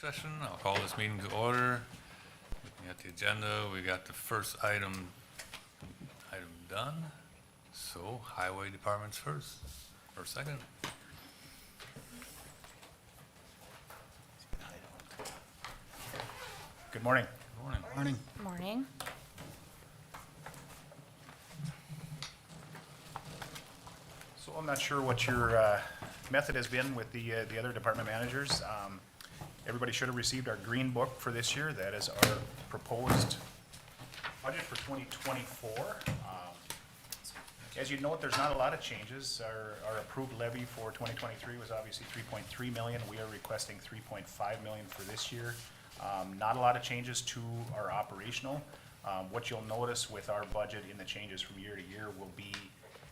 session. I'll call this meeting to order. Looking at the agenda, we got the first item done. So highway department's first, or second. Good morning. Good morning. Morning. Morning. So I'm not sure what your method has been with the other department managers. Everybody should have received our green book for this year. That is our proposed budget for 2024. As you note, there's not a lot of changes. Our approved levy for 2023 was obviously 3.3 million. We are requesting 3.5 million for this year. Not a lot of changes to our operational. What you'll notice with our budget in the changes from year to year will be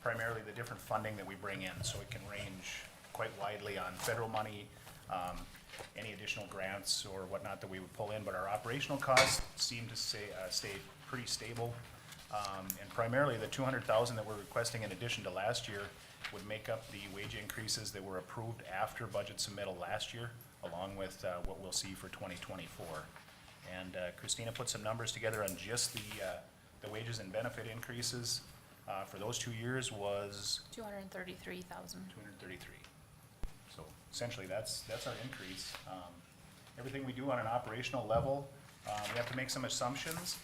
primarily the different funding that we bring in. So it can range quite widely on federal money, any additional grants or whatnot that we would pull in, but our operational costs seem to stay pretty stable. And primarily the 200,000 that we're requesting in addition to last year would make up the wage increases that were approved after budget submittal last year, along with what we'll see for 2024. And Christina put some numbers together on just the wages and benefit increases for those 2 years was 233,000. 233. So essentially, that's our increase. Everything we do on an operational level, we have to make some assumptions.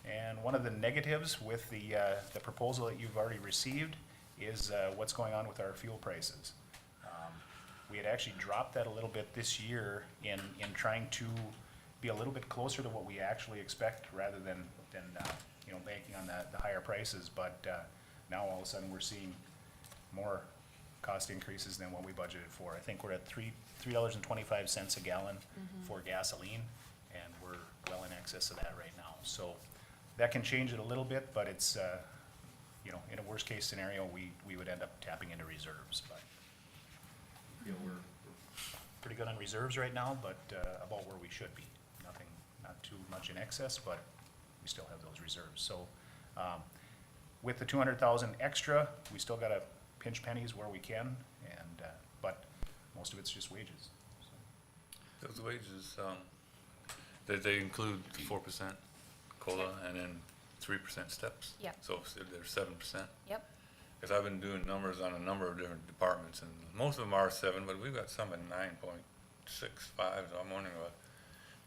And one of the negatives with the proposal that you've already received is what's going on with our fuel prices. We had actually dropped that a little bit this year in trying to be a little bit closer to what we actually expect rather than banking on the higher prices. But now all of a sudden we're seeing more cost increases than what we budgeted for. I think we're at $3.25 a gallon for gasoline, and we're well in excess of that right now. So that can change it a little bit, but it's in a worst case scenario, we would end up tapping into reserves. But we're pretty good on reserves right now, but about where we should be. Not too much in excess, but we still have those reserves. So with the 200,000 extra, we still got to pinch pennies where we can, and but most of it's just wages. So. Those wages, they include 4% COLA and then 3% steps. Yep. So they're 7%. Yep. Because I've been doing numbers on a number of different departments, and most of them are 7, but we've got some at 9.65, so I'm wondering what,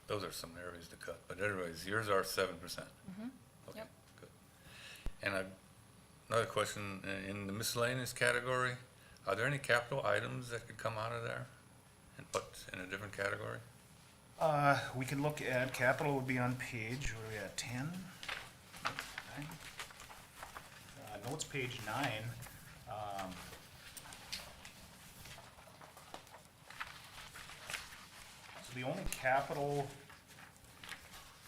those are some areas to cut. But anyways, yours are 7%. Mm-hmm. Okay, Yep. good. And another question, in the miscellaneous category, are there any capital items that could come out of there and put in a different category? We can look at capital would be on page, where are we at, 10? 9? Notes page 9. So the only capital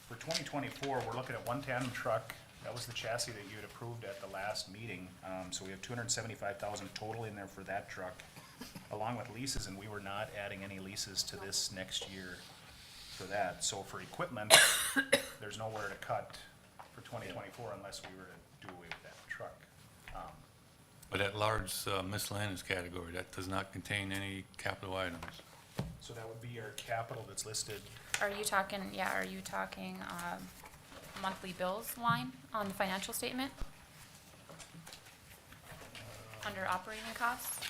for 2024, we're looking at one tandem truck. That was the chassis that you had approved at the last meeting. So we have 275,000 total in there for that truck, along with leases, and we were not adding any leases to this next year for that. So for equipment, there's nowhere to cut for 2024 unless we were to do away with that truck. But that large miscellaneous category, that does not contain any capital items. So that would be our capital that's listed. Are you talking monthly bills line on the financial statement? Under operating costs?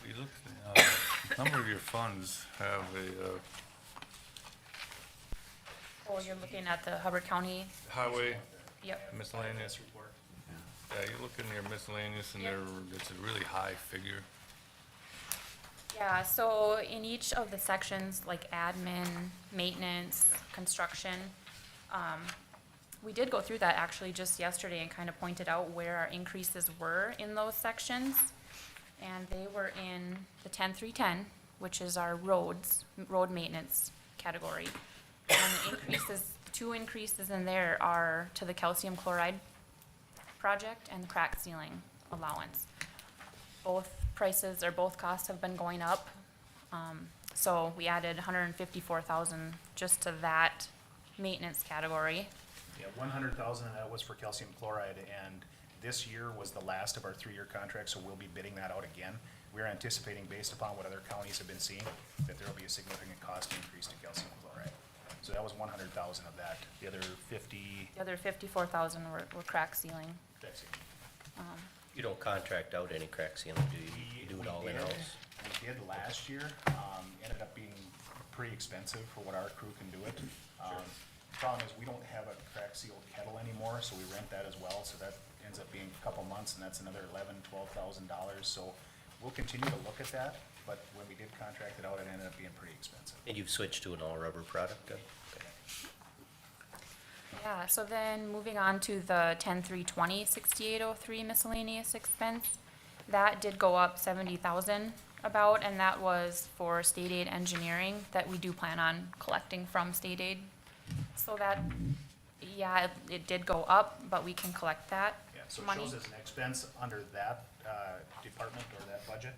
You look, a number of your funds have Oh, you're looking at the Hubbard County? highway Yep. miscellaneous. report. Yeah, you look in your miscellaneous and Yep. it's a really high figure. Yeah, so in each of the sections, like admin, maintenance, construction, we did go through that actually just yesterday and kind of pointed out where our increases were in those sections. And they were in the 10-3-10, which is our road maintenance category. And the increases, 2 increases in there are to the calcium chloride project and the crack ceiling allowance. Both costs have been going up. So we added 154,000 just to that maintenance category. Yeah, 100,000 of that was for calcium chloride, and this year was the last of our 3-year contract, so we'll be bidding that out again. we're anticipating, based upon what other counties have been seeing, that there will be a significant cost increase to calcium chloride. So that was 100,000 of that. The other 50, The other 54,000 were crack sealing. that's it. You don't contract out any crack sealing, do you? You do it all We did. in-house? We did last year, ended up being pretty expensive for what our crew can do it. Problem is, we don't have a crack sealed kettle anymore, so we rent that as well, so that ends up being a couple months, and that's another $11,000-12,000, so we'll continue to look at that, but when we did contract it out, it ended up being pretty expensive. And you've switched to an all-rubber product then? Okay. Yeah, so then moving on to the 10-3-20, 6803 miscellaneous expense. That did go up 70,000 about, and that was for state aid engineering that we do plan on collecting from state aid. So that, yeah, it did go up, but we can collect that Yeah, so it money. shows as an expense under that, department or that budget,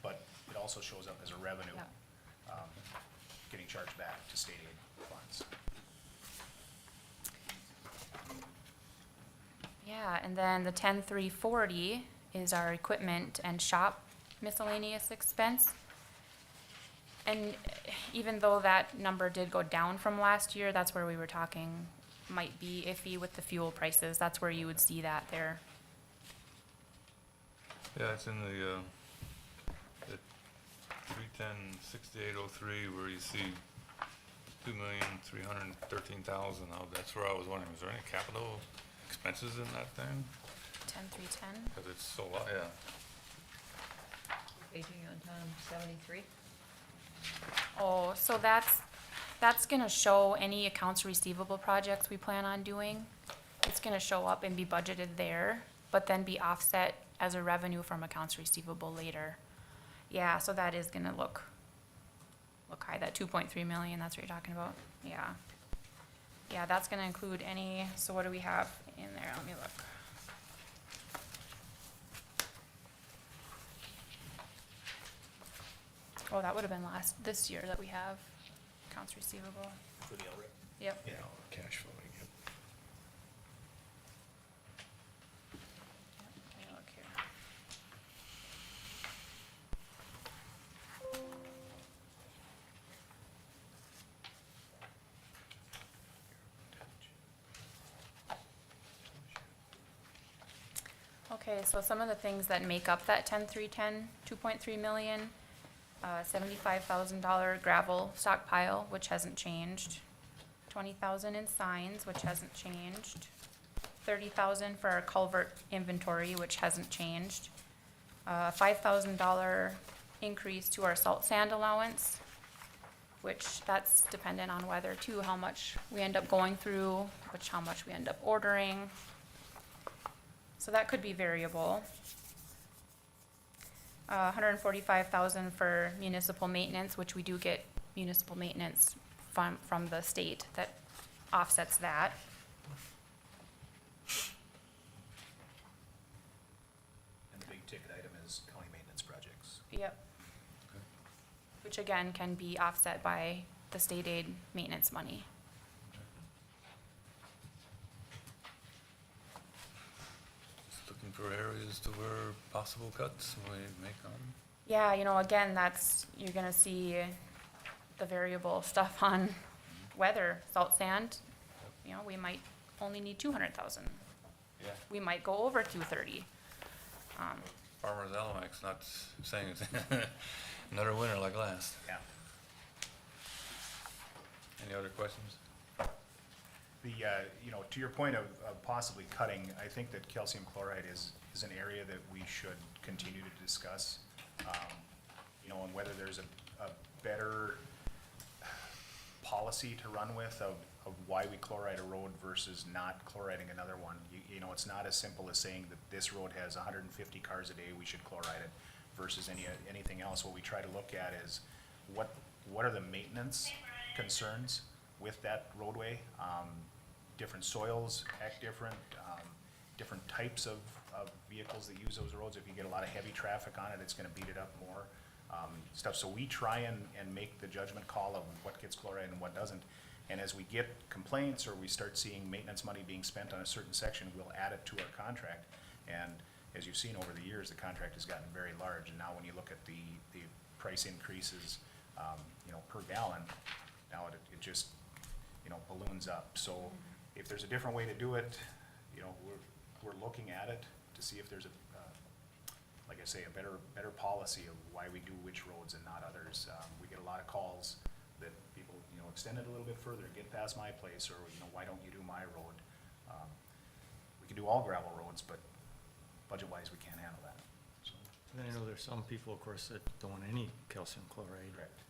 but it also shows up as a revenue, Yeah. getting charged back to state aid funds. Yeah, and then the 10-3-40 is our equipment and shop miscellaneous expense. And even though that number did go down from last year, that's where we were talking might be iffy with the fuel prices. That's where you would see that there. Yeah, it's in the 310-6803 where you see 2,313,000. That's where I was wondering, is there any capital expenses in that thing? 10-3-10. Cause it's so, yeah. Aging on Tom 73. Oh, so that's gonna show any accounts receivable projects we plan on doing. It's gonna show up and be budgeted there, but then be offset as a revenue from accounts receivable later. Yeah, so that is gonna look high, that 2.3 million, that's what you're talking about, yeah. Yeah, that's gonna include any, so what do we have in there, let me look. Oh, that would have been this year that we have accounts receivable, For the LRIP? yep. Yeah. Cash flowing, yep. Let me look here. Okay, so some of the things that make up that 10-3-10, 2.3 million, $75,000 gravel stockpile, which hasn't changed. 20,000 in signs, which hasn't changed. 30,000 for our culvert inventory, which hasn't changed. $5,000 increase to our salt sand allowance, which that's dependent on weather too, how much we end up going through, how much we end up ordering. So that could be variable. 145,000 for municipal maintenance, which we do get municipal maintenance from the state that offsets that. And the big ticket item is county maintenance projects. Yep. Which again can be offset by the state aid maintenance money. Just looking for areas to where possible cuts we make on. Yeah, again, you're gonna see the variable stuff on weather, salt sand, we might only need 200,000. Yeah. We might go over 230. Farmer's Almanac not saying it's another winter like last. Yeah. Any other questions? To your point of possibly cutting, I think that calcium chloride is an area that we should continue to discuss. And whether there's a better policy to run with of why we chloride a road versus not chloriding another one. It's not as simple as saying that this road has 150 cars a day, we should chloride it versus anything else. What we try to look at is what are the maintenance concerns with that roadway? Different soils act different, different types of vehicles that use those roads. If you get a lot of heavy traffic on it, it's gonna beat it up more. Stuff, so we try and make the judgment call of what gets chloride and what doesn't. And as we get complaints or we start seeing maintenance money being spent on a certain section, we'll add it to our contract. And as you've seen over the years, the contract has gotten very large, and now when you look at the price increases, you know, per gallon, now it just, you know, balloons up. So if there's a different way to do it, you know, we're looking at it to see if there's a, like I say, a better policy of why we do which roads and not others. We get a lot of calls that people, you know, extend it a little bit further, get past my place, or, you know, why don't you do my road? We can do all gravel roads, but budget-wise, we can't handle that. So, And I know there's some people, of course, that don't want any calcium chloride. correct.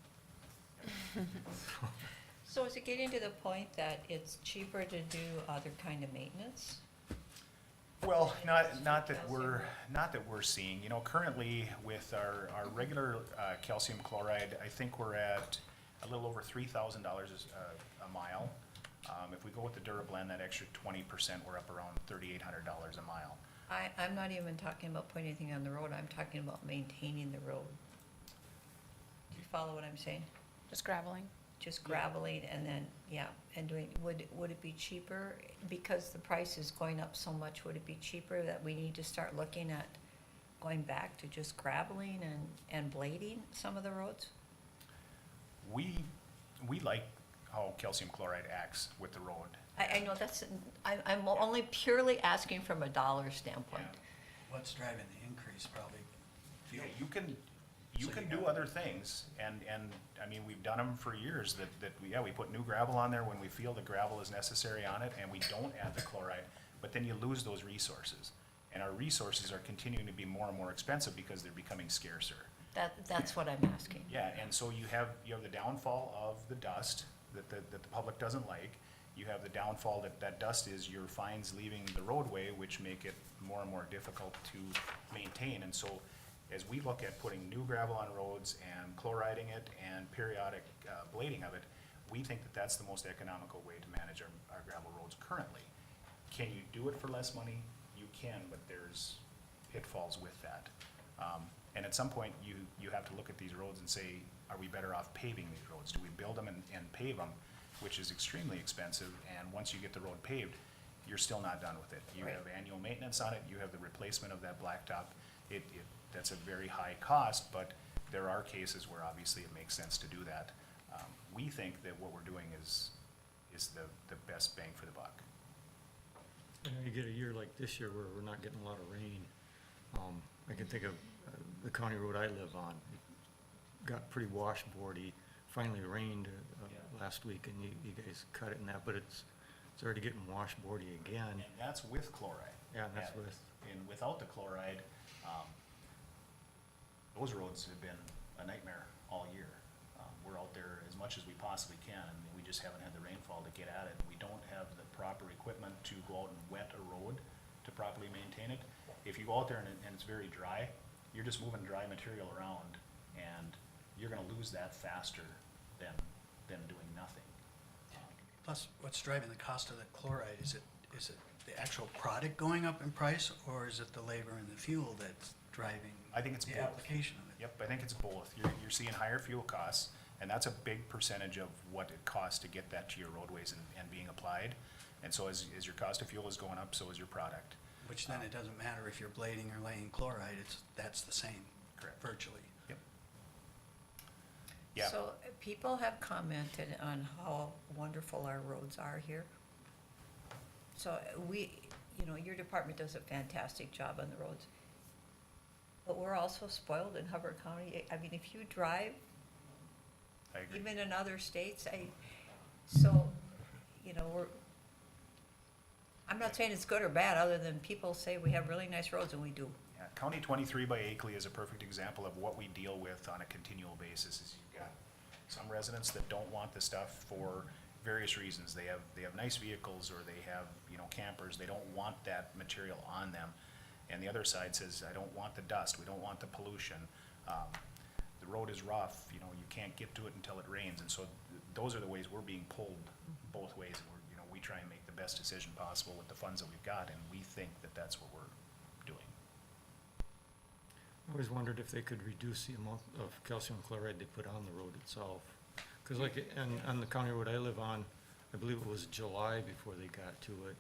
So is it getting to the point that it's cheaper to do other kind of maintenance? Well, not that we're seeing, you know, currently with our regular calcium chloride, I think we're at a little over $3,000 a mile. If we go with the DuraBlend, that extra 20%, we're up around $3,800 a mile. I'm not even talking about putting anything on the road, I'm talking about maintaining the road. Do you follow what I'm saying? Just graveling. Just graveling and then, yeah, and doing, would it be cheaper? Because the price is going up so much, would it be cheaper that we need to start looking at going back to just graveling and blading some of the roads? We like how calcium chloride acts with the road. I know that's, I'm only purely asking from a dollar standpoint. What's driving the increase, probably Yeah, fuel. you can do other things, and I mean, we've done them for years, that we put new gravel on there when we feel the gravel is necessary on it, and we don't add the chloride, but then you lose those resources. And our resources are continuing to be more and more expensive because they're becoming scarcer. That's what I'm asking. Yeah, and so you have the downfall of the dust that the public doesn't like. You have the downfall that dust is your fines leaving the roadway, which make it more and more difficult to maintain. And so as we look at putting new gravel on roads and chloriding it and periodic blading of it, we think that that's the most economical way to manage our gravel roads currently. Can you do it for less money? You can, but there's pitfalls with that. And at some point, you have to look at these roads and say, are we better off paving these roads? Do we build them and pave them, which is extremely expensive, and once you get the road paved, you're still not done with it. You Right. have annual maintenance on it, you have the replacement of that blacktop. That's a very high cost, but there are cases where obviously it makes sense to do that. We think that what we're doing is the best bang for the buck. You know, you get a year like this year where we're not getting a lot of rain. I can think of the county road I live on. It got pretty washboardy, finally rained last week, and you guys cut it and that, but it's already getting washboardy again. And that's with chloride. Yeah, and that's with, And without the chloride, those roads have been a nightmare all year. We're out there as much as we possibly can, and we just haven't had the rainfall to get at it. We don't have the proper equipment to go out and wet a road to properly maintain it. If you go out there and it's very dry, you're just moving dry material around, and you're gonna lose that faster than doing nothing. Plus, what's driving the cost of the chloride? Is it the actual product going up in price, or is it the labor and the fuel that's driving I think it's the both. application of it? Yep, I think it's both. You're seeing higher fuel costs, and that's a big percentage of what it costs to get that to your roadways and being applied. And so as your cost of fuel is going up, so is your product. Which then it doesn't matter if you're blading or laying chloride, that's the same. Correct. Virtually. Yep. Yeah. So people have commented on how wonderful our roads are here. So your department does a fantastic job on the roads. But we're also spoiled in Hubbard County. I mean, if you drive, I agree. even in other states, I'm not saying it's good or bad, other than people say we have really nice roads, and we do. Yeah, County 23 by Akeley is a perfect example of what we deal with on a continual basis. Is you've got some residents that don't want the stuff for various reasons. They have nice vehicles, or they have, campers. They don't want that material on them. And the other side says, I don't want the dust. We don't want the pollution. The road is rough. You can't get to it until it rains. And so those are the ways we're being pulled both ways. And we try and make the best decision possible with the funds that we've got, and we think that that's what we're doing. I always wondered if they could reduce the amount of calcium chloride they put on the road itself. Cause like, on the county road I live on, I believe it was July before they got to it.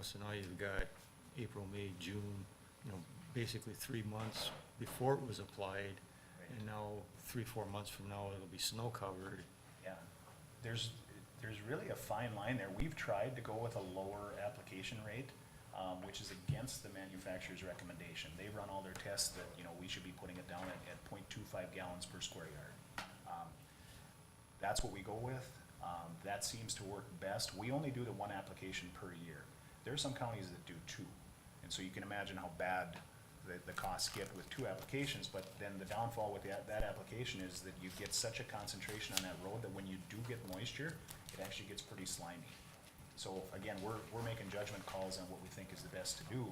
So now you've got April, May, June, basically 3 months before it was applied, and now 3-4 months from now, it'll be snow covered. Yeah, there's really a fine line there. We've tried to go with a lower application rate, which is against the manufacturer's recommendation. They run all their tests that, you know, we should be putting it down at 0.25 gallons per square yard. That's what we go with. That seems to work best. We only do the one application per year. There are some counties that do two, and so you can imagine how bad the costs get with two applications, but then the downfall with that application is that you get such a concentration on that road that when you do get moisture, it actually gets pretty slimy. So again, we're making judgment calls on what we think is the best to do.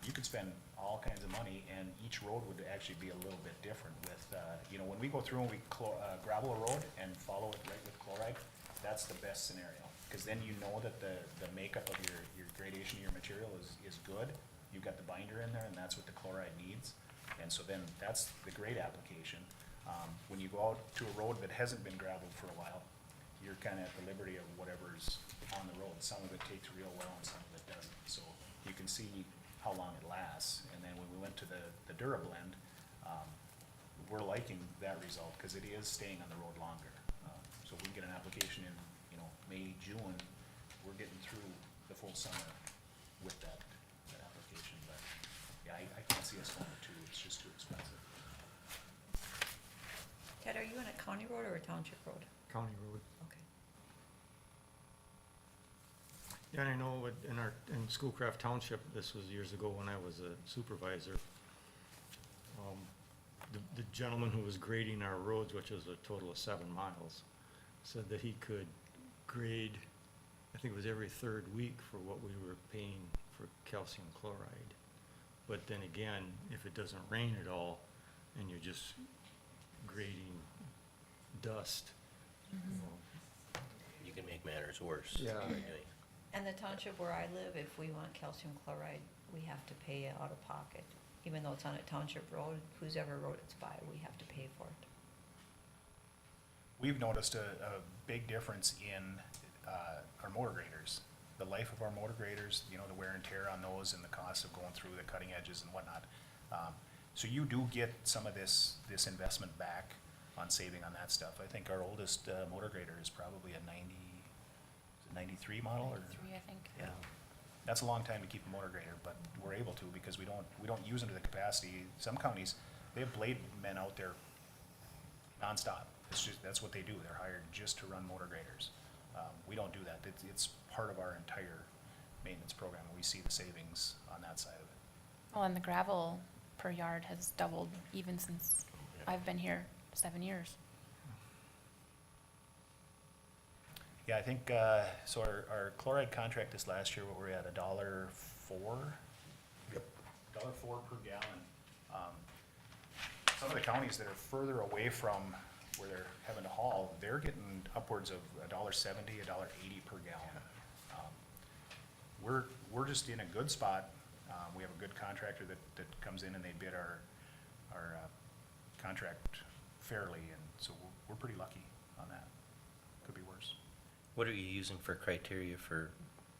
You could spend all kinds of money, and each road would actually be a little bit different with, you know, when we go through and we gravel a road and follow it right with chloride, that's the best scenario. Cause then you know that the makeup of your gradation of your material is good. You've got the binder in there, and that's what the chloride needs. And so then that's the great application. When you go out to a road that hasn't been gravelled for a while, you're kinda at the liberty of whatever's on the road. Some of it takes real well and some of it doesn't. So you can see how long it lasts. And then when we went to the DuraBlend, we're liking that result, cause it is staying on the road longer. So if we can get an application in, you know, May, June, we're getting through the full summer with that application. But yeah, I can't see us going to two, it's just too expensive. Ted, are you on a county road or a township road? County road. Okay. Yeah, and I know in Schoolcraft Township, this was years ago when I was a supervisor. The gentleman who was grading our roads, which was a total of 7 miles, said that he could grade, I think it was every 3rd week for what we were paying for calcium chloride. But then again, if it doesn't rain at all, and you're just grading dust, you know, You can make matters worse. Yeah. by doing- And the township where I live, if we want calcium chloride, we have to pay it out of pocket. Even though it's on a township road, whoever road it's by, we have to pay for it. We've noticed a big difference in our motor graders. The life of our motor graders, you know, the wear and tear on those and the cost of going through the cutting edges and whatnot. So you do get some of this investment back on saving on that stuff. I think our oldest motor grader is probably a 93 model or? 93, I think. Yeah, that's a long time to keep a motor grader, but we're able to because we don't use them to the capacity. Some counties, they have blade men out there nonstop. That's what they do. They're hired just to run motor graders. We don't do that. It's part of our entire maintenance program. We see the savings on that side of it. Well, and the gravel per yard has doubled even since I've been here 7 years. Yeah, I think, so our chloride contract this last year, what were we at, $1.04? Yep. $1.04 per gallon. Some of the counties that are further away from where they're having to haul, they're getting upwards of $1.70, $1.80 per gallon. We're just in a good spot. We have a good contractor that comes in and they bid our contract fairly, and so we're pretty lucky on that. Could be worse. What are you using for criteria for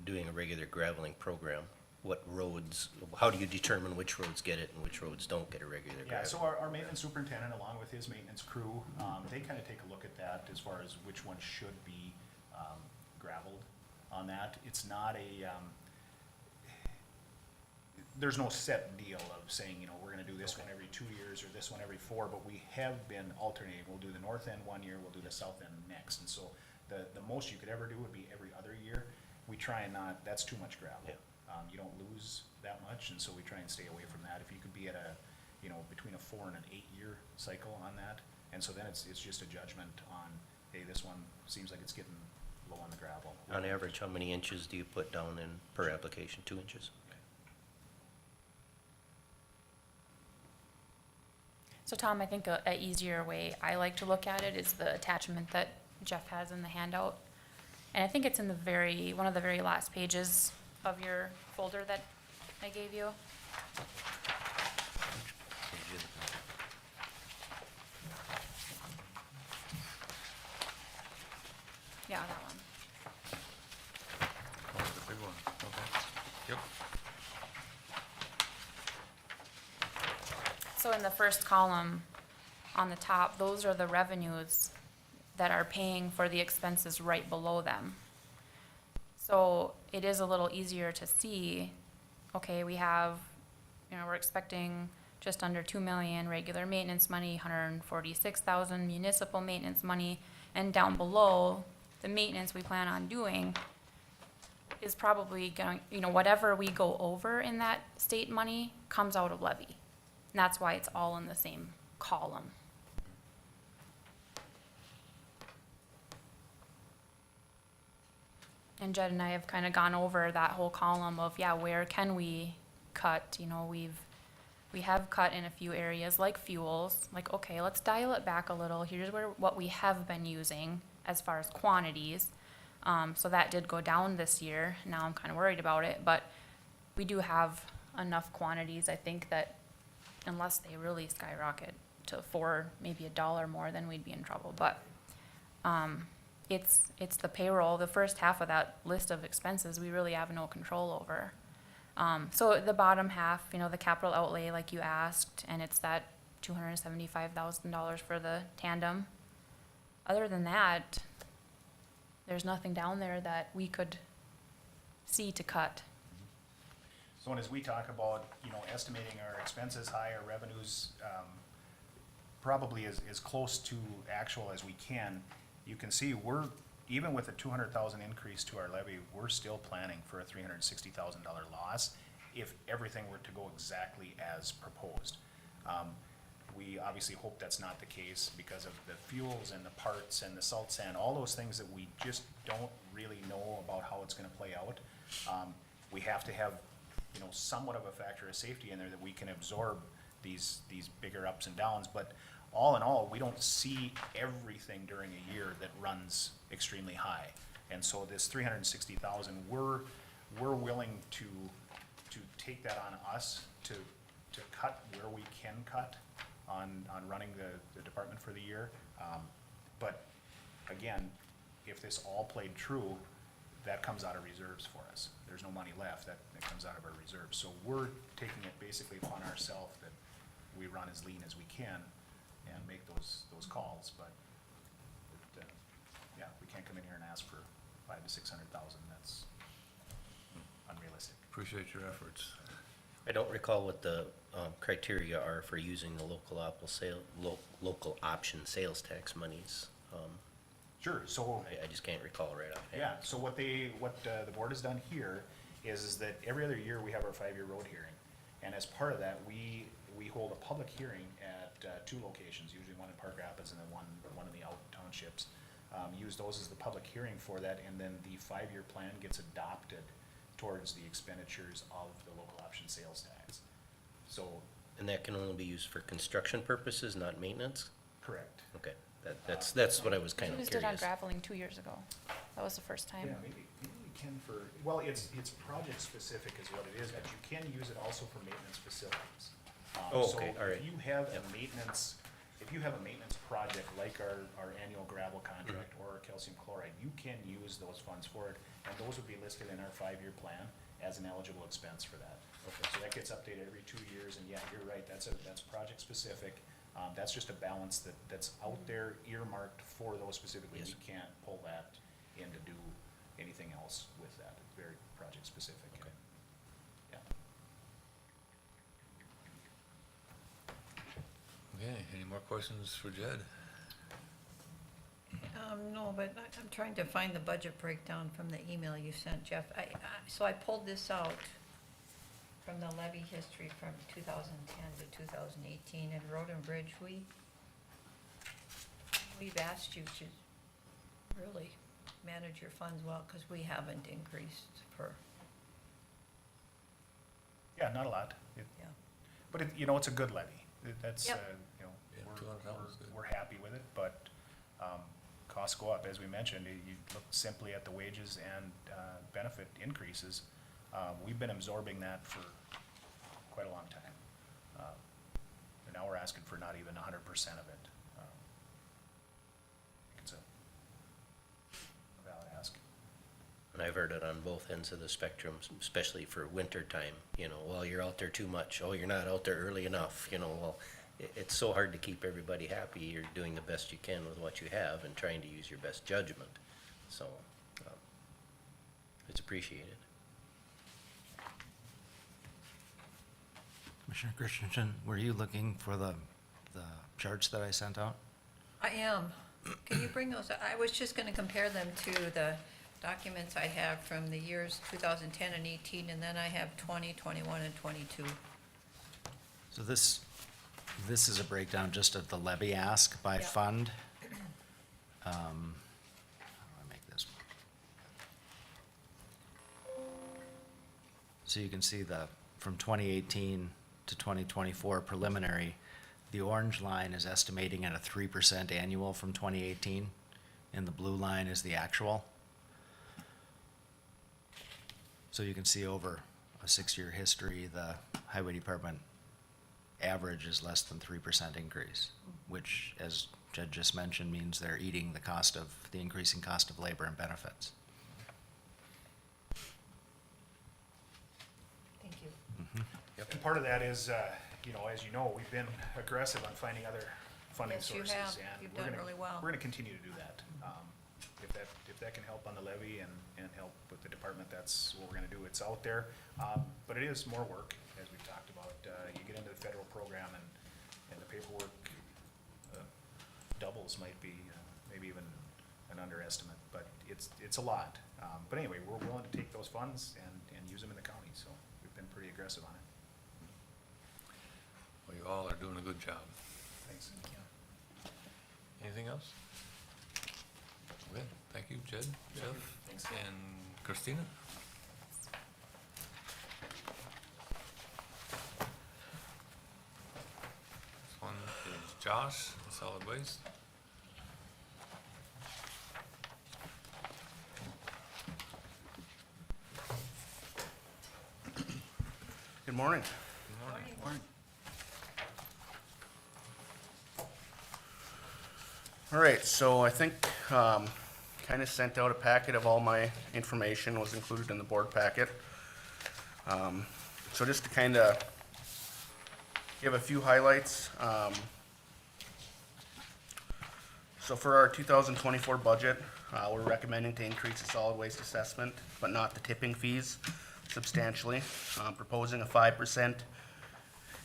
doing a regular graveling program? What roads, how do you determine which roads get it and which roads don't get a regular Yeah, gravel? so our maintenance superintendent, along with his maintenance crew, they kind of take a look at that as far as which one should be gravelled on that. It's not a, there's no set deal of saying, you know, we're gonna do this one every 2 years or this one every 4, but we have been alternating. We'll do the north end one year, we'll do the south end next. And so the most you could ever do would be every other year. We try and not, that's too much gravel. Yeah. You don't lose that much, and so we try and stay away from that. If you could be at a, you know, between a 4 and an 8 year cycle on that, and so then it's just a judgment on, hey, this one seems like it's getting low on the gravel. On average, how many inches do you put down in per application? 2 inches? So Tom, I think a easier way I like to look at it is the attachment that Jeff has in the handout. And I think it's in one of the very last pages of your folder that I gave you. Yeah, that one. Oh, the big one, okay. Yep. So in the first column on the top, those are the revenues that are paying for the expenses right below them. So it is a little easier to see, okay, we have, we're expecting just under 2 million regular maintenance money, 146,000 municipal maintenance money, and down below, the maintenance we plan on doing is probably going, whatever we go over in that state money comes out of levy. And that's why it's all in the same column. And Jed and I have kind of gone over that whole column of, where can we cut? We have cut in a few areas like fuels, like, okay, let's dial it back a little. Here's what we have been using as far as quantities. So that did go down this year. Now I'm kind of worried about it, but we do have enough quantities, I think, that unless they really skyrocket to $4, maybe $1 more, then we'd be in trouble. But it's the payroll, the first half of that list of expenses, we really have no control over. So the bottom half, the capital outlay, like you asked, and it's that $275,000 for the tandem. Other than that, there's nothing down there that we could see to cut. So and as we talk about, estimating our expenses high, our revenues, probably as close to actual as we can, you can see we're, even with a 200,000 increase to our levy, we're still planning for a $360,000 loss if everything were to go exactly as proposed. We obviously hope that's not the case because of the fuels and the parts and the salt sand, all those things that we just don't really know about how it's gonna play out. We have to have, somewhat of a factor of safety in there that we can absorb these bigger ups and downs, but all in all, we don't see everything during a year that runs extremely high. And so this 360,000, we're willing to take that on us to cut where we can cut on running the department for the year. But again, if this all played true, that comes out of reserves for us. There's no money left, that comes out of our reserves. So we're taking it basically upon ourselves that we run as lean as we can and make those calls, but we can't come in here and ask for 500,000 to 600,000. That's unrealistic. Appreciate your efforts. I don't recall what the criteria are for using the local option sales tax monies. Sure, so, I just can't recall right offhand. yeah, so what the board has done here is that every other year we have our 5-year road hearing. And as part of that, we hold a public hearing at 2 locations, usually one in Park Rapids and then one in the out townships. Use those as the public hearing for that, and then the 5-year plan gets adopted towards the expenditures of the local option sales tax. So, And that can only be used for construction purposes, not maintenance? correct. Okay, that's what I was kind We of used it on curious. graveling 2 years ago. That was the first time. Yeah, maybe we can for, well, it's project specific is what it is, but you can use it also for maintenance facilities. Oh, okay, all right. So if you have a Yep. maintenance, project like our annual gravel contract or our calcium chloride, you can use those funds for it, and those would be listed in our 5-year plan as an eligible expense for that. Okay, so that gets updated every 2 years, and yeah, you're right, that's project specific. That's just a balance that's out there earmarked for those specifically. Yes. We can't pull that in to do anything else with that. It's very project specific. Okay. Yeah. Okay, any more questions for Jed? No, but I'm trying to find the budget breakdown from the email you sent, Jeff. So I pulled this out from the levy history from 2010 to 2018, and Road and Bridge, we've asked you to really manage your funds well, because we haven't increased for, Yeah, not a lot. yeah. But it's a good levy. That's, Yep. Yeah, 200,000 is good. we're happy with it, but costs go up. As we mentioned, you look simply at the wages and benefit increases. We've been absorbing that for quite a long time. And now we're asking for not even 100% of it. I think it's a valid ask. and I've heard it on both ends of the spectrum, especially for winter time, you know, well, you're out there too much, oh, you're not out there early enough, you know, well, it's so hard to keep everybody happy, you're doing the best you can with what you have and trying to use your best judgment, so, it's appreciated. Commissioner Christensen, were you looking for the charts that I sent out? I am. Can you bring those? I was just gonna compare them to the documents I have from the years 2010 and 18, and then I have 20, 21, and 22. So this is a breakdown just of the levy ask by Yep. fund. How do I make this? So you can see from 2018 to 2024 preliminary, the orange line is estimating at a 3% annual from 2018, and the blue line is the actual. So you can see over a 6-year history, the highway department average is less than 3% increase, which, as Jed just mentioned, means they're eating the increasing cost of labor and benefits. Thank you. And part of that is, you know, as you know, we've been aggressive on finding other funding Yes, you sources. have. And You've we're done gonna- really well. We're gonna continue to do that. If that can help on the levy and help with the department, that's what we're gonna do. It's out there. But it is more work, as we've talked about. You get into the federal program and the paperwork doubles might be, maybe even an underestimate, but it's a lot. But anyway, we're willing to take those funds and use them in the county, so we've been pretty aggressive on it. Well, you all are doing a good job. Thanks. Anything else? Okay, thank you, Jed, Jeff, and Christina. This one is Josh, Solid Waste. Good morning. Good morning. All right, so I think, kind of sent out a packet of all my information was included in the board packet. So just to kind of give a few highlights. So for our 2024 budget, we're recommending to increase the solid waste assessment, but not the tipping fees substantially. Proposing a 5%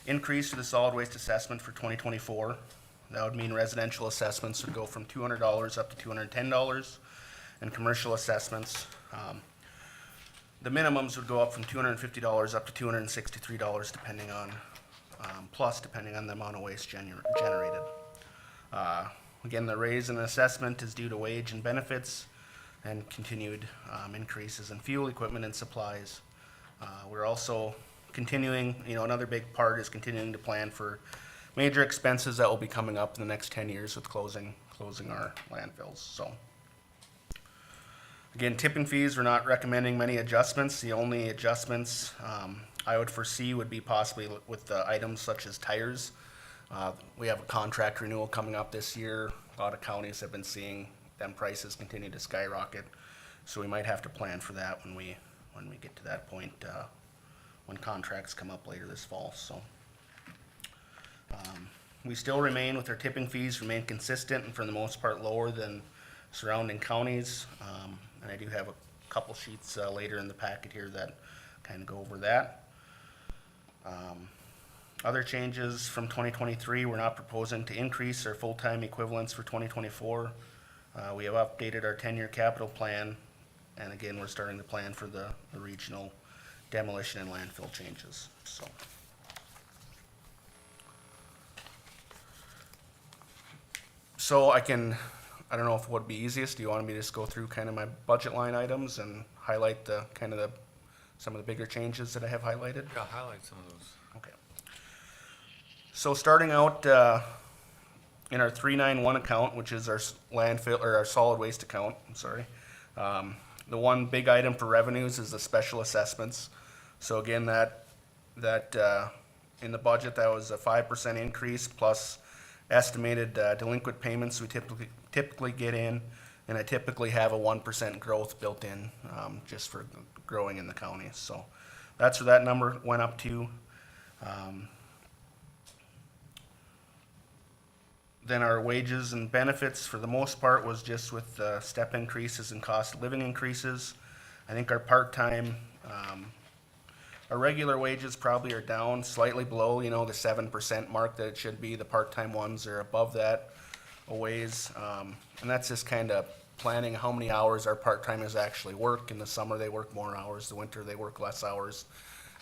increase to the solid waste assessment for 2024. That would mean residential assessments would go from $200 up to $210, and commercial assessments, the minimums would go up from $250 up to $263, depending on, depending on the amount of waste generated. Again, the raise in assessment is due to wage and benefits and continued increases in fuel, equipment, and supplies. We're also continuing, another big part is continuing to plan for major expenses that will be coming up in the next 10 years with closing our landfills, so. Again, tipping fees, we're not recommending many adjustments. The only adjustments I would foresee would be possibly with the items such as tires. We have a contract renewal coming up this year. A lot of counties have been seeing them prices continue to skyrocket, so we might have to plan for that when we get to that point, when contracts come up later this fall, so. We still remain with our tipping fees, remain consistent and for the most part lower than surrounding counties. And I do have a couple sheets later in the packet here that kind of go over that. Other changes from 2023, we're not proposing to increase our full-time equivalents for 2024. We have updated our 10-year capital plan, and again, we're starting the plan for the regional demolition and landfill changes, so. So I don't know if it would be easiest, do you want me to just go through kind of my budget line items and highlight some of the bigger changes that I have highlighted? Yeah, highlight some of those. Okay. So starting out, in our 391 account, which is our landfill, or our solid waste account, I'm sorry. The one big item for revenues is the special assessments. So again, that in the budget, that was a 5% increase plus estimated delinquent payments we typically get in. And I typically have a 1% growth built in, just for growing in the county. So that's where that number went up to. Then our wages and benefits, for the most part, was just with step increases and cost of living increases. I think our part-time, our regular wages probably are down slightly below, the 7% mark that it should be. The part-time ones are above that a ways. And that's just kind of planning how many hours our part-timers actually work. In the summer, they work more hours. The winter, they work less hours.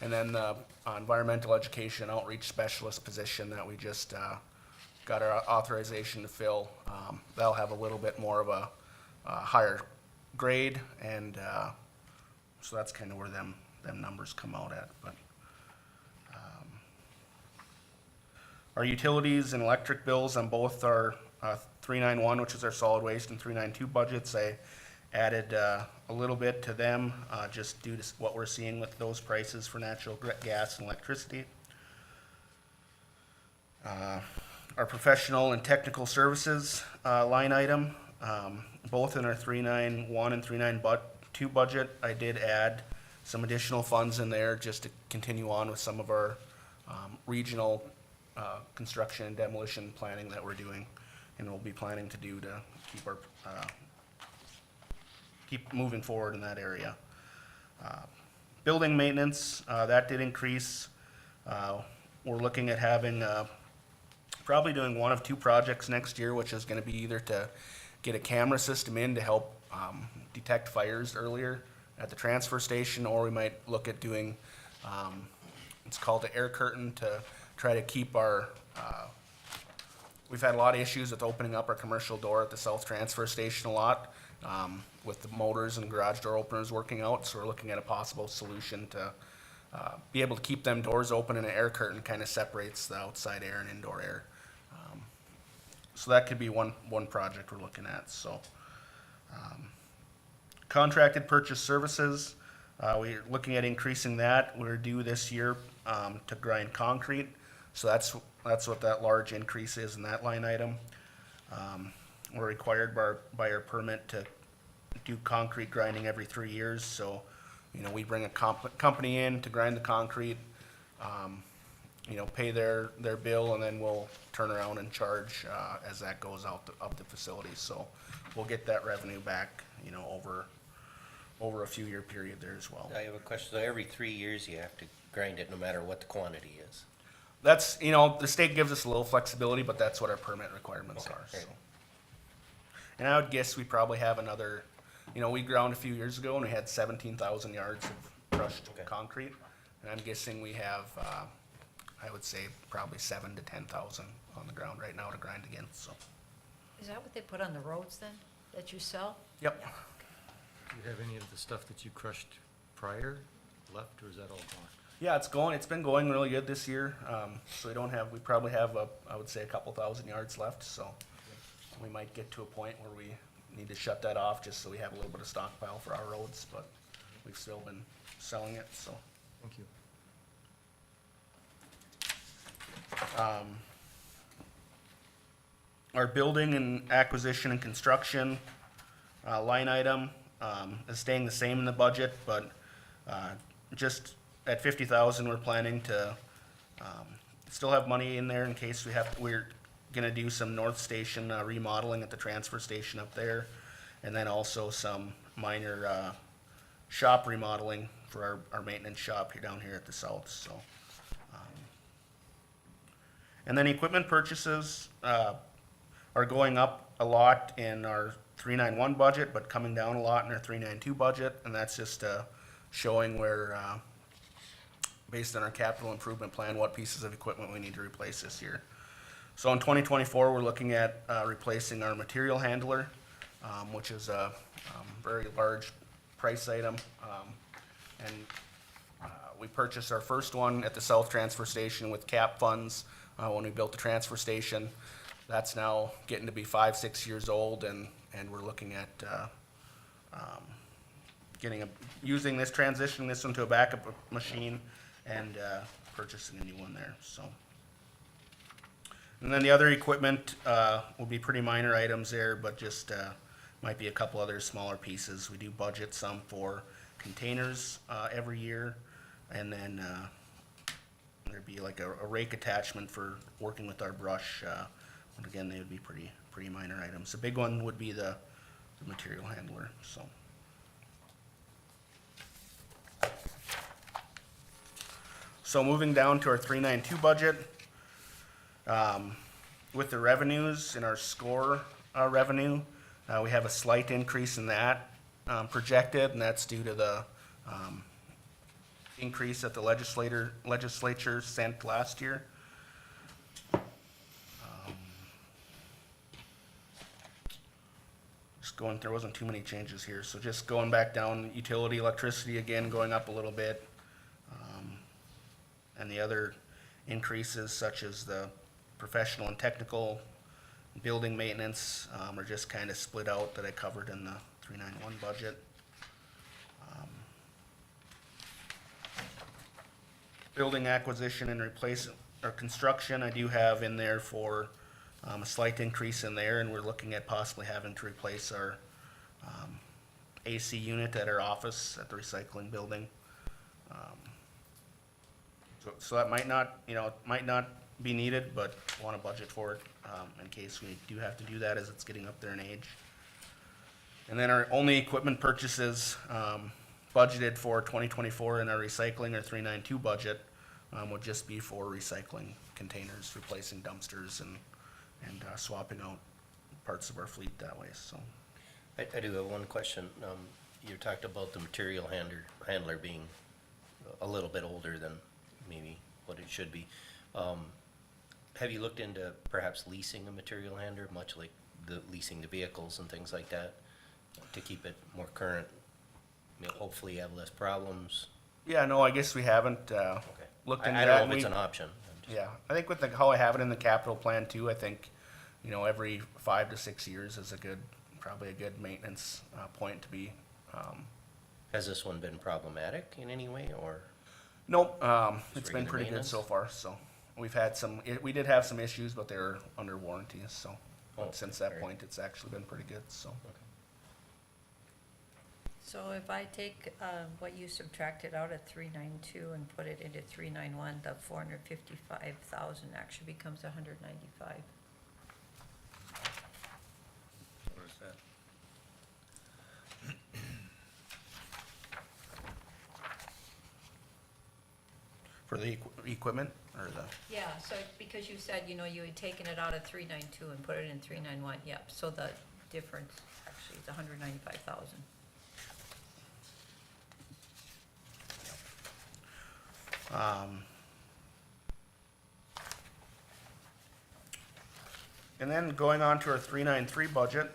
And then the environmental education outreach specialist position that we just got our authorization to fill, they'll have a little bit more of a higher grade, and so that's kind of where them numbers come out at. But our utilities and electric bills on both our 391, which is our solid waste, and 392 budgets, I added a little bit to them just due to what we're seeing with those prices for natural gas and electricity. Our professional and technical services line item, both in our 391 and 392 budget, I did add some additional funds in there just to continue on with some of our regional construction and demolition planning that we're doing, and we'll be planning to do to keep our keep moving forward in that area. Building maintenance, that did increase. We're looking at having probably doing one of two projects next year, which is going to be either to get a camera system in to help detect fires earlier at the transfer station, or we might look at doing, it's called the air curtain, to try to keep our, we've had a lot of issues with opening up our commercial door at the south transfer station a lot, with the motors and garage door openers working out, so we're looking at a possible solution to be able to keep them doors open, and an air curtain kind of separates the outside air and indoor air. So that could be one project we're looking at. So contracted purchase services, we're looking at increasing that. We're due this year to grind concrete, so that's what that large increase is in that line item. We're required by our permit to do concrete grinding every 3 years, so we bring a company in to grind the concrete, pay their bill, and then we'll turn around and charge as that goes out of the facility. So we'll get that revenue back, over a few year period there as well. I have a question. So every 3 years you have to grind it no matter what the quantity is? That's, the state gives us a little flexibility, but that's what our permit requirements Okay, are, great. so. And I would guess we probably have another, we ground a few years ago and we had 17,000 yards of crushed Okay. concrete. And I'm guessing we have, I would say probably 7,000 to 10,000 on the ground right now to grind again, so. Is that what they put on the roads then, that you sell? Yep. Do you have any of the stuff that you crushed prior left, or is that all gone? Yeah, it's been going really good this year. So we probably have I would say a couple thousand yards left, so we might get to a point where we need to shut that off just so we have a little bit of stockpile for our roads, but we've still been selling it, so. Thank you. Our building and acquisition and construction line item is staying the same in the budget, but just at 50,000, we're planning to still have money in there in case we're gonna do some North Station remodeling at the transfer station up there, and then also some minor shop remodeling for our maintenance shop here down here at the south, so. And then equipment purchases are going up a lot in our 391 budget, but coming down a lot in our 392 budget, and that's just showing where, based on our capital improvement plan, what pieces of equipment we need to replace this year. So in 2024, we're looking at replacing our material handler, which is a very large price item. And we purchased our first one at the South Transfer Station with cap funds when we built the transfer station. That's now getting to be 5-6 years old, and we're looking at using this, transitioning this into a backup machine, and purchasing a new one there, so. And then the other equipment will be pretty minor items there, but just might be a couple other smaller pieces. We do budget some for containers, every year, and then, there'd be like a rake attachment for working with our brush, but again, they would be pretty minor items. The big one would be the material handler, so. So moving down to our 392 budget, with the revenues in our score revenue, we have a slight increase in that projected, and that's due to the increase that the legislature sent last year. Just going, there wasn't too many changes here, so just going back down, utility, electricity again going up a little bit. And the other increases such as the professional and technical building maintenance are just kind of split out that I covered in the 391 budget. Building acquisition and replace, or construction, I do have in there for a slight increase in there, and we're looking at possibly having to replace our AC unit at our office at the recycling building. So that might not, it might not be needed, but want to budget for it in case we do have to do that as it's getting up there in age. And then our only equipment purchases budgeted for 2024 in our recycling or 392 budget would just be for recycling containers, replacing dumpsters and swapping out parts of our fleet that way, so. I do have one question. You talked about the material handler being a little bit older than maybe what it should be. Have you looked into perhaps leasing a material handler, much like leasing the vehicles and things like that, to keep it more current? Hopefully you have less problems. Yeah, no, I guess we haven't Okay. looked into I that. don't know if it's an option. I'm just- Yeah, I think with how I have it in the capital plan too, I think, every 5 to 6 years is probably a good maintenance point to be. Has this one been problematic in any way, or? Nope, it's been regular pretty good maintenance? so far, so. We've had we did have some issues, but they were under warranty, so. Oh, Since that very- point, it's actually been pretty good, so. So if I take what you subtracted out at 392 and put it into 391, the 455,000 actually becomes 195. Where's that? For the equipment, or the, Yeah, so because you said, you had taken it out of 392 and put it in 391, yep, so the difference actually is 195,000. And then going on to our 393 budget,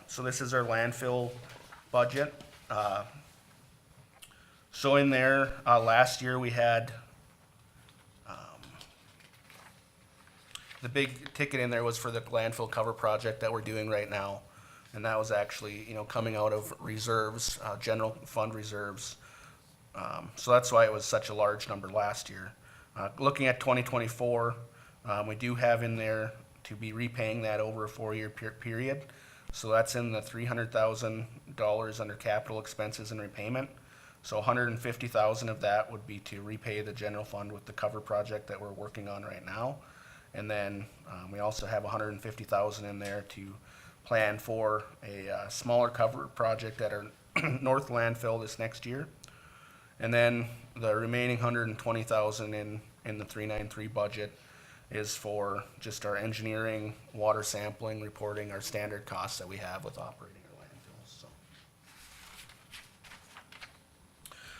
so this is our landfill budget. So in there, last year we had, the big ticket in there was for the landfill cover project that we're doing right now. And that was actually, coming out of reserves, general fund reserves. So that's why it was such a large number last year. Looking at 2024, we do have in there to be repaying that over a 4-year period. So that's in the $300,000 under capital expenses and repayment. So 150,000 of that would be to repay the general fund with the cover project that we're working on right now. And then we also have 150,000 in there to plan for a smaller cover project at our north landfill this next year. And then the remaining 120,000 in the 393 budget is for just our engineering, water sampling, reporting, our standard costs that we have with operating our landfills, so.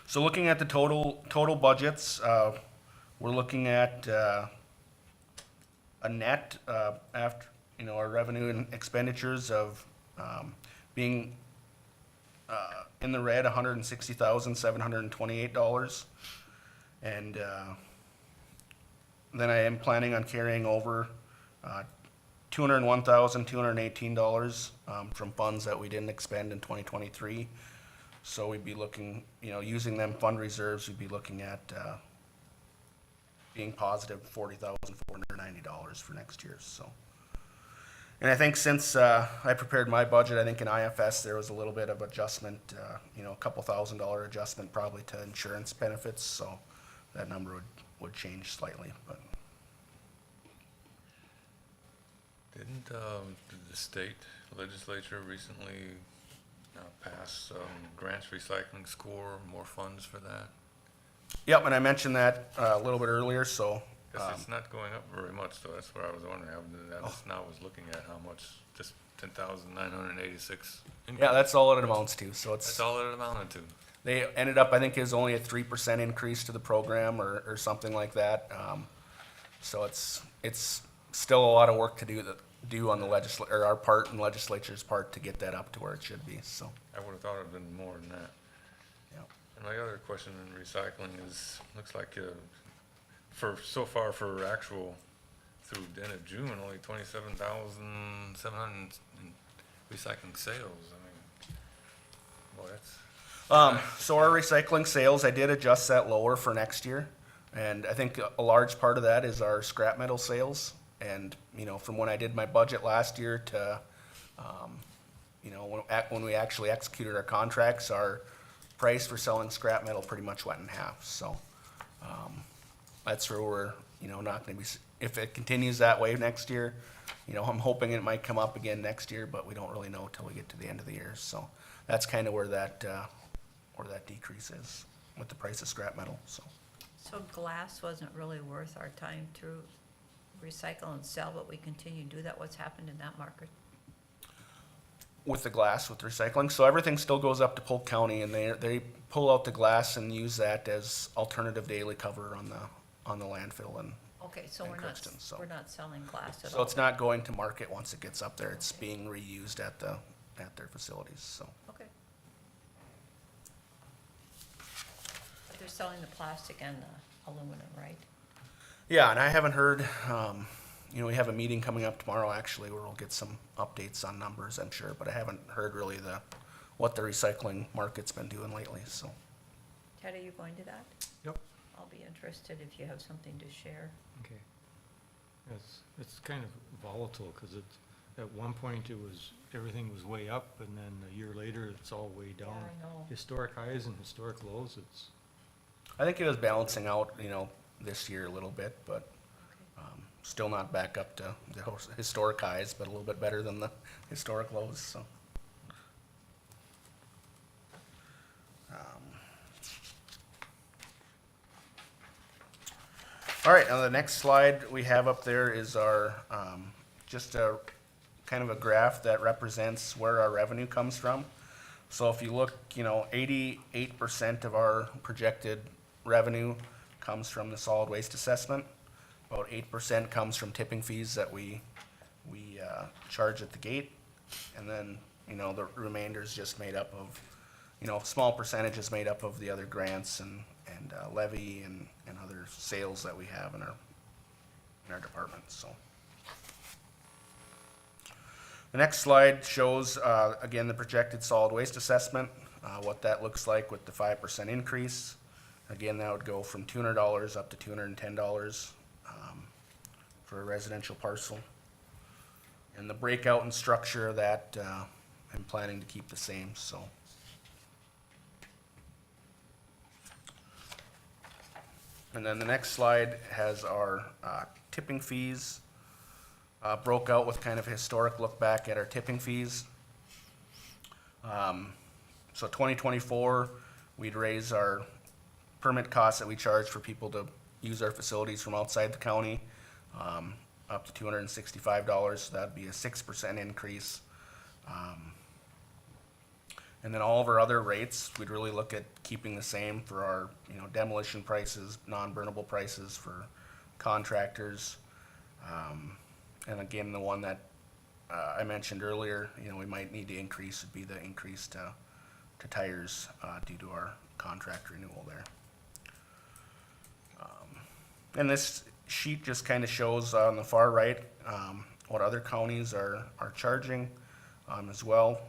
So looking at the total budgets, we're looking at a net after, our revenue and expenditures of being in the red, $160,728. And then I am planning on carrying over $201,218 from funds that we didn't expend in 2023. So we'd be looking, using them fund reserves, we'd be looking at being positive $40,490 for next year, so. And I think since I prepared my budget, I think in IFS there was a little bit of adjustment, a couple $1,000 adjustment probably to insurance benefits, so that number would change slightly, but. Didn't the state legislature recently pass grants recycling score, more funds for that? Yep, and I mentioned that a little bit earlier, so. Guess it's not going up very much, so that's what I was wondering. Now I was looking at how much, just 10,986. Yeah, that's all it amounts to, so That's it's, all it amounted to. they ended up, I think it was only a 3% increase to the program or something like that. So it's still a lot of work to do on the or our part and legislature's part to get that up to where it should be, so. I would have thought it'd been more than that. Yep. And my other question in recycling is, looks like so far for actual through the end of June, only 27,700 in recycling sales. I mean, boy, that's. So our recycling sales, I did adjust that lower for next year. And I think a large part of that is our scrap metal sales. And, from when I did my budget last year to, when we actually executed our contracts, our price for selling scrap metal pretty much went in half. So, that's where we're, not gonna be, if it continues that way next year, I'm hoping it might come up again next year, but we don't really know till we get to the end of the year. So that's kind of where that decrease is with the price of scrap metal, so. So glass wasn't really worth our time to recycle and sell, but we continue to do that. What's happened in that market? With the glass, with recycling, so everything still goes up to Polk County, and they pull out the glass and use that as alternative daily cover on the landfill, and Okay, so And we're not, Crookston, so. we're not selling glass at all. so it's not going to market once it gets up there. It's being reused at their facilities, so. Okay. But they're selling the plastic and the aluminum, right? Yeah, and I haven't heard, we have a meeting coming up tomorrow, actually, where we'll get some updates on numbers, I'm sure, but I haven't heard really what the recycling market's been doing lately, so. Ted, are you going to that? Yep. I'll be interested if you have something to share. Okay. It's kind of volatile, because at one point everything was way up, and then a year later, it's all way down. Yeah, I know. Historic highs and historic lows, I think it was balancing out, this year a little bit, but still not back up to the historic highs, but a little bit better than the historic lows, so. All right, now the next slide we have up there is our, just a kind of a graph that represents where our revenue comes from. So if you look, 88% of our projected revenue comes from the solid waste assessment. About 8% comes from tipping fees that we charge at the gate. And then, the remainder is just made up of, small percentages made up of the other grants and levy and other sales that we have in our department, so. The next slide shows, again, the projected solid waste assessment, what that looks like with the 5% increase. Again, that would go from $200 up to $210 for a residential parcel. And the breakout and structure of that, I'm planning to keep the same, so. And then the next slide has our tipping fees, broke out with kind of a historic look back at our tipping fees. So 2024, we'd raise our permit costs that we charge for people to use our facilities from outside the county, up to $265, so that'd be a 6% increase. And then all of our other rates, we'd really look at keeping the same for our, demolition prices, non-burnable prices for contractors. And again, the one that, I mentioned earlier, we might need to increase would be the increase to tires, due to our contract renewal there. And this sheet just kind of shows on the far right, what other counties are charging, as well.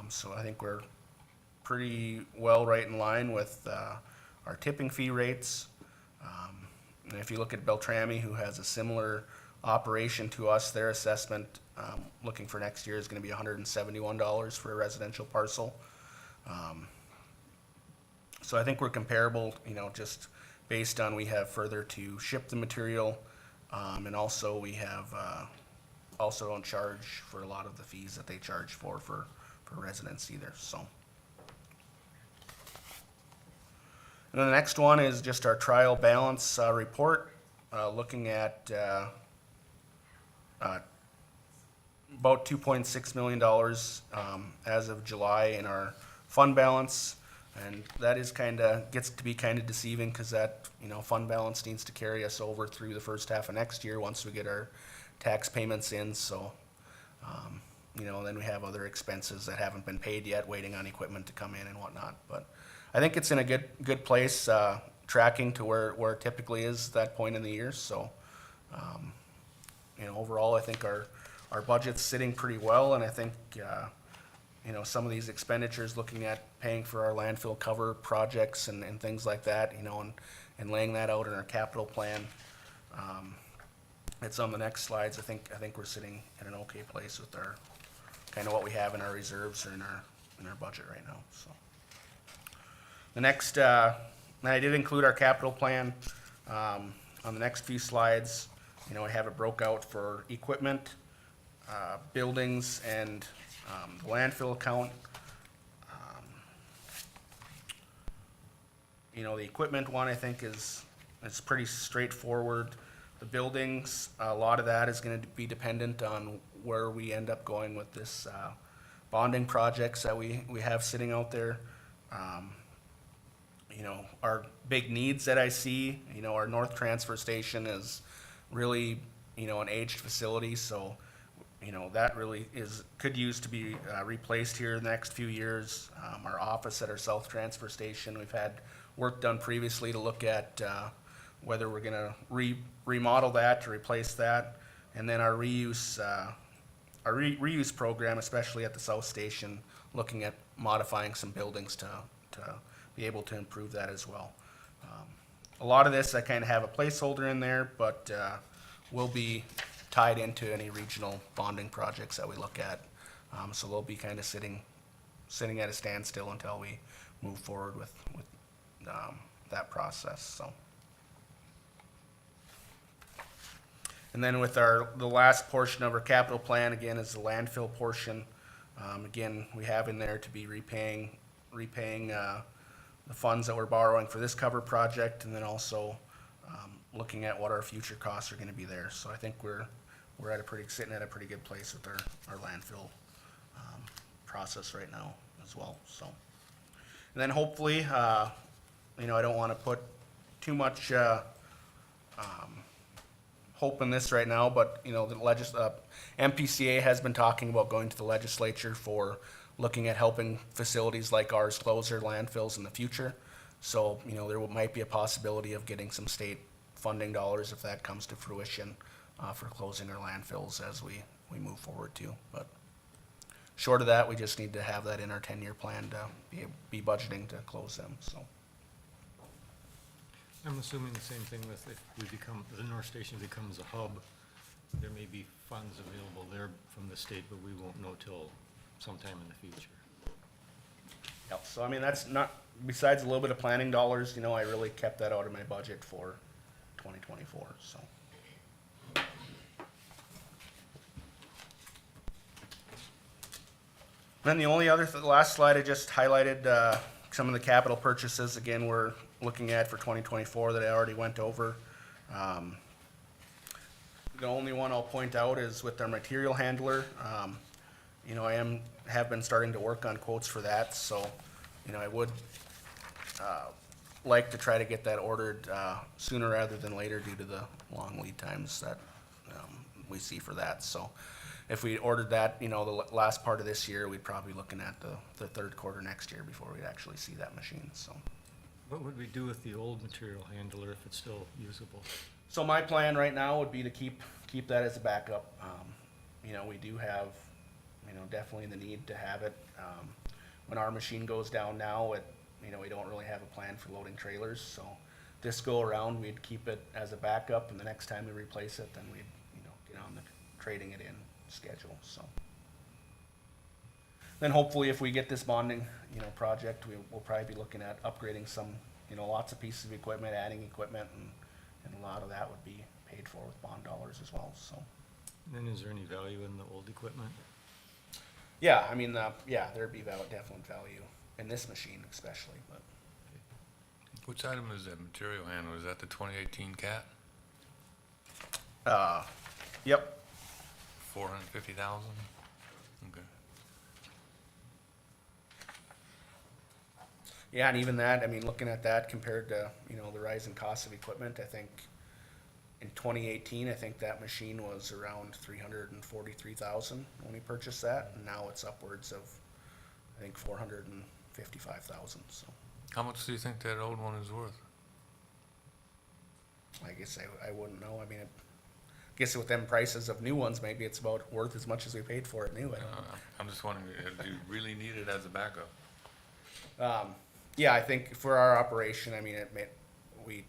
So I think we're pretty well right in line with, our tipping fee rates. And if you look at Beltrami, who has a similar operation to us. Their assessment, looking for next year, is gonna be $171 for a residential parcel. So I think we're comparable, you know, just based on we have further to ship the material, and also we have, also don't charge for a lot of the fees that they charge for residents either, so. And then the next one is just our trial balance, report, looking at, about $2.6 million, as of July in our fund balance. And that is gets to be kinda deceiving, cause that, you know, fund balance needs to carry us over through the first half of next year, once we get our tax payments in, so, you know, then we have other expenses that haven't been paid yet, waiting on equipment to come in and whatnot, but I think it's in a good place, tracking to where it typically is that point in the year, so, you know, overall, I think our budget's sitting pretty well, and I think, you know, some of these expenditures, looking at paying for our landfill cover projects and things like that, you know, and laying that out in our capital plan. It's on the next slides. I think we're sitting in an okay place with our, kind of what we have in our reserves or in our budget right now, so. The next, and I did include our capital plan, on the next few slides. You know, I have it broke out for equipment, buildings, and, the landfill account. You know, the equipment one, I think, is pretty straightforward. The buildings, a lot of that is gonna be dependent on where we end up going with this, bonding projects that we have sitting out there. You know, our big needs that I see, you know, our north transfer station is really, you know, an aged facility, so, you know, that really could use to be replaced here in the next few years. Our office at our south transfer station, we've had work done previously to look at whether we're gonna remodel that to replace that. And then our reuse, reuse program, especially at the south station, looking at modifying some buildings to be able to improve that as well. A lot of this, I kind of have a placeholder in there, but will be tied into any regional bonding projects that we look at. So they'll be kind of sitting at a standstill until we move forward with that process, so. And then with the last portion of our capital plan, again, is the landfill portion. Again, we have in there to be repaying the funds that we're borrowing for this cover project, and then also looking at what our future costs are gonna be there. So I think we're sitting at a pretty good place with our landfill process right now as well, so. And then hopefully, you know, I don't wanna put too much hope in this right now, but, you know, the MPCA has been talking about going to the legislature for looking at helping facilities like ours close their landfills in the future. So, you know, there might be a possibility of getting some state funding dollars if that comes to fruition, for closing our landfills as we move forward too. But short of that, we just need to have that in our 10-year plan to be budgeting to close them, so. I'm assuming the same thing with if the North Station becomes a hub, there may be funds available there from the state, but we won't know till sometime in the future. Yep, so I mean, that's not, besides a little bit of planning dollars, you know, I really kept that out of my budget for 2024, so. Then the only other, the last slide, I just highlighted, some of the capital purchases, again, we're looking at for 2024 that I already went over. The only one I'll point out is with our material handler. You know, have been starting to work on quotes for that, so, you know, I would, like to try to get that ordered, sooner rather than later due to the long lead times that, we see for that, so. If we ordered that, you know, the last part of this year, we'd probably be looking at the third quarter next year before we'd actually see that machine, so. What would we do with the old material handler if it's still usable? So my plan right now would be to keep that as a backup. You know, we do have, you know, definitely the need to have it. When our machine goes down now, you know, we don't really have a plan for loading trailers, so this go around, we'd keep it as a backup, and the next time we replace it, then we'd, you know, trading it in schedule, so. Then hopefully if we get this bonding, project, we'll probably be looking at upgrading some, lots of pieces of equipment, adding equipment, and a lot of that would be paid for with bond dollars as well, so. Then is there any value in the old equipment? Yeah, I mean, there'd be definite value in this machine especially, but. Which item is that material handler? Is that the 2018 CAT? Yep. 450,000? Okay. Yeah, and even that, I mean, looking at that compared to, the rising cost of equipment, I think in 2018, I think that machine was around 343,000 when we purchased that, and now it's upwards of, I think, 455,000, so. How much do you think that old one is worth? I guess I wouldn't know, I mean, I guess with them prices of new ones, maybe it's about worth as much as we paid for it new, I don't know. I'm just wondering, do you really need it as a backup? Yeah, I think for our operation, I mean, we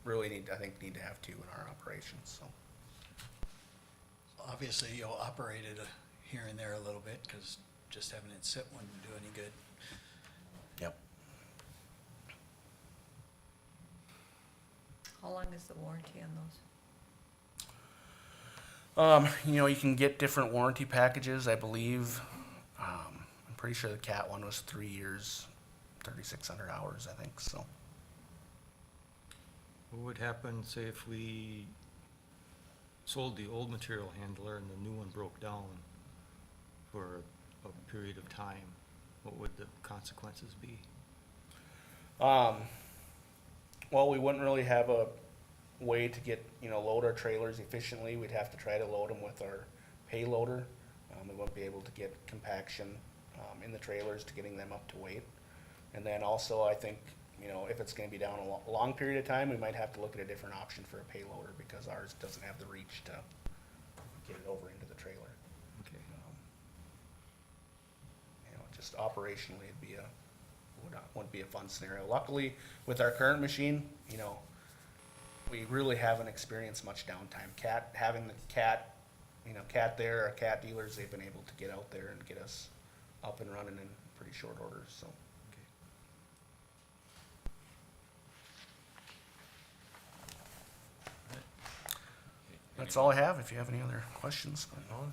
really need to have two in our operations, so. Obviously, you'll operate it here and there a little bit, because just having it sit wouldn't do any good. Yep. How long is the warranty on those? You can get different warranty packages, I believe. I'm pretty sure the CAT one was 3 years, 3,600 hours, I think, so. What would happen, say, if we sold the old material handler and the new one broke down for a period of time? What would the consequences be? Well, we wouldn't really have a way to get, load our trailers efficiently. We'd have to try to load them with our payloader. We won't be able to get compaction, in the trailers to getting them up to weight. And then also, I think, if it's gonna be down a long period of time, we might have to look at a different option for a payloader because ours doesn't have the reach to get it over into the trailer. Okay. Just operationally, wouldn't be a fun scenario. Luckily, with our current machine, we really haven't experienced much downtime. Having the CAT there, our CAT dealers, they've been able to get out there and get us up and running in pretty short order, so. That's all I have, if you have any other questions. No?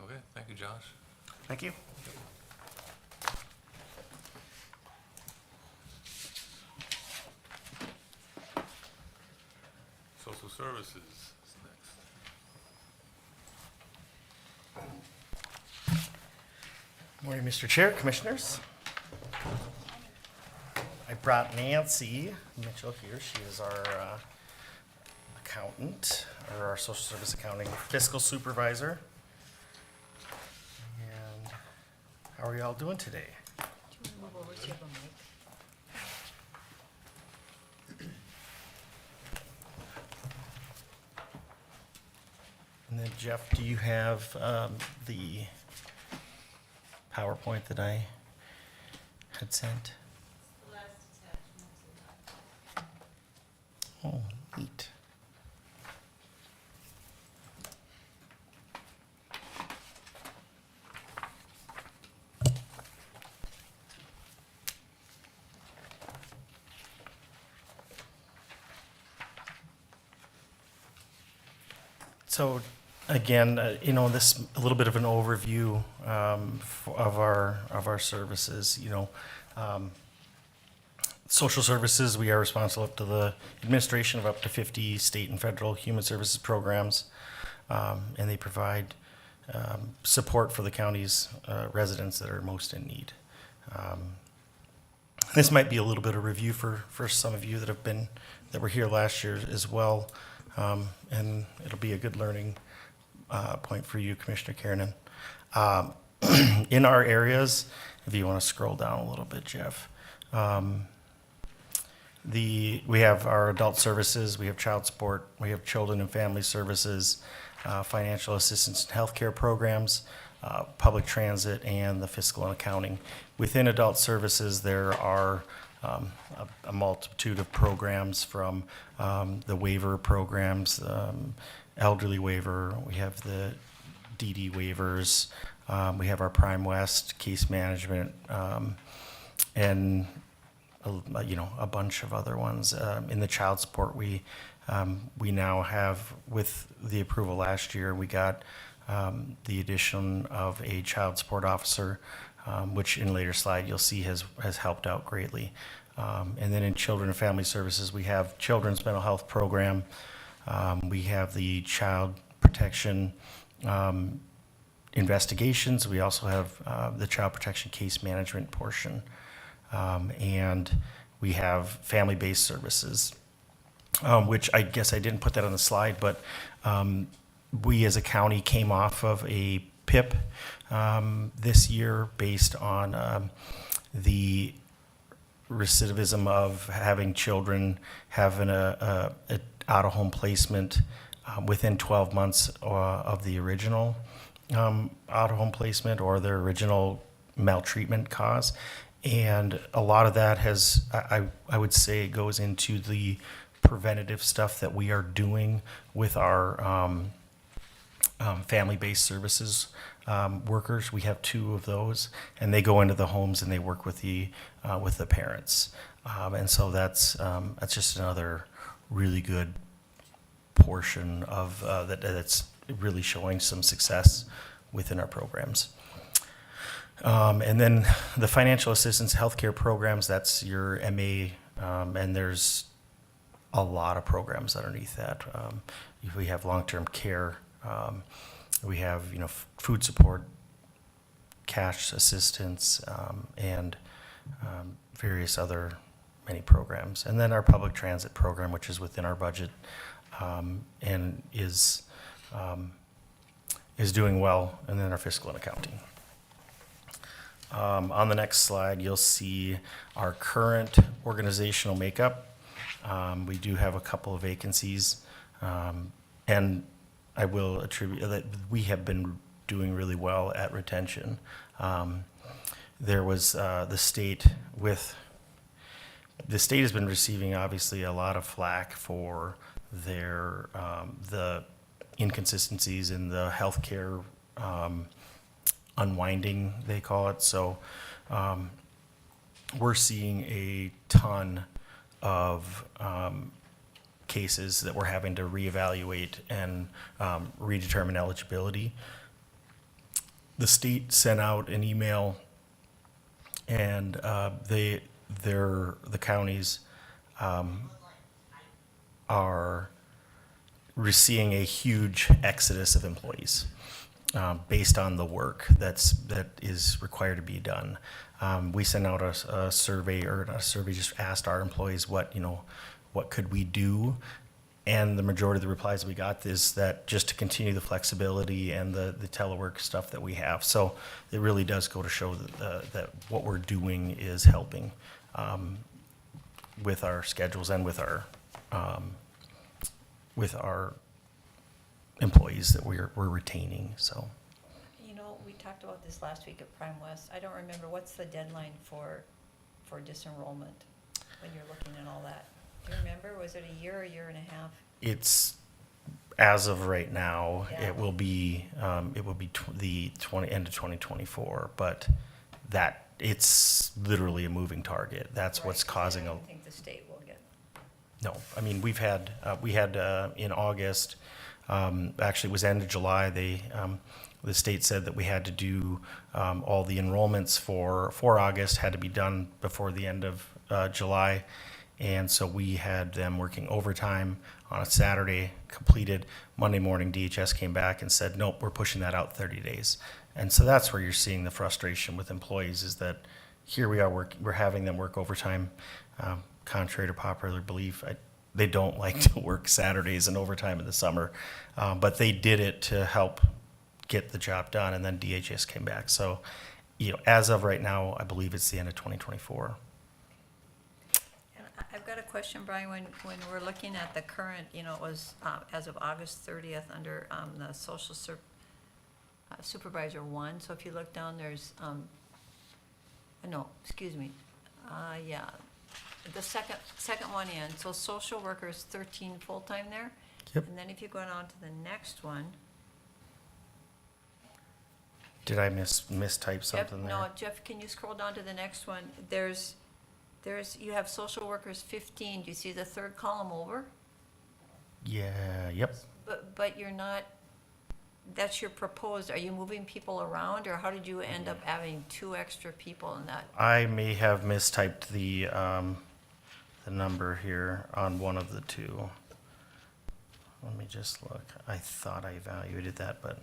Okay, thank you, Josh. Thank you. Social services is next. Morning, Mr. Chair, Commissioners. I brought Nancy Mitchell here. She is our accountant, or our social service accounting fiscal supervisor. And how are you all doing today? Do you want to move over so you have a mic? And then Jeff, do you have the PowerPoint that I had sent? Oh, neat. So again, this a little bit of an overview of our services. Social services, we are responsible up to the administration of up to 50 state and federal human services programs, and they provide support for the county's residents that are most in need. This might be a little bit of review for some of you that were here last year as well, and it'll be a good learning point for you, Commissioner Kiernan. In our areas, if you want to scroll down a little bit, Jeff, we have our adult services, we have child support, we have children and family services, financial assistance and healthcare programs, public transit, and the fiscal and accounting. Within adult services, there are a multitude of programs from the waiver programs, elderly waiver, we have the DD waivers, we have our Prime West case management, and a bunch of other ones. In the child support, we now have, with the approval last year, we got the addition of a child support officer, which in later slide you'll see has helped out greatly. And then in children and family services, we have children's mental health program. We have the child protection investigations. We also have the child protection case management portion. And we have family-based services, which I guess I didn't put that on the slide, but we as a county came off of a PIP this year based on the recidivism of having children having a out-of-home placement within 12 months of the original out-of-home placement or their original maltreatment cause. And a lot of that has, I would say, goes into the preventative stuff that we are doing with our family-based services workers. We have 2 of those, and they go into the homes and they work with the parents. And so that's just another really good portion of that's really showing some success within our programs. And then the financial assistance healthcare programs, that's your MA, and there's a lot of programs underneath that. We have long-term care, we have, food support, cash assistance, and various other many programs. And then our public transit program, which is within our budget, and is doing well, and then our fiscal and accounting. On the next slide, you'll see our current organizational makeup. We do have a couple of vacancies, and I will attribute that we have been doing really well at retention. There was the state has been receiving obviously a lot of flack for their the inconsistencies in the healthcare unwinding, they call it. So we're seeing a ton of cases that we're having to reevaluate and redetermine eligibility. The state sent out an email, and the counties are seeing a huge exodus of employees based on the work that is required to be done. We sent out a survey, or not a survey, just asked our employees what could we do, and the majority of the replies we got is that just to continue the flexibility and the telework stuff that we have. So it really does go to show that what we're doing is helping with our schedules and with our employees that we're retaining. So We talked about this last week at Prime West. I don't remember, what's the deadline for disenrollment when you're looking at all that? Do you remember? Was it a year and a half? It's, as of right now, Yeah. it will be the end of 2024, but it's literally a moving target. That's what's Right, 'cause causing I don't think the state will get. No, I mean, we had in August, actually it was end of July, the state said that we had to do all the enrollments for August had to be done before the end of July. And so we had them working overtime on a Saturday, completed. Monday morning, DHS came back and said, nope, we're pushing that out 30 days. And so that's where you're seeing the frustration with employees, is that here we are we're having them work overtime. Contrary to popular belief, they don't like to work Saturdays and overtime in the summer, but they did it to help get the job done, and then DHS came back. So, as of right now, I believe it's the end of 2024. And I've got a question, Brian, when we're looking at the current, it was as of August 30th under the social supervisor 1. So if you look down, there's, no, excuse me, yeah, the second one in, so social workers, 13 full-time there. Yep. And then if you go on to the next one, Did I mistype Jeff, something there? no, Jeff, can you scroll down to the next one? You have social workers 15, do you see the third column over? Yeah, yep. But you're not, that's your proposed, are you moving people around, or how did you end up having 2 extra people in that? I may have mistyped the number here on one of the two. Let me just look. I thought I evaluated that, but.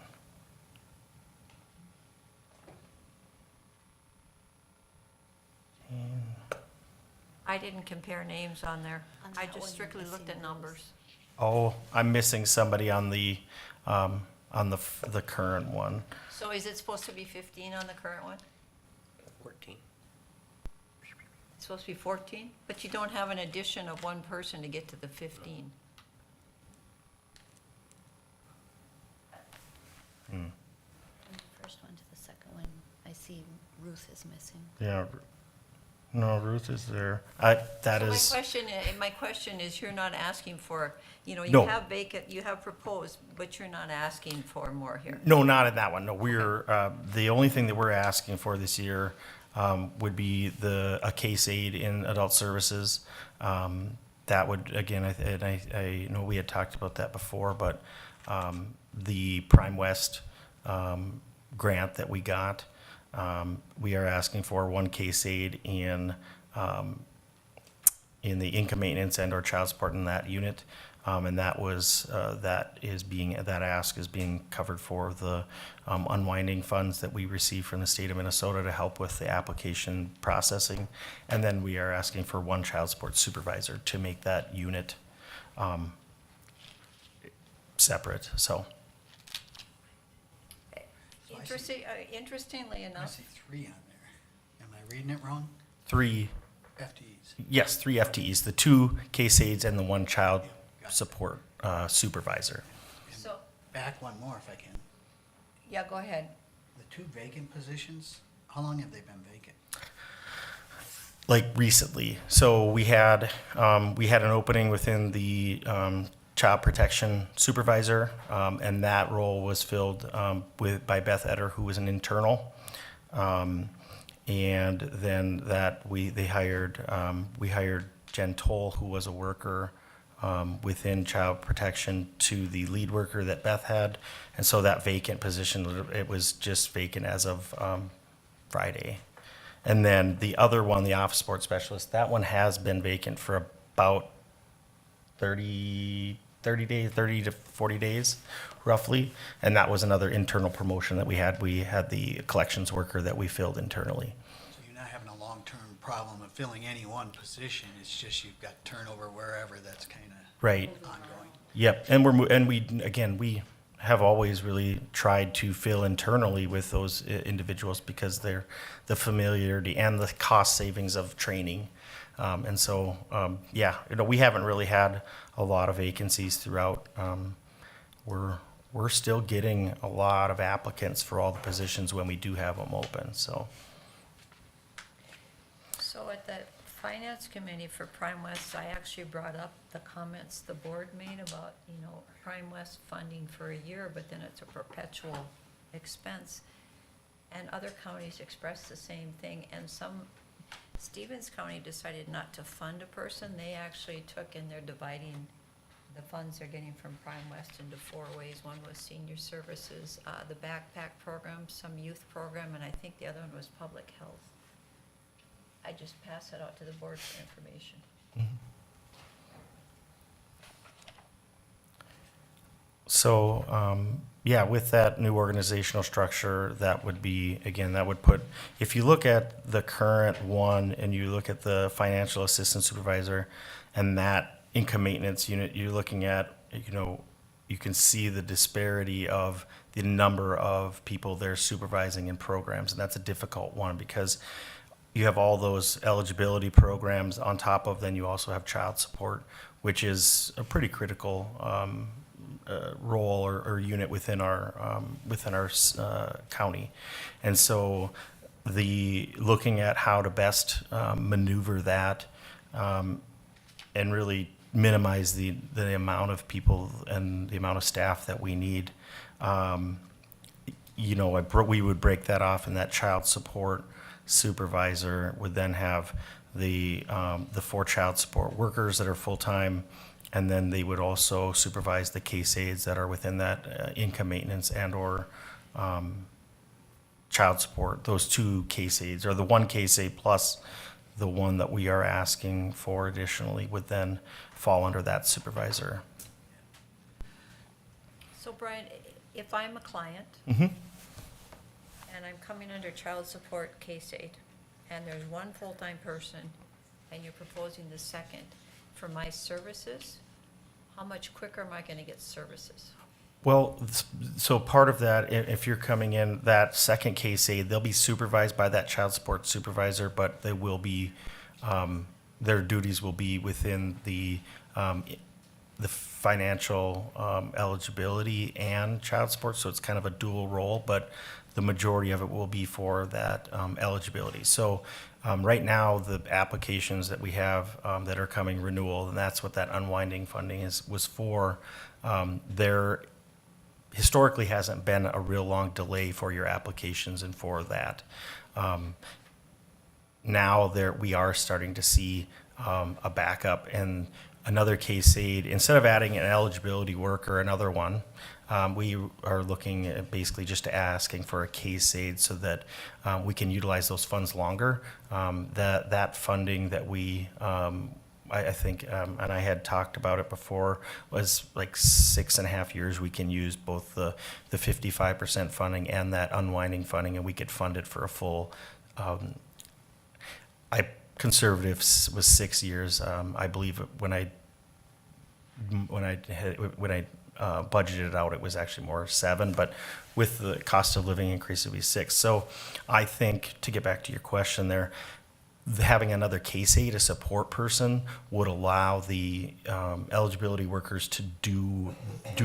I didn't compare names on there. On I that just one, strictly you're looked missing at those. numbers. Oh, I'm missing somebody on the current one. So is it supposed to be 15 on the current one? 14. It's supposed to be 14? But you don't have an addition of 1 person to get to the 15. From the first one to the second one, I see Ruth is missing. Yeah. No, Ruth is there. That So is, my question is, you're not asking for, you No. have vacant, you have proposed, but you're not asking for more here. no, not in that one. No, the only thing that we're asking for this year would be a case aid in adult services. That would, again, I know we had talked about that before, but the Prime West grant that we got, we are asking for 1 case aid in the income maintenance and or child support in that unit. And that ask is being covered for the unwinding funds that we receive from the state of Minnesota to help with the application processing. And then we are asking for 1 child support supervisor to make that unit separate, so. Interestingly I enough, see 3 on there. Am I reading it wrong? 3, FTEs. yes, 3 FTEs, the 2 case aides and the 1 child Yeah, got it. support supervisor. And So- back one more if I can. yeah, go ahead. The 2 vacant positions, how long have they been vacant? Like recently. So we had an opening within the child protection supervisor, and that role was filled by Beth Etter, who was an internal. And then we hired Jen Toll, who was a worker within child protection, to the lead worker that Beth had. And so that vacant position, it was just vacant as of Friday. And then the other one, the office support specialist, that one has been vacant for about 30 days, 30 to 40 days, roughly. And that was another internal promotion that we had. We had the collections worker that we filled internally. So you're not having a long-term problem of filling any one position, it's just you've got turnover wherever that's kind of Right. ongoing. Yep. And we have always really tried to fill internally with those individuals because they're the familiarity and the cost savings of training. And so, we haven't really had a lot of vacancies throughout. We're still getting a lot of applicants for all the positions when we do have them open, so. So at the finance committee for Prime West, I actually brought up the comments the board made about, Prime West funding for a year, but then it's a perpetual expense. And other counties expressed the same thing, and Stevens County decided not to fund a person. They actually took, and they're dividing the funds they're getting from Prime West into 4 ways. One was senior services, the backpack program, some youth program, and I think the other one was public health. I just pass that out to the board for information. So, with that new organizational structure, that would be, again, that would put, if you look at the current one and you look at the financial assistant supervisor and that income maintenance unit, you're looking at, you can see the disparity of the number of people they're supervising in programs. And that's a difficult one because you have all those eligibility programs on top of, then you also have child support, which is a pretty critical role or unit within our county. And so looking at how to best maneuver that and really minimize the amount of people and the amount of staff that we need. You know, we would break that off, and that child support supervisor would then have the 4 child support workers that are full-time, and then they would also supervise the case aides that are within that income maintenance and/or child support. Those 2 case aides, or the 1 case aide plus the one that we are asking for additionally, would then fall under that supervisor. So Brian, if I'm a client Mm-hmm. and I'm coming under child support case aid, and there's 1 full-time person, and you're proposing the second for my services, how much quicker am I gonna get services? Well, so part of that, if you're coming in, that second case aide, they'll be supervised by that child support supervisor, but they will be, their duties will be within the financial eligibility and child support, so it's kind of a dual role, but the majority of it will be for that eligibility. So right now, the applications that we have that are coming renewal, and that's what that unwinding funding was for, there historically hasn't been a real long delay for your applications and for that. Now we are starting to see a backup, and another case aid, instead of adding an eligibility worker, another one, we are looking at basically just asking for a case aid so that we can utilize those funds longer. That funding that we, I think, and I had talked about it before, was like 6.5 years. We can use both the 55% funding and that unwinding funding, and we could fund it for a full, conservative was 6 years. I believe when I budgeted it out, it was actually more 7, but with the cost of living increase, it would be 6. So I think, to get back to your question there, having another case aid, a support person, would allow the eligibility workers to do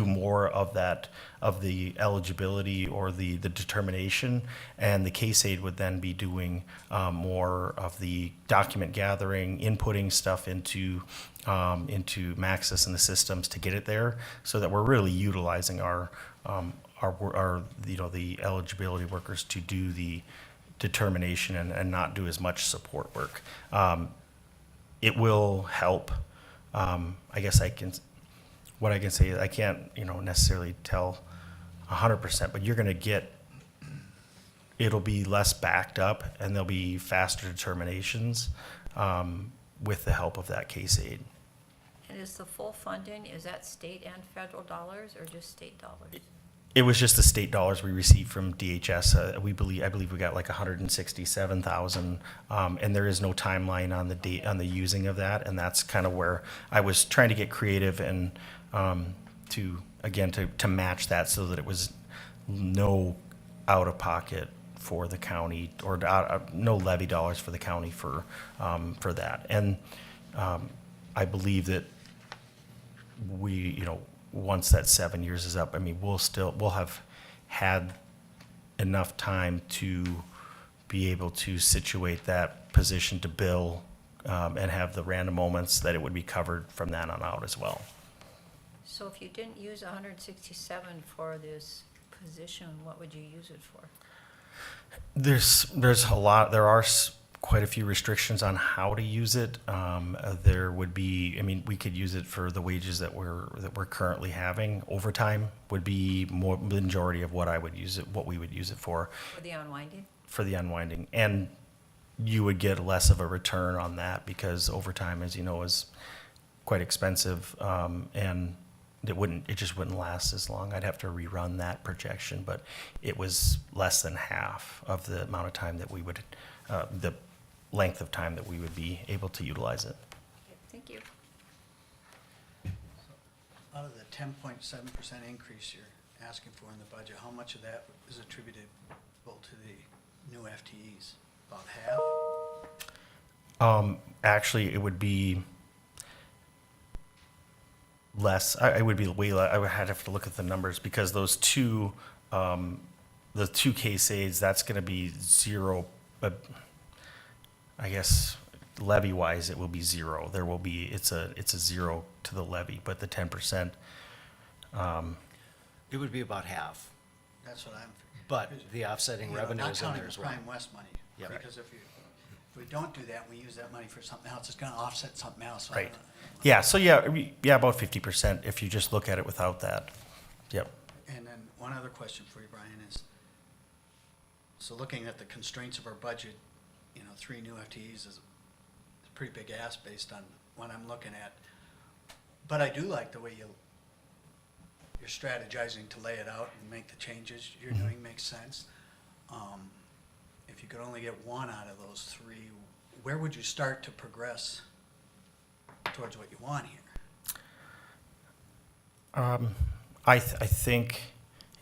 more of that, of the eligibility or the determination, and the case aid would then be doing more of the document gathering, inputting stuff into Maxis and the systems to get it there, so that we're really utilizing our the eligibility workers to do the determination and not do as much support work. It will help. I guess what I can say is I can't, necessarily tell 100%, but you're going to get, it'll be less backed up and there'll be faster determinations with the help of that case aid. And is the full funding, is that state and federal dollars or just state dollars? It was just the state dollars we received from DHS. I believe we got like 167,000, and there is no timeline on the using of that, and that's kind of where I was trying to get creative and to match that so that it was no out of pocket for the county, or no levy dollars for the county for that. And I believe that we, once that 7 years is up, I mean, we'll have had enough time to be able to situate that position to bill and have the random moments that it would be covered from that on out as well. So if you didn't use 167 for this position, what would you use it for? There's a lot. There are quite a few restrictions on how to use it. There would be, we could use it for the wages that we're currently having. Overtime would be more majority of what we would use it for. For the unwinding? For the unwinding, and you would get less of a return on that because overtime, as you know, is quite expensive, and it just wouldn't last as long. I'd have to rerun that projection, but it was less than half of the amount of time that we would, the length of time that we would be able to utilize it. Thank you. Out of the 10.7% increase you're asking for in the budget, how much of that is attributable to the new FTEs? About half? Actually, it would be less. I would be way less. I would have to look at the numbers because those two, the 2 case aids, that's going to be 0. I guess levy-wise, it will be zero. There will be, it's a zero to the levy, but the 10%, It would be about half, That's what I'm. but the offsetting You know, revenue not is in counting there the as well. Prime West money. Yeah. Right. Because if we don't do that, we use that money for something else, it's gonna offset something else. So I right. don't know. Yeah, so yeah, about 50% if you just look at it without that. Yep. And then one other question for you, Brian, is, so looking at the constraints of our budget, 3 new FTEs is a pretty big ask based on what I'm looking at. But I do like the way you're strategizing to lay it out and make the changes you're doing, makes sense. If you could only get one out of those 3, where would you start to progress towards what you want here? I think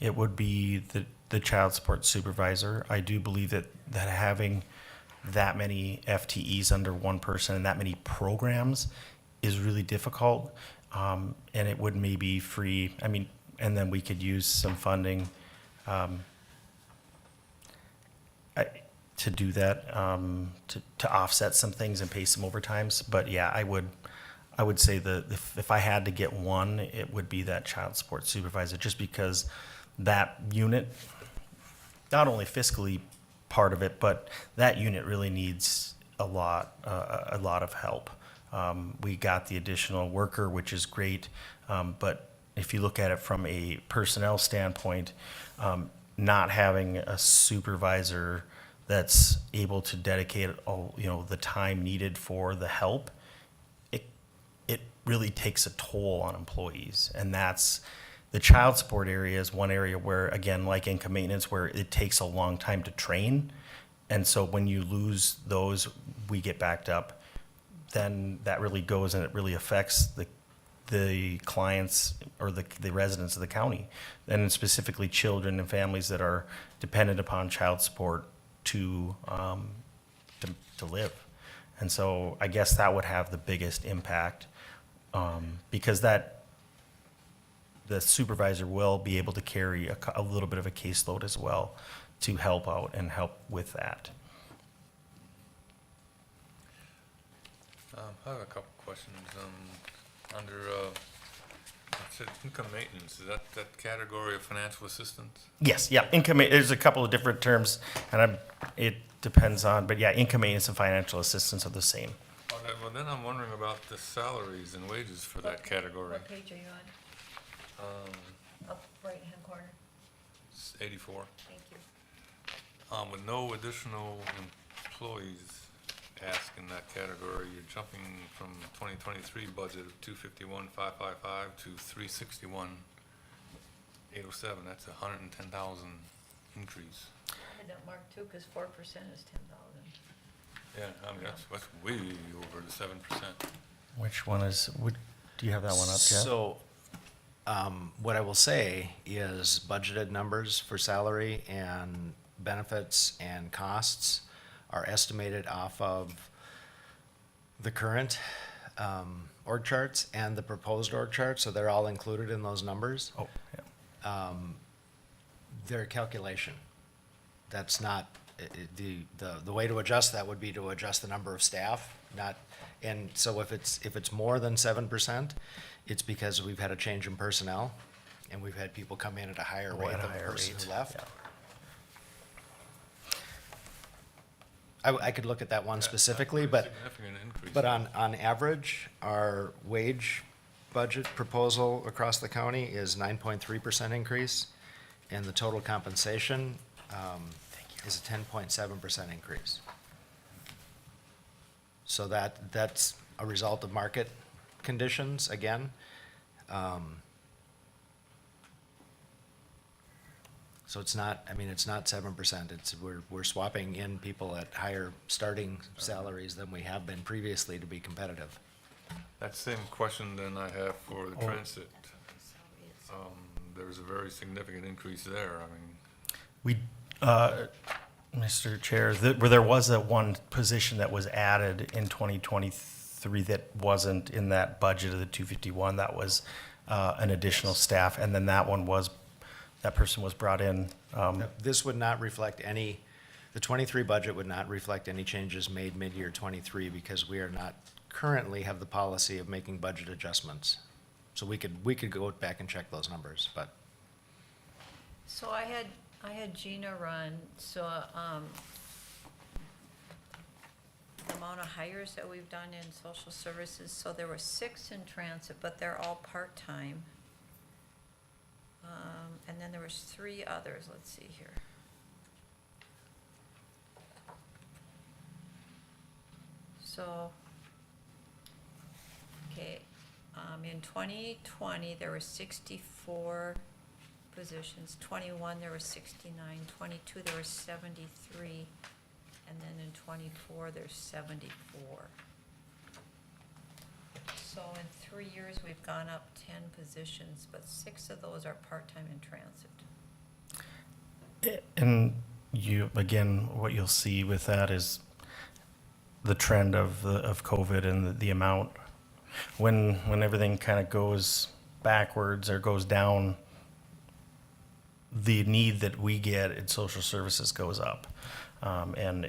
it would be the child support supervisor. I do believe that having that many FTEs under one person and that many programs is really difficult. And it would maybe free, and then we could use some funding to do that, to offset some things and pay some overtimes. But yeah, I would say that if I had to get one, it would be that child support supervisor, just because that unit, not only fiscally part of it, but that unit really needs a lot of help. We got the additional worker, which is great, but if you look at it from a personnel standpoint, not having a supervisor that's able to dedicate all, the time needed for the help, it really takes a toll on employees. And that's, the child support area is one area where, again, like income maintenance, where it takes a long time to train. And so when you lose those, we get backed up, then that really goes and it really affects the clients or the residents of the county, and specifically children and families that are dependent upon child support to live. And so I guess that would have the biggest impact, because the supervisor will be able to carry a little bit of a caseload as well to help out and help with that. I have a couple questions. Under, it said income maintenance, is that category of financial assistance? Yes, yeah, income, there's a couple of different terms, and it depends on, but yeah, income maintenance and financial assistance are the same. Well, then I'm wondering about the salaries and wages for that category. What page are you on? Up right-hand corner. It's 84. Thank you. With no additional employees asked in that category, you're jumping from 2023 budget of 251,555 to 361,807. That's a 110,000 increase. I had that marked too, because 4% is 10,000. Yeah, that's way over the 7%. Which one is, do you have that one up, Jeff? So, what I will say is budgeted numbers for salary and benefits and costs are estimated off of the current org charts and the proposed org charts, so they're all included in those numbers. Oh, yeah. Their calculation. That's not, the way to adjust that would be to adjust the number of staff, not, and so if it's more than 7%, it's because we've had a change in personnel, and we've had people come in at a higher Oh, rate at a than the higher person rate, who left. yeah. I could look at that one That's specifically, a pretty but significant increase. But on average, our wage budget proposal across the county is 9.3% increase, and the total compensation is a 10.7% increase. So that's a result of market conditions, again. So it's not 7%, we're swapping in people at higher starting salaries than we have been previously to be competitive. That same question then I have for the Oh. transit. There's a very significant increase there. We, Mr. Chair, where there was that one position that was added in 2023 that wasn't in that budget of the 251, that was an additional staff, and then that person was brought in. This would not reflect any The 23 budget would not reflect any changes made mid-year 23 because we are not currently have the policy of making budget adjustments. So we could go back and check those numbers, but So I had Gina run, so, the amount of hires that we've done in social services, so there were 6 in transit, but they're all part-time. And then there was 3 others, let's see here. So, okay, in 2020, there were 64 positions, 21, there were 69, 22, there were 73, and then in 24, there's 74. So in 3 years, we've gone up 10 positions, but 6 of those are part-time in transit. And you, again, what you'll see with that is the trend of COVID and the amount, when everything kind of goes backwards or goes down, the need that we get in social services goes up. And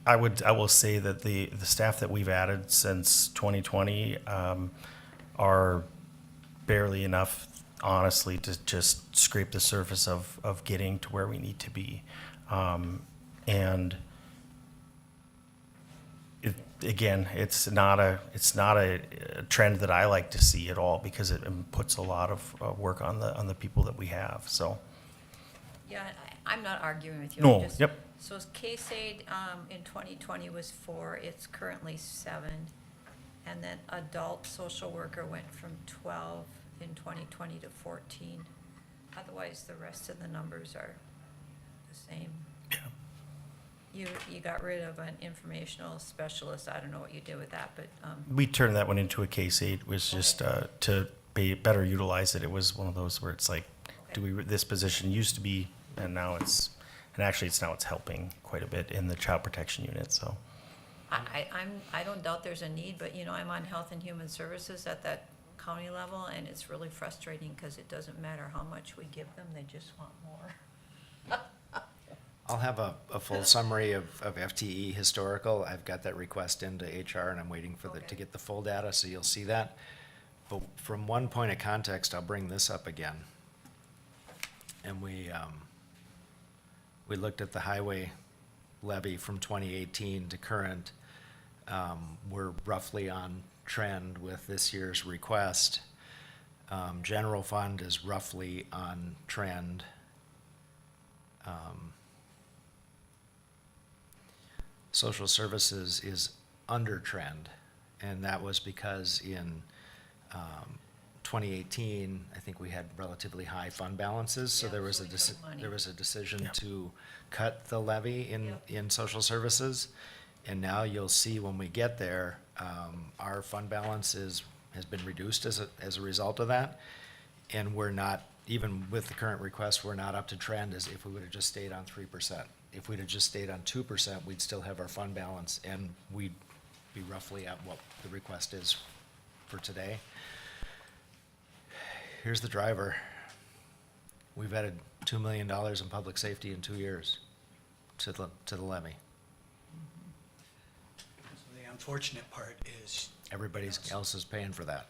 I will say that the staff that we've added since 2020 are barely enough, honestly, to just scrape the surface of getting to where we need to be. And it's not a trend that I like to see at all, because it puts a lot of work on the people that we have, so. Yeah, I'm not arguing with you. No, I'm just- yep. So K-SAID, in 2020 was 4, it's currently 7. And then adult social worker went from 12 in 2020 to 14. Otherwise, the rest of the numbers are the same. You got rid of an informational specialist, I don't know what you did with that, but, We turned that one into a K-8, was just to better utilize it. It was one of those where it's like, this position used to be, and now it's helping quite a bit in the child protection unit, so. I don't doubt there's a need, but, I'm on Health and Human Services at that county level, and it's really frustrating, because it doesn't matter how much we give them, they just want more. I'll have a full summary of FTE historical. I've got that request into HR and I'm waiting for to get the full data, so you'll see that. But from one point of context, I'll bring this up again. And we looked at the highway levy from 2018 to current. We're roughly on trend with this year's request. General fund is roughly on trend. Social services is under trend, and that was because in 2018, I think we had relatively high fund balances, so Yeah, there was so a we took money. there was a decision to cut the levy in social services, and now you'll see when we get there, our fund balance has been reduced as a result of that, and we're not, even with the current request, we're not up to trend as if we would have just stayed on 3%. If we'd have just stayed on 2%, we'd still have our fund balance, and we'd be roughly at what the request is for today. Here's the driver. We've added $2 million in public safety in 2 years to the levy. So the unfortunate part is, Everybody else is paying for that.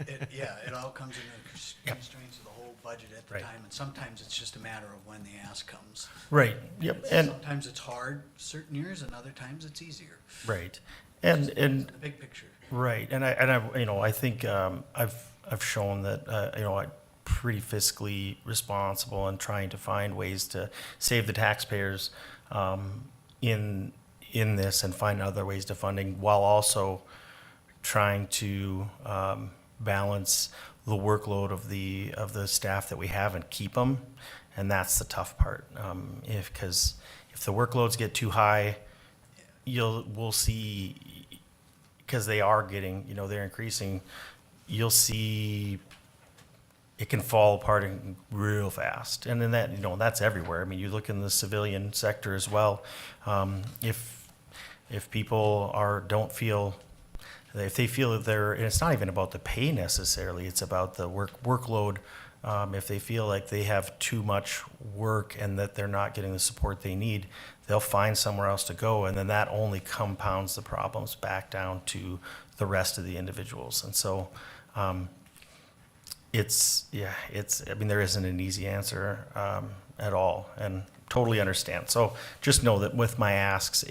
it all comes in the constraints of the whole budget at the Right. time, and sometimes it's just a matter of when the ask comes. Right, yep, and, Sometimes it's hard certain years, and other times it's easier. right. And, The big picture. right, and I think, I've shown that, I'm pretty fiscally responsible and trying to find ways to save the taxpayers, in this, and find other ways to funding, while also trying to balance the workload of the staff that we have and keep them, and that's the tough part. Because if the workloads get too high, we'll see, because they are getting, they're increasing, you'll see it can fall apart real fast. And then that's everywhere. I mean, you look in the civilian sector as well. If people if they feel that and it's not even about the pay necessarily, it's about the workload If they feel like they have too much work and that they're not getting the support they need, they'll find somewhere else to go, and then that only compounds the problems back down to the rest of the individuals. And so, I mean, there isn't an easy answer at all, and totally understand. So just know that with my asks,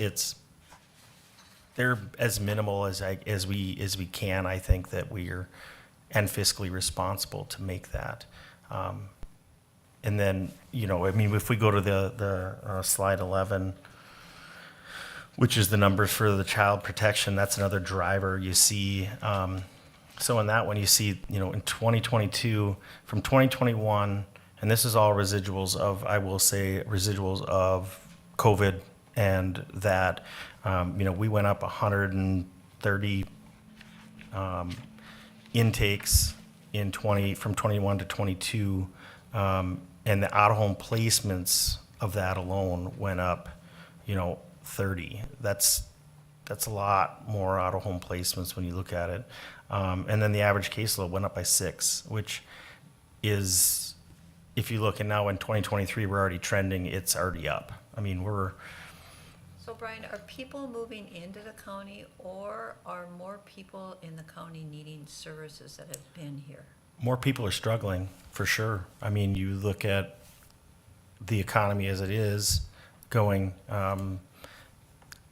they're as minimal as we can. I think that we're and fiscally responsible to make that. And then, I mean, if we go to the slide 11, which is the numbers for the child protection, that's another driver you see. So in that one, you see, in 2022, from 2021, and this is all residuals of, I will say, residuals of COVID, and that, we went up 130 intakes from 21 to 22, and the out-of-home placements of that alone went up, 30. That's a lot more out-of-home placements when you look at it. And then the average caseload went up by 6, which is, if you look, and now in 2023, we're already trending, it's already up. I mean, So Brian, are people moving into the county, or are more people in the county needing services that have been here? more people are struggling, for sure. I mean, you look at the economy as it is going,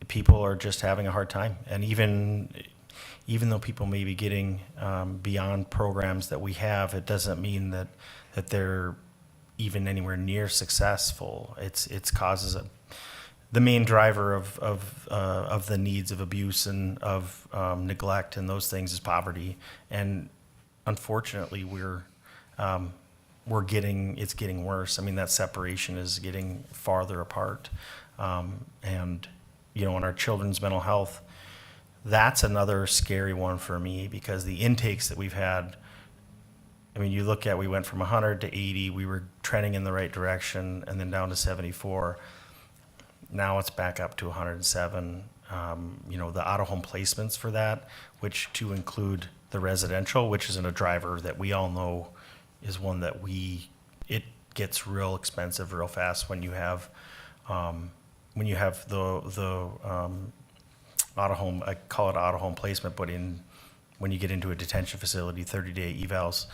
people are just having a hard time. And even though people may be getting beyond programs that we have, it doesn't mean that they're even anywhere near successful. It's causes the main driver of the needs of abuse and of neglect and those things is poverty. And unfortunately, it's getting worse. I mean, that separation is getting farther apart. And in our children's mental health, that's another scary one for me, because the intakes that we've had, I mean, you look at, we went from 100 to 80, we were trending in the right direction, and then down to 74. Now it's back up to 107. The out-of-home placements for that, which to include the residential, which isn't a driver that we all know is one that it gets real expensive real fast when you have the out-of-home, I call it out-of-home placement, but when you get into a detention facility, 30-day evals,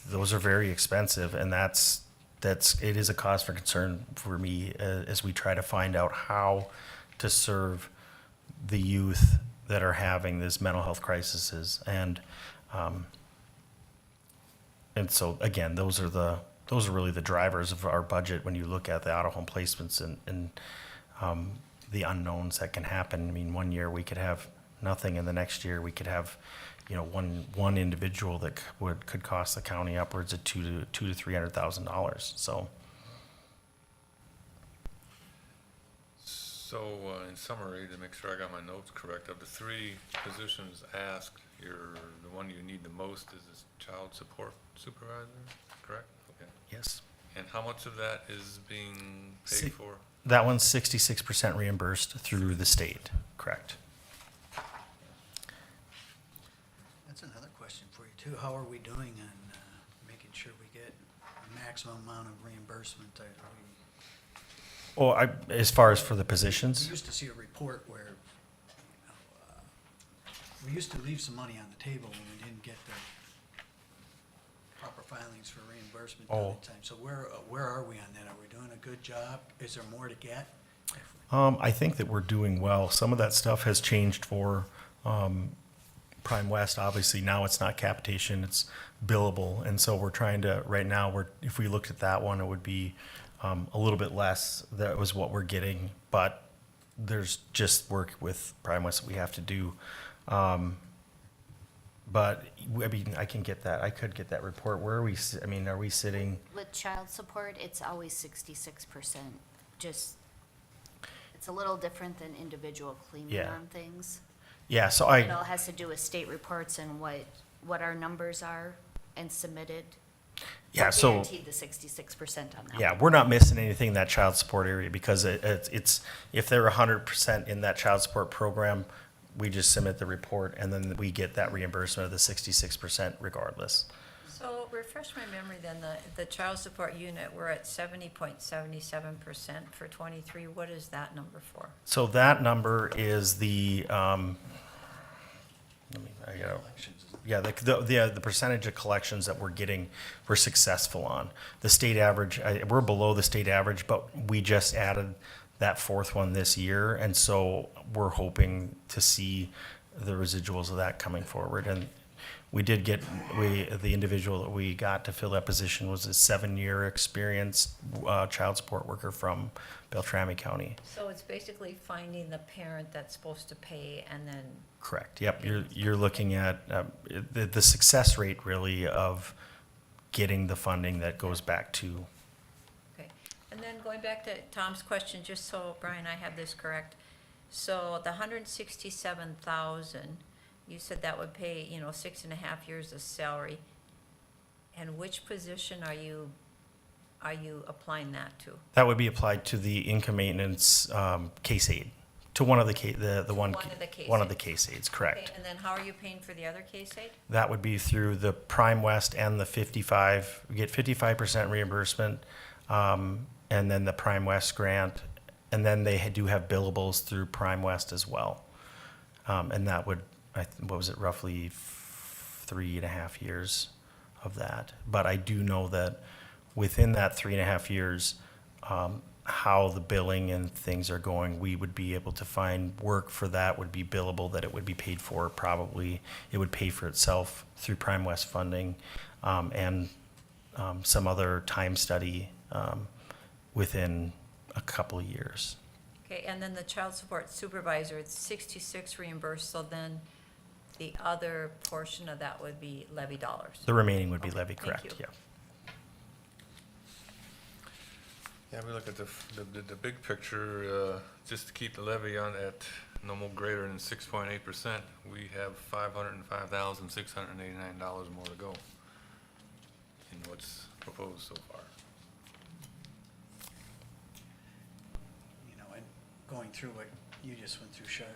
those are very expensive, and it is a cause for concern for me as we try to find out how to serve the youth that are having these mental health crises. And so again, those are really the drivers of our budget when you look at the out-of-home placements and the unknowns that can happen. I mean, one year we could have nothing, and the next year we could have, one individual that could cost the county upwards of $200,000 to $300,000. So, in summary, to make sure I got my notes correct, of the 3 positions asked, the one you need the most is this child support supervisor, correct? Okay. Yes. And how much of that is being paid Si- for? That one's 66% reimbursed through the state, correct? That's another question for you too. How are we doing on making sure we get a maximum amount of reimbursement? As far as for the We positions, used to see a report where, we used to leave some money on the table when we didn't get the proper filings for reimbursement done in time. So where are we on that? Are we doing a good job? Is there more to get? I think that we're doing well. Some of that stuff has changed for Prime West. Obviously, now it's not capitation, it's billable. And so we're trying to, right now, if we looked at that one, it would be a little bit less. That was what we're getting. But there's just work with Prime West that we have to do. But, I mean, I can get that. I could get that report. Where are we, are we sitting? With child support, it's always 66%. Just, it's a little different than individual claiming Yeah. on things. Yeah, so It all has to do with state reports and what our numbers are and submitted. yeah, We're so. Guaranteed the 66% on that. Yeah, we're not missing anything in that child support area, because it's, if they're 100% in that child support program, we just submit the report and then we get that reimbursement of the 66% regardless. So refresh my memory then, the child support unit, we're at 70.77% for 23. What is that number for? So that number is the, the percentage of collections that we're successful on. The state average, we're below the state average, but we just added that fourth one this year, and so we're hoping to see the residuals of that coming forward. And we did get, the individual that we got to fill that position was a 7-year experienced child support worker from Beltrami County. So it's basically finding the parent that's supposed to pay and then, Correct, yep, you're looking at the success rate really of getting the funding that goes back to. okay. And then going back to Tom's question, just so Brian, I have this correct. So the 167,000, you said that would pay, 6.5 years of salary. And which position are you applying that to? That would be applied to the income maintenance case aid, to one of the One of the case one of the aids. case aids, correct. Okay, and then how are you paying for the other case aid? That would be through the Prime West and the 55, we get 55% reimbursement, and then the Prime West grant, and then they do have billables through Prime West as well. And that would, what was it, roughly 3.5 years of that. But I do know that within that 3.5 years, how the billing and things are going, we would be able to find work for that would be billable, that it would be paid for, probably, it would pay for itself through Prime West funding, and some other time study within a couple of years. Okay, and then the child support supervisor, it's 66 reimbursed, so then the other portion of that would be levy dollars. The remaining would be Okay, levy, thank correct, you. yeah. Yeah, we look at the big picture, just to keep the levy on at no more greater than 6.8%, we have $505,689 more to go in what's proposed so far. And going through what you just went through, Shar,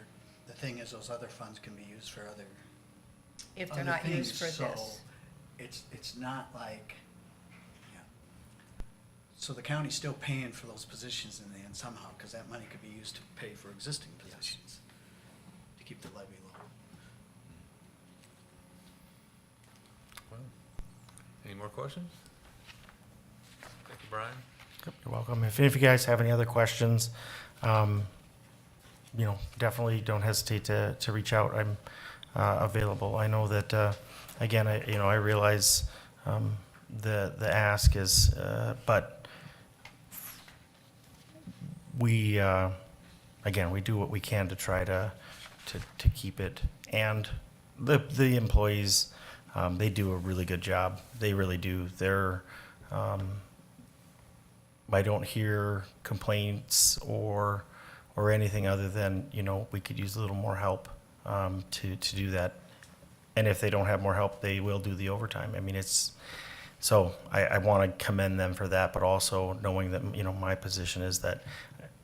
the thing is, those other funds can be used for other If they're other not used things, for so this. it's not like, yeah. So the county's still paying for those positions in the end somehow, because that money could be used to pay for existing positions, to keep the levy low. Well, any more questions? Thank you, Brian. Yep, you're welcome. If any of you guys have any other questions, definitely don't hesitate to reach out. I'm available. I know that, again, I realize the ask is, but we do what we can to try to keep it. And the employees, they do a really good job. They really do. I don't hear complaints or anything other than, we could use a little more help to do that. And if they don't have more help, they will do the overtime. I mean, so I want to commend them for that, but also knowing that, my position is that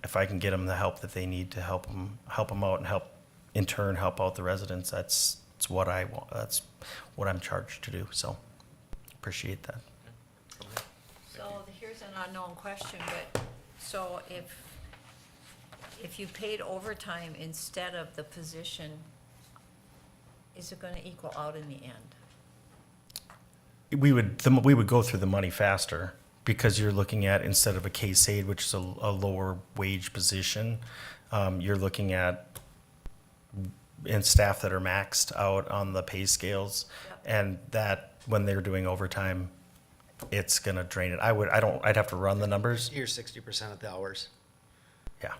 if I can get them the help that they need to help them out and in turn help out the residents, that's what I want. That's what I'm charged to do. So appreciate that. So here's an unknown question, but, so if you paid overtime instead of the position, is it gonna equal out in the end? We would go through the money faster because you're looking at, instead of a case aid, which is a lower wage position, you're looking at staff that are maxed out on the pay scales. Yep. And that, when they're doing overtime, it's gonna drain it. I'd have to run the numbers. You're 60% of the hours Yeah.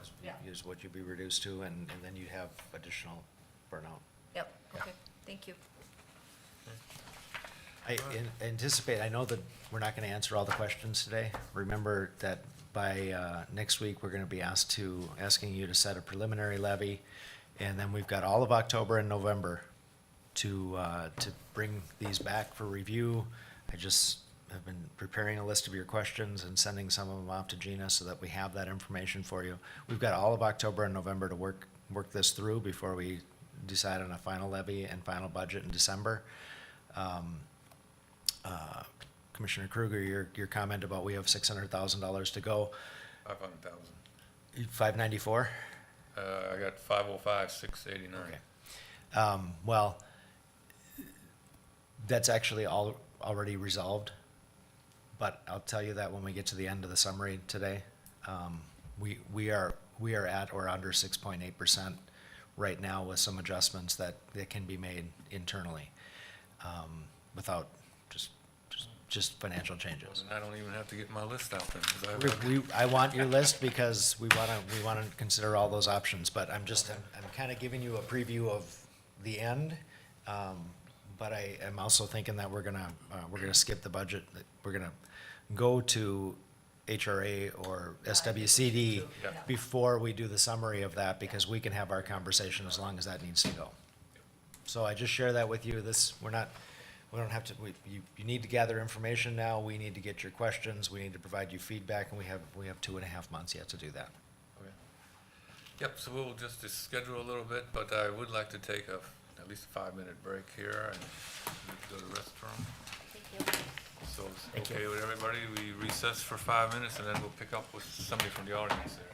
is what you'd be reduced to, and then you have additional burnout. Yep, okay, thank you. I anticipate, I know that we're not gonna answer all the questions today. Remember that by next week, we're gonna be asking you to set a preliminary levy, and then we've got all of October and November to bring these back for review. I just have been preparing a list of your questions and sending some of them off to Gina so that we have that information for you. We've got all of October and November to work this through before we decide on a final levy and final budget in December. Commissioner Kruger, your comment about we have $600,000 to go, 500,000. 594? I got 505, 689. Okay. Well, that's actually already resolved, but I'll tell you that when we get to the end of the summary today, we are at or under 6.8% right now with some adjustments that can be made internally, without just financial changes. And I don't even have to get my list out then, 'cause I want your list because we wanna consider all those options, but I'm kind of giving you a preview of the end. But I am also thinking that we're gonna skip the budget, that we're gonna go to HRA or SWCD Yeah. before we do the summary of that, because we can have our conversation as long as that needs to go. So I just share that with you. We don't have to, you need to gather information now. We need to get your questions. We need to provide you feedback, and we have 2.5 months yet to do that. Okay. Yep, so we'll just schedule a little bit, but I would like to take at least a 5-minute break here and go to the restroom. Thank you. So it's okay with everybody? We recess for 5 minutes and then we'll pick up with somebody from the audience there.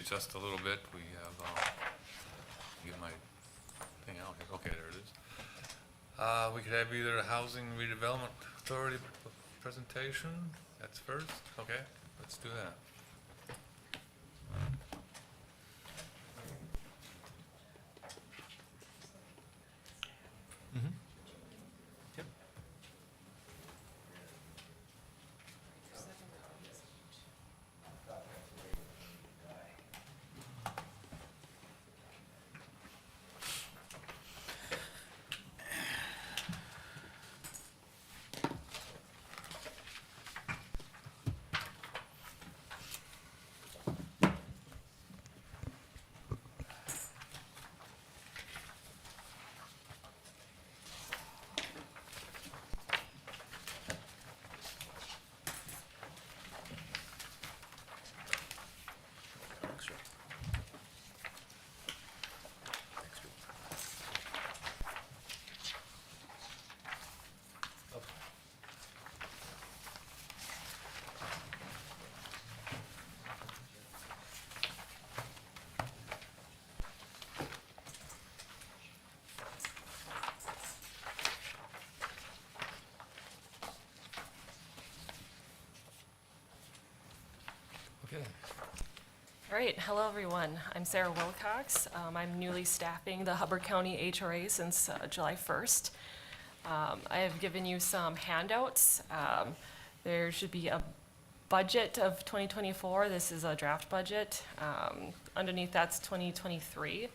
adjust a little bit, we have, get my thing out here, okay, there it is. We could have either a Housing Redevelopment Authority presentation, that's first, okay, let's do that. Okay. All right, hello everyone. I'm Sarah Wilcox. I'm newly staffing the Hubbard County HRA since July 1st. I have given you some handouts. There should be a budget of 2024. This is a draft budget. Underneath that's 2023.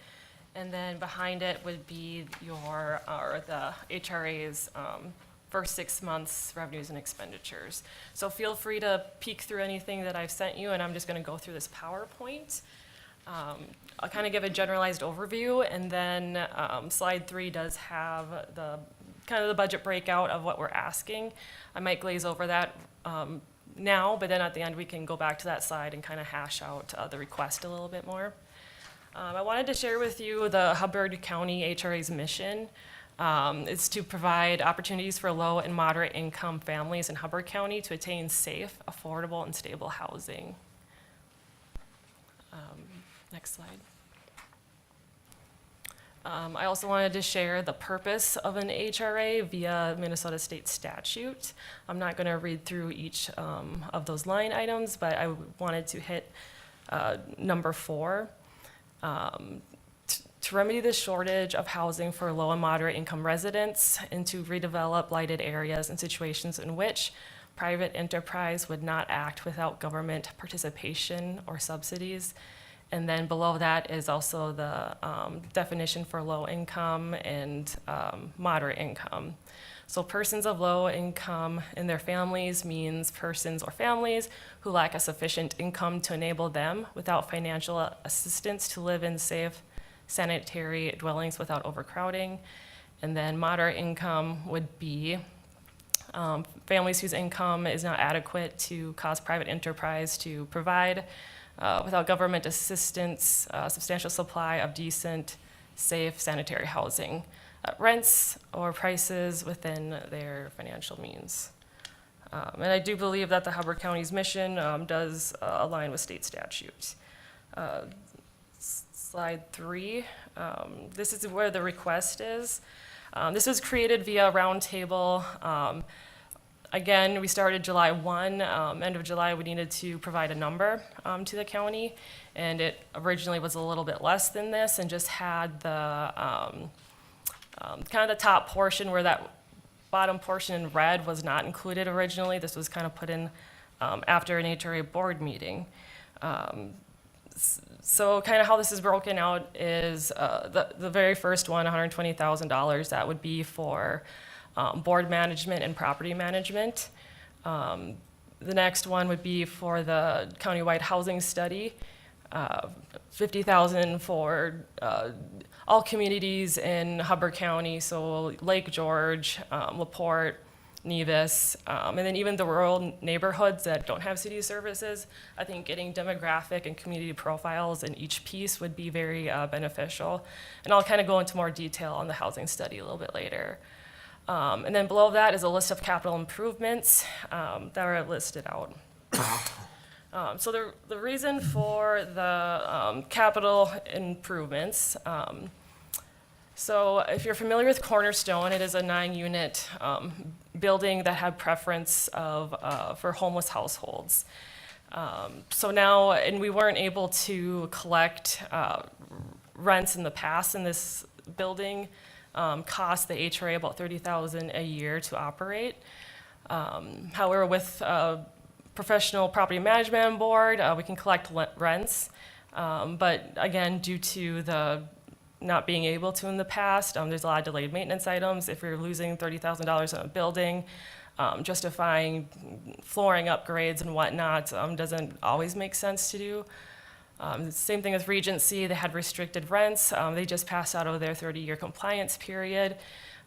And then behind it would be the HRA's first 6 months revenues and expenditures. So feel free to peek through anything that I've sent you, and I'm just gonna go through this PowerPoint. I'll kind of give a generalized overview, and then slide 3 does have the kind of the budget breakout of what we're asking. I might glaze over that now, but then at the end we can go back to that slide and kind of hash out the request a little bit more. I wanted to share with you the Hubbard County HRA's mission. It's to provide opportunities for low and moderate income families in Hubbard County to attain safe, affordable, and stable housing. Next slide. I also wanted to share the purpose of an HRA via Minnesota state statute. I'm not going to read through each of those line items, but I wanted to hit number 4. To remedy the shortage of housing for low and moderate income residents and to redevelop blighted areas and situations in which private enterprise would not act without government participation or subsidies. And then below that is also the definition for low income and moderate income. So persons of low income and their families means persons or families who lack a sufficient income to enable them without financial assistance to live in safe, sanitary dwellings without overcrowding. And then moderate income would be families whose income is not adequate to cause private enterprise to provide, without government assistance, a substantial supply of decent, safe, sanitary housing, rents or prices within their financial means. And I do believe that the Hubbard County's mission does align with state statute. Slide 3, this is where the request is. This was created via roundtable. Again, we started July 1. End of July, we needed to provide a number to the county, and it originally was a little bit less than this and just had the kind of the top portion where that bottom portion in red was not included originally. This was kind of put in after an HRA board meeting. So kind of how this is broken out is the very first one, $120,000, that would be for board management and property management. The next one would be for the countywide housing study, $50,000 for all communities in Hubbard County, so Lake George, LaPorte, Nevis, and then even the rural neighborhoods that don't have city services. I think getting demographic and community profiles in each piece would be very beneficial. And I'll kind of go into more detail on the housing study a little bit later. And then below that is a list of capital improvements that are listed out. So the reason for the capital improvements, so if you're familiar with Cornerstone, it is a 9-unit building that had preference for homeless households. So now, and we weren't able to collect rents in the past in this building, cost the HRA about $30,000 a year to operate. However, with professional property management on board, we can collect rents. But again, due to the not being able to in the past, there's a lot of delayed maintenance items. If you're losing $30,000 on a building, justifying flooring upgrades and whatnot doesn't always make sense to do. Same thing with Regency, they had restricted rents. They just passed out of their 30-year compliance period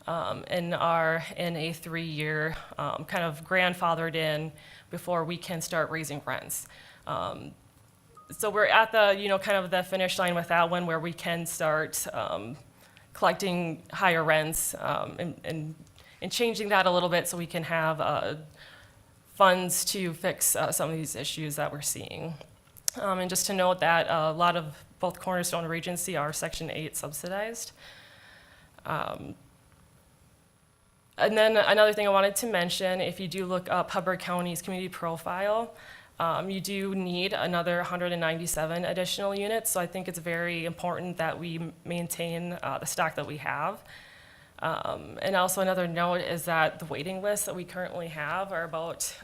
and are in a 3-year kind of grandfathered in before we can start raising rents. So we're at the, kind of the finish line with that one where we can start collecting higher rents and changing that a little bit so we can have funds to fix some of these issues that we're seeing. And just to note that a lot of both Cornerstone and Regency are Section 8 subsidized. And then another thing I wanted to mention, if you do look up Hubbard County's community profile, you do need another 197 additional units. So I think it's very important that we maintain the stock that we have. And also another note is that the waiting lists that we currently have are about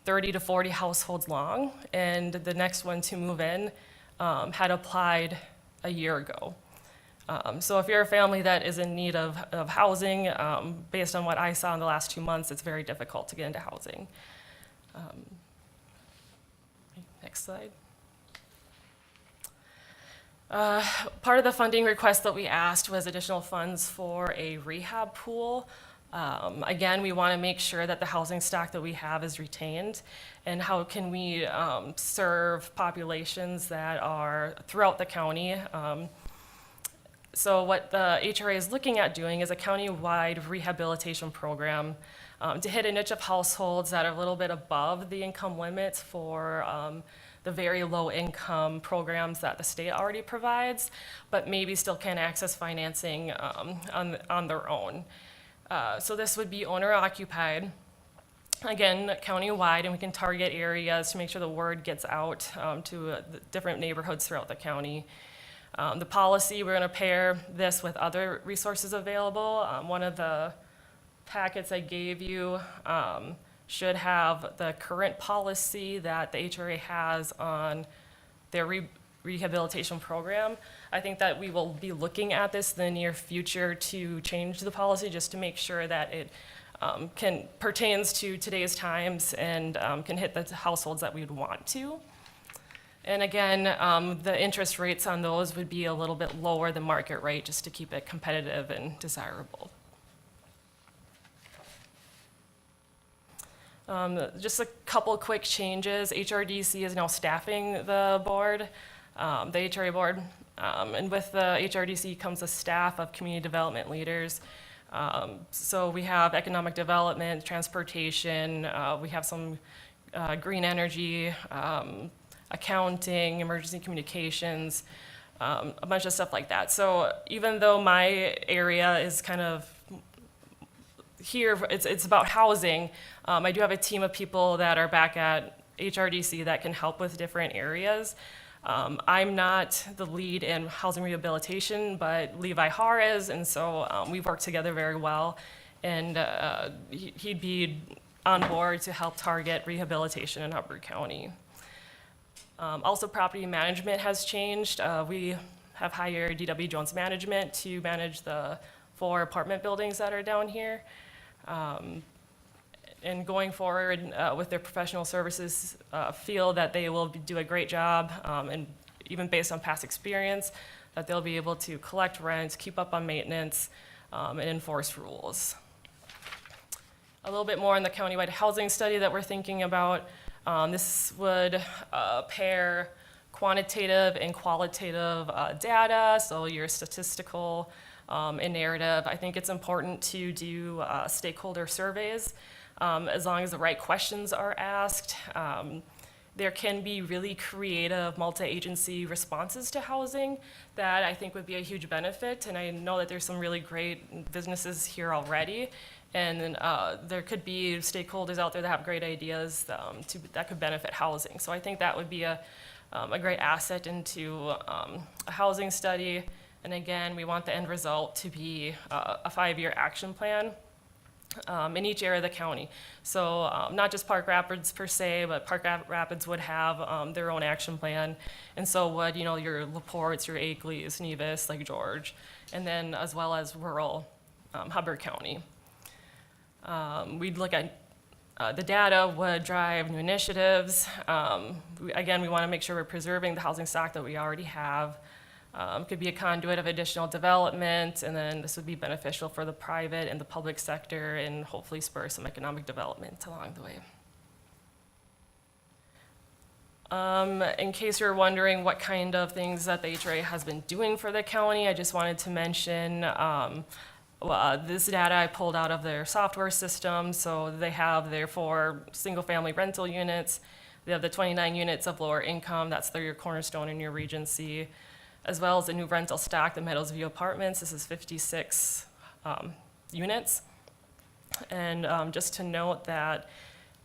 30 to 40 households long, and the next one to move in had applied a year ago. So if you're a family that is in need of housing, based on what I saw in the last 2 months, it's very difficult to get into housing. Next slide. Part of the funding request that we asked was additional funds for a rehab pool. Again, we want to make sure that the housing stock that we have is retained, and how can we serve populations that are throughout the county. So what the HRA is looking at doing is a county-wide rehabilitation program to hit a niche of households that are a little bit above the income limits for the very low income programs that the state already provides, but maybe still can access financing on their own. So this would be owner occupied, again, county-wide, and we can target areas to make sure the word gets out to the different neighborhoods throughout the county. The policy, we're gonna pair this with other resources available. One of the packets I gave you should have the current policy that the HRA has on their rehabilitation program. I think that we will be looking at this in the near future to change the policy just to make sure that it pertains to today's times and can hit the households that we'd want to. And again, the interest rates on those would be a little bit lower than market rate just to keep it competitive and desirable. Just a couple quick changes. HRDC is now staffing the board, the HRA board, and with the HRDC comes a staff of community development leaders. So we have economic development, transportation, we have some green energy, accounting, emergency communications, a bunch of stuff like that. So even though my area is kind of here, it's about housing, I do have a team of people that are back at HRDC that can help with different areas. I'm not the lead in housing rehabilitation, but Levi Har is, and so we've worked together very well, and he'd be on board to help target rehabilitation in Hubbard County. Also, property management has changed. We have hired ADJOURN management to manage the 4 apartment buildings that are down here. And going forward with their professional services, feel that they will do a great job, and even based on past experience, that they'll be able to collect rents, keep up on maintenance, and enforce rules. A little bit more on the countywide housing study that we're thinking about. This would pair quantitative and qualitative data, so your statistical and narrative. I think it's important to do stakeholder surveys as long as the right questions are asked. there can be really creative multi-agency responses to housing that I think would be a huge benefit. And I know that there's some really great businesses here already. And there could be stakeholders out there that have great ideas that could benefit housing. So I think that would be a great asset into a housing study. And again, we want the end result to be a 5-year action plan in each area of the county. So not just Park Rapids per se, but Park Rapids would have their own action plan. And so would, your LaPortes, your Akeley's, Nevis, Lake George, and then as well as rural Hubbard County. We'd look at the data would drive new initiatives. Again, we want to make sure we're preserving the housing stock that we already have. Could be a conduit of additional development, and then this would be beneficial for the private and the public sector and hopefully spur some economic development along the way. In case you're wondering what kind of things that the HRA has been doing for the county, I just wanted to mention this data I pulled out of their software system. So they have their 4 single-family rental units. They have the 29 units of lower income. That's your cornerstone in your Regency, as well as the new rental stock, the Meadowsview Apartments. This is 56 units. And just to note that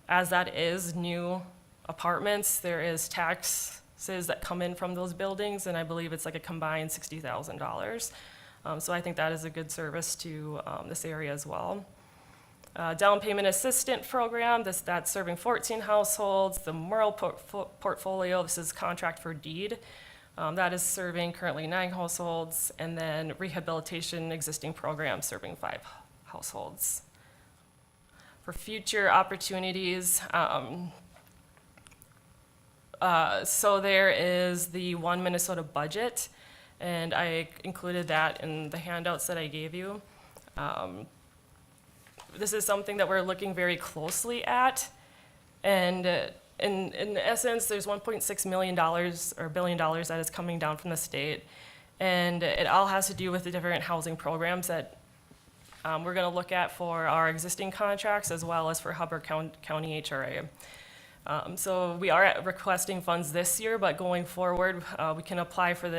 as that is new apartments, there is taxes that come in from those buildings, and I believe it's like a combined $60,000. So I think that is a good service to this area as well. Down payment assistant program, that's serving 14 households. The Merle portfolio, this is contract for deed. That is serving currently 9 households, and then rehabilitation existing program serving 5 households. For future opportunities, so there is the One Minnesota budget, and I included that in the handouts that I gave you. This is something that we're looking very closely at, and in essence, there's $1.6 million or $1 billion that is coming down from the state, and it all has to do with the different housing programs that we're going to look at for our existing contracts as well as for Hubbard County HRA. So we are requesting funds this year, but going forward, we can apply for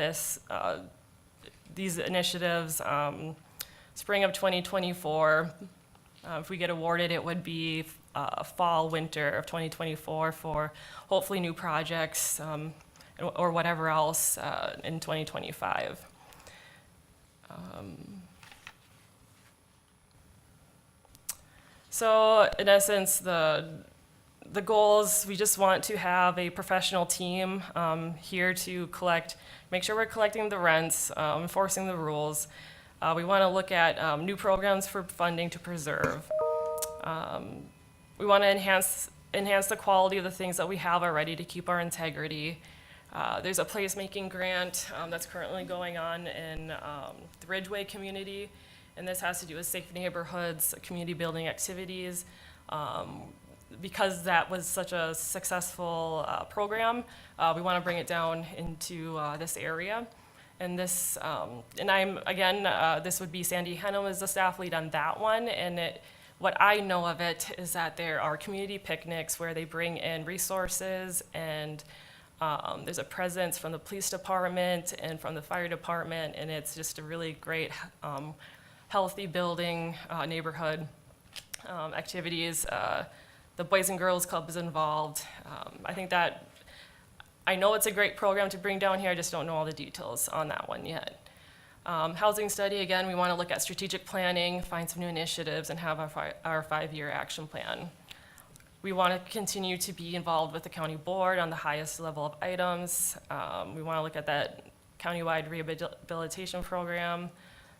these initiatives spring of 2024. If we get awarded, it would be fall, winter of 2024 for hopefully new projects or whatever else in 2025. So in essence, the goals, we just want to have a professional team here to make sure we're collecting the rents, enforcing the rules. We want to look at new programs for funding to preserve. We want to enhance the quality of the things that we have already to keep our integrity. There's a placemaking grant that's currently going on in the Ridgeway community, and this has to do with safe neighborhoods, community building activities. Because that was such a successful program, we want to bring it down into this area. And this, this would be Sandy Hennem as the staff lead on that one. And what I know of it is that there are community picnics where they bring in resources, and there's a presence from the police department and from the fire department, and it's just a really great, healthy building neighborhood activities. The Boys and Girls Club is involved. I know it's a great program to bring down here, I just don't know all the details on that one yet. Housing study, again, we want to look at strategic planning, find some new initiatives, and have our 5-year action plan. We want to continue to be involved with the county board on the highest level of items. We want to look at that countywide rehabilitation program,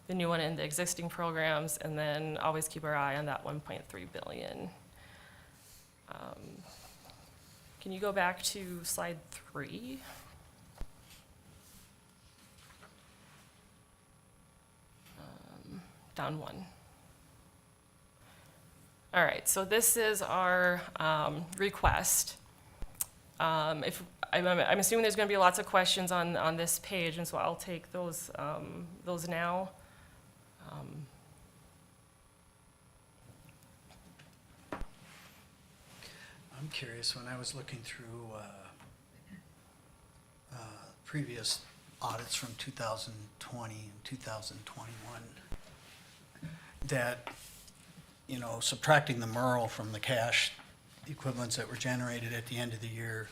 the new one in the existing programs, and then always keep our eye on that $1.3 billion. Can you go back to slide 3? Down 1. All right, so this is our request. I'm assuming there's going to be lots of questions on this page, and so I'll take those now. I'm curious, when I was looking through previous audits from 2020 and 2021, that, you know, subtracting the MRL from the cash equivalents that were generated at the end of the year,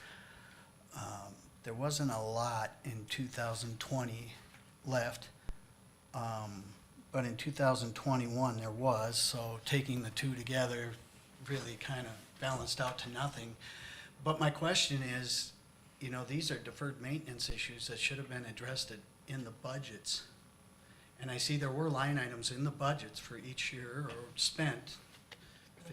there wasn't a lot in 2020 left. But in 2021, there was, so taking the two together really kind of balanced out to nothing. But my question is, you know, these are deferred maintenance issues that should have been addressed in the budgets. And I see there were line items in the budgets for each year or spent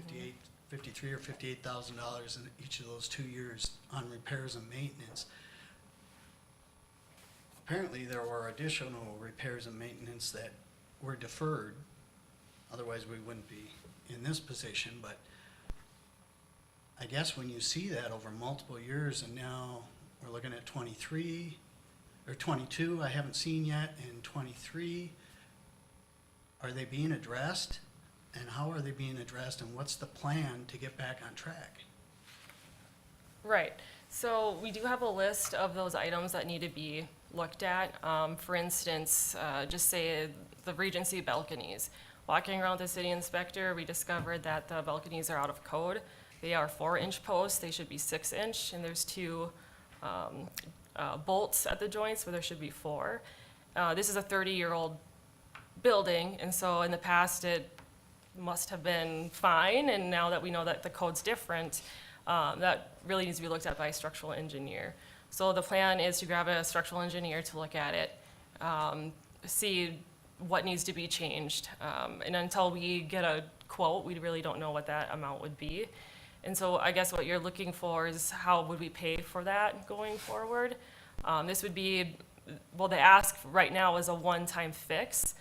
$53,000 or $58,000 in each of those 2 years on repairs and maintenance. Apparently, there were additional repairs and maintenance that were deferred. Otherwise, we wouldn't be in this position, but I guess when you see that over multiple years, and now we're looking at 23 or 22, I haven't seen yet, and 23, are they being addressed? And how are they being addressed, and what's the plan to get back on track? Right. So we do have a list of those items that need to be looked at. For instance, just say the Regency balconies. Walking around the city inspector, we discovered that the balconies are out of code. They are 4-inch posts, they should be 6-inch, and there's 2 bolts at the joints where there should be 4. This is a 30-year-old building, and so in the past it must have been fine, and now that we know that the code's different, that really needs to be looked at by a structural engineer. So the plan is to grab a structural engineer to look at it, see what needs to be changed. And until we get a quote, we really don't know what that amount would be. And so I guess what you're looking for is how would we pay for that going forward? This would be, well, the ask right now is a one-time fix.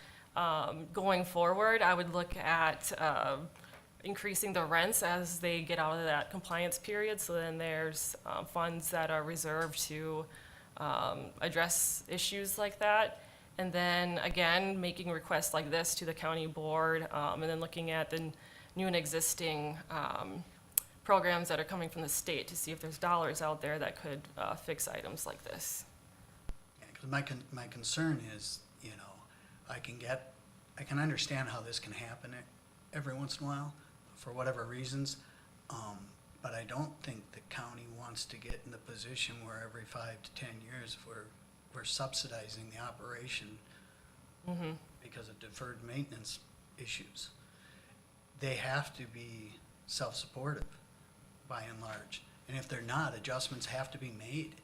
Going forward, I would look at increasing the rents as they get out of that compliance period. So then there's funds that are reserved to address issues like that. And then again, making requests like this to the county board, and then looking at the new and existing programs that are coming from the state to see if there's dollars out there that could fix items like this. Yeah, 'cause my concern is, you know, I can understand how this can happen every once in a while for whatever reasons, but I don't think the county wants to get in the position where every 5 to 10 years we're subsidizing the operation because of deferred maintenance issues. They have to be self-supportive by and large. And if they're not, adjustments have to be made.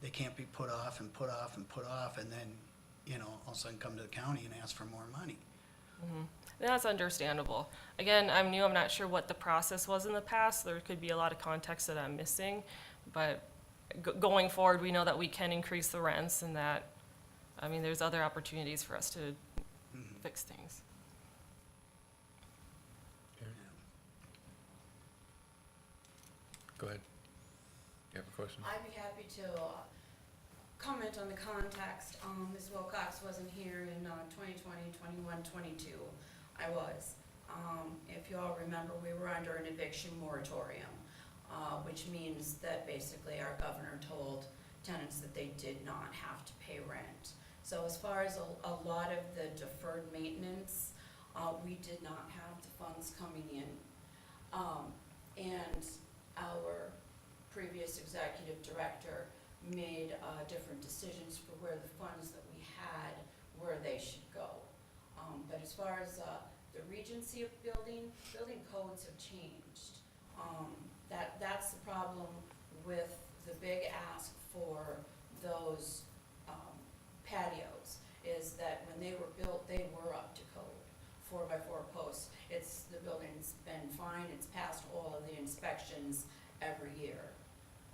They can't be put off and put off and put off and then, you know, all of a sudden come to the county and ask for more money. That's understandable. Again, I'm new, I'm not sure what the process was in the past. There could be a lot of context that I'm missing, but going forward, we know that we can increase the rents and that, I mean, there's other opportunities for us to fix things. Go ahead. You have a question? I'd be happy to comment on the context. Ms. Wilcox wasn't here in 2020, 21, 22. I was. If you all remember, we were under an eviction moratorium, which means that basically our governor told tenants that they did not have to pay rent. So as far as a lot of the deferred maintenance, we did not have the funds coming in. And our previous executive director made different decisions for where the funds that we had, where they should go. But as far as the Regency of building codes have changed. That's the problem with the big ask for those patios, is that when they were built, they were up to code, 4x4 posts. The building's been fine, it's passed all of the inspections every year.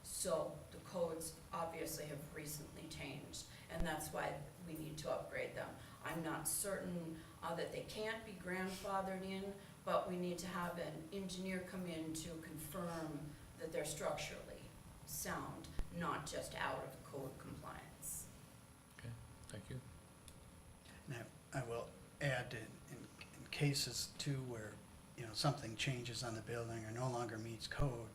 So the codes obviously have recently changed, and that's why we need to upgrade them. I'm not certain that they can't be grandfathered in, but we need to have an engineer come in to confirm that they're structurally sound, not just out of code compliance. Okay, thank you. And I will add in cases too where, you know, something changes on the building or no longer meets code,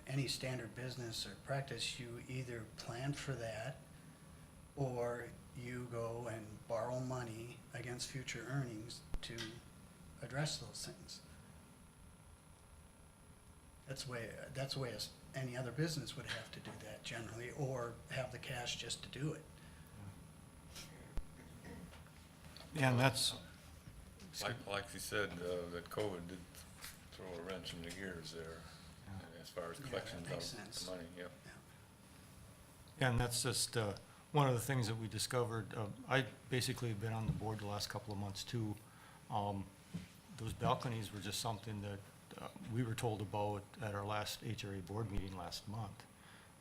any standard business or practice, you either plan for that or you go and borrow money against future earnings to address those things. That's the way any other business would have to do that generally, or have the cash just to do it. Yeah, and that's, Like you said, that COVID did throw a wrench in the gears there, as far as Yeah, that collections makes of sense. the money, yep. yeah, and that's just, one of the things that we discovered. I basically have been on the board the last couple of months too. Those balconies were just something that, we were told about at our last HRA board meeting last month.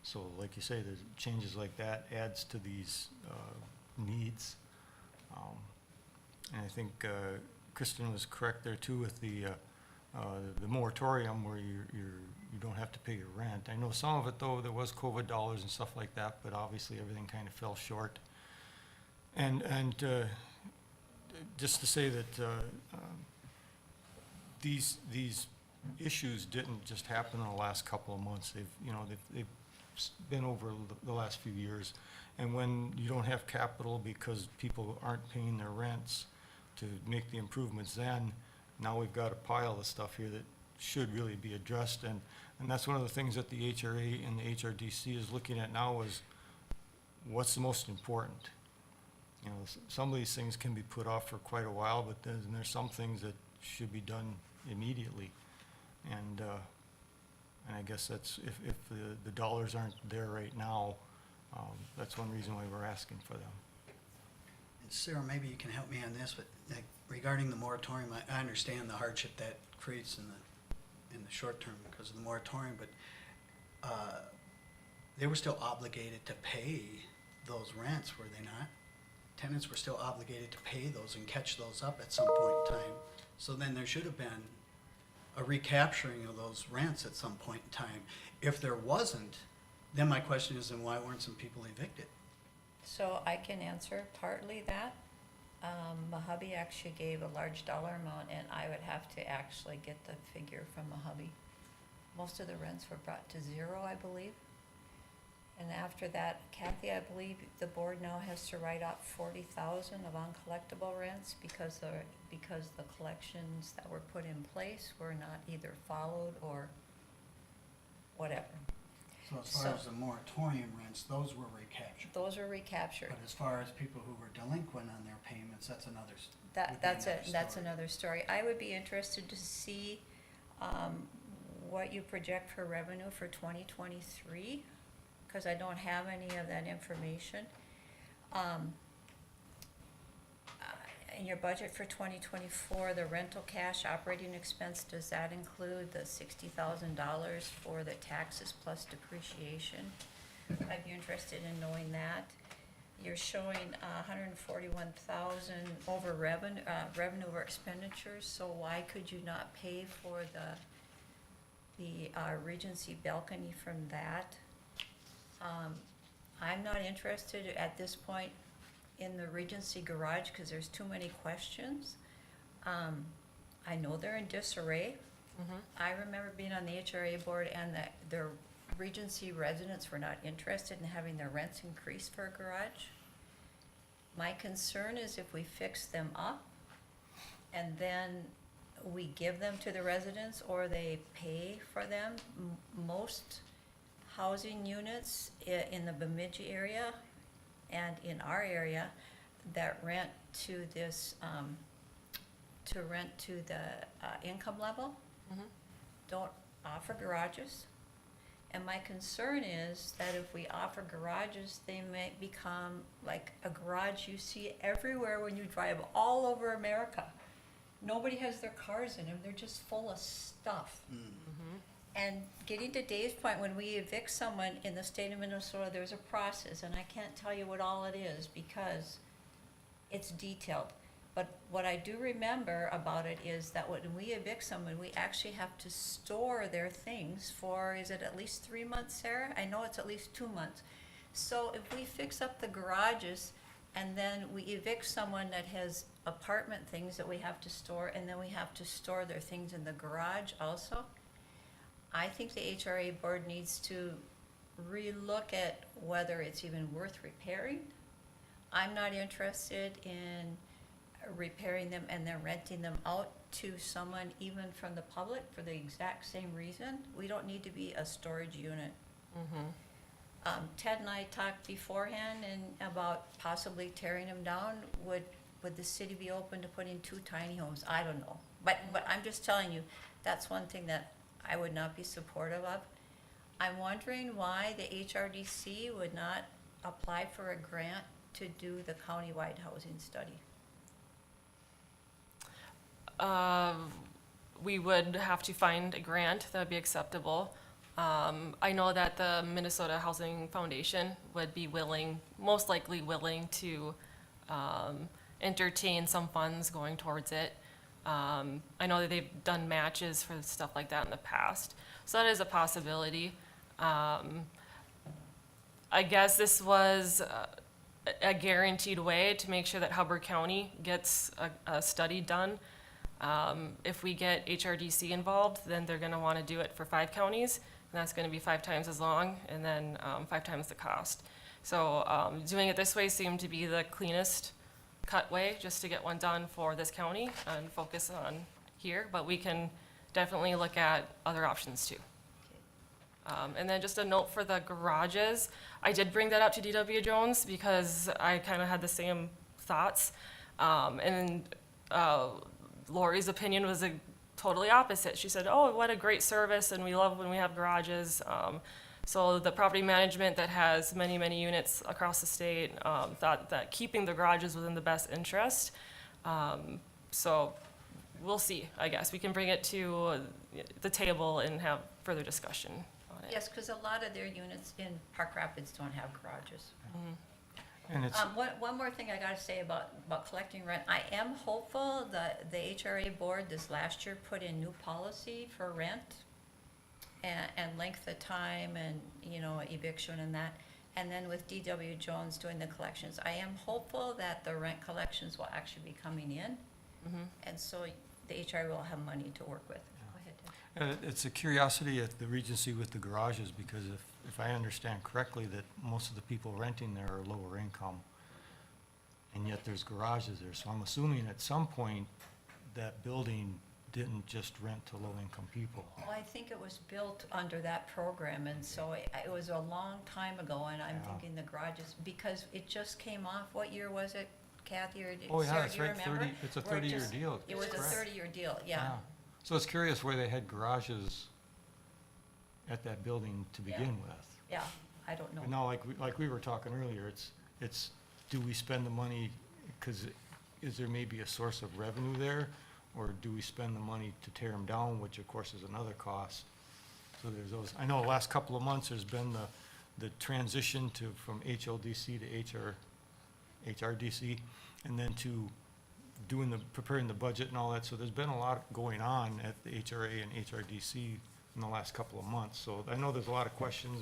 So like you say, the changes like that adds to these, needs. And I think, Kristen was correct there too with the moratorium where you don't have to pay your rent. I know some of it though, there was COVID dollars and stuff like that, but obviously everything kind of fell short. And just to say that, these issues didn't just happen in the last couple of months. They've been over the last few years. And when you don't have capital because people aren't paying their rents to make the improvements, then now we've got a pile of stuff here that should really be addressed. And that's one of the things that the HRA and the HRDC is looking at now is what's the most important. Some of these things can be put off for quite a while, but then there's some things that should be done immediately. And I guess that's, if the dollars aren't there right now, that's one reason why we're asking for them. And Sarah, maybe you can help me on this, but like regarding the moratorium, I understand the hardship that creates in the short term because of the moratorium, but they were still obligated to pay those rents, were they not? Tenants were still obligated to pay those and catch those up at some point in time. So then there should have been a recapturing of those rents at some point in time. If there wasn't, then my question is, then why weren't some people evicted? So I can answer partly that. Mojave actually gave a large dollar amount, and I would have to actually get the figure from Mojave. Most of the rents were brought to 0, I believe. And after that, Kathy, I believe the board now has to write off 40,000 of uncollectible rents because the collections that were put in place were not either followed or whatever. So as far as the moratorium rents, those were recaptured. Those were recaptured. But as far as people who were delinquent on their payments, that's another, That's another story. I would be interested to see what you project for revenue for 2023, because I don't have any of that information. In your budget for 2024, the rental cash operating expense, does that include the $60,000 for the taxes plus depreciation? I'd be interested in knowing that. You're showing 141,000 over revenue over expenditures, so why could you not pay for the Regency balcony from that? I'm not interested at this point in the Regency garage because there's too many questions. I know they're in disarray. I remember being on the HRA board and the Regency residents were not interested in having their rents increased for a garage. My concern is if we fix them up and then we give them to the residents or they pay for them. Most housing units in the Bemidji area and in our area that rent to this, the income level, don't offer garages. And my concern is that if we offer garages, they may become like a garage you see everywhere when you drive all over America. Nobody has their cars in them, they're just full of stuff. And getting to Dave's point, when we evict someone in the state of Minnesota, there's a process, and I can't tell you what all it is because it's detailed. But what I do remember about it is that when we evict someone, we actually have to store their things for, is it at least 3 months, Sarah? I know it's at least 2 months. So if we fix up the garages and then we evict someone that has apartment things that we have to store, and then we have to store their things in the garage also, I think the HRA board needs to relook at whether it's even worth repairing. I'm not interested in repairing them and then renting them out to someone even from the public for the exact same reason. We don't need to be a storage unit. Ted and I talked beforehand and about possibly tearing them down. Would the city be open to putting 2 tiny homes? I don't know. But I'm just telling you, that's one thing that I would not be supportive of. I'm wondering why the HRDC would not apply for a grant to do the countywide housing study. We would have to find a grant that would be acceptable. I know that the Minnesota Housing Foundation would be willing, most likely willing to entertain some funds going towards it. I know that they've done matches for stuff like that in the past, so that is a possibility. I guess this was a guaranteed way to make sure that Hubbard County gets a study done. If we get HRDC involved, then they're gonna wanna do it for 5 counties, and that's gonna be 5 times as long, and then 5 times the cost. So doing it this way seemed to be the cleanest cut way, just to get one done for this county and focus on here, but we can definitely look at other options too. And then just a note for the garages, I did bring that up to DW Jones because I kind of had the same thoughts. Lori's opinion was totally opposite. She said, oh, what a great service, and we love when we have garages. So the property management that has many, many units across the state thought that keeping the garages was in the best interest. So we'll see, I guess. We can bring it to the table and have further discussion on it. Yes, because a lot of their units in Park Rapids don't have garages. And it's, One more thing I gotta say about collecting rent. I am hopeful that the HRA board this last year put in new policy for rent and length of time and, you know, eviction and that. And then with DW Jones doing the collections, I am hopeful that the rent collections will actually be coming in. And so the HRA will have money to work with. Go ahead, Ted. it's a curiosity at the Regency with the garages, because if I understand correctly, that most of the people renting there are lower income, and yet there's garages there, so I'm assuming at some point that building didn't just rent to low-income people. Well, I think it was built under that program, and so it was a long time ago, and I'm Yeah. thinking the garages, because it just came off. What year was it, Kathy, or Oh, yeah, Sarah, that's do you right, remember? it's a Where it 30-year just- deal. It was a Correct. 30-year deal, yeah. So it's curious where they had garages at that building to begin with. Yeah, I don't know. But now, like we were talking earlier, it's, do we spend the money, because is there maybe a source of revenue there? Or do we spend the money to tear them down, which of course is another cost? So there's those, I know the last couple of months, there's been the transition from HLDC to HRDC, and then to preparing the budget and all that, so there's been a lot going on at the HRA and HRDC in the last couple of months, so I know there's a lot of questions,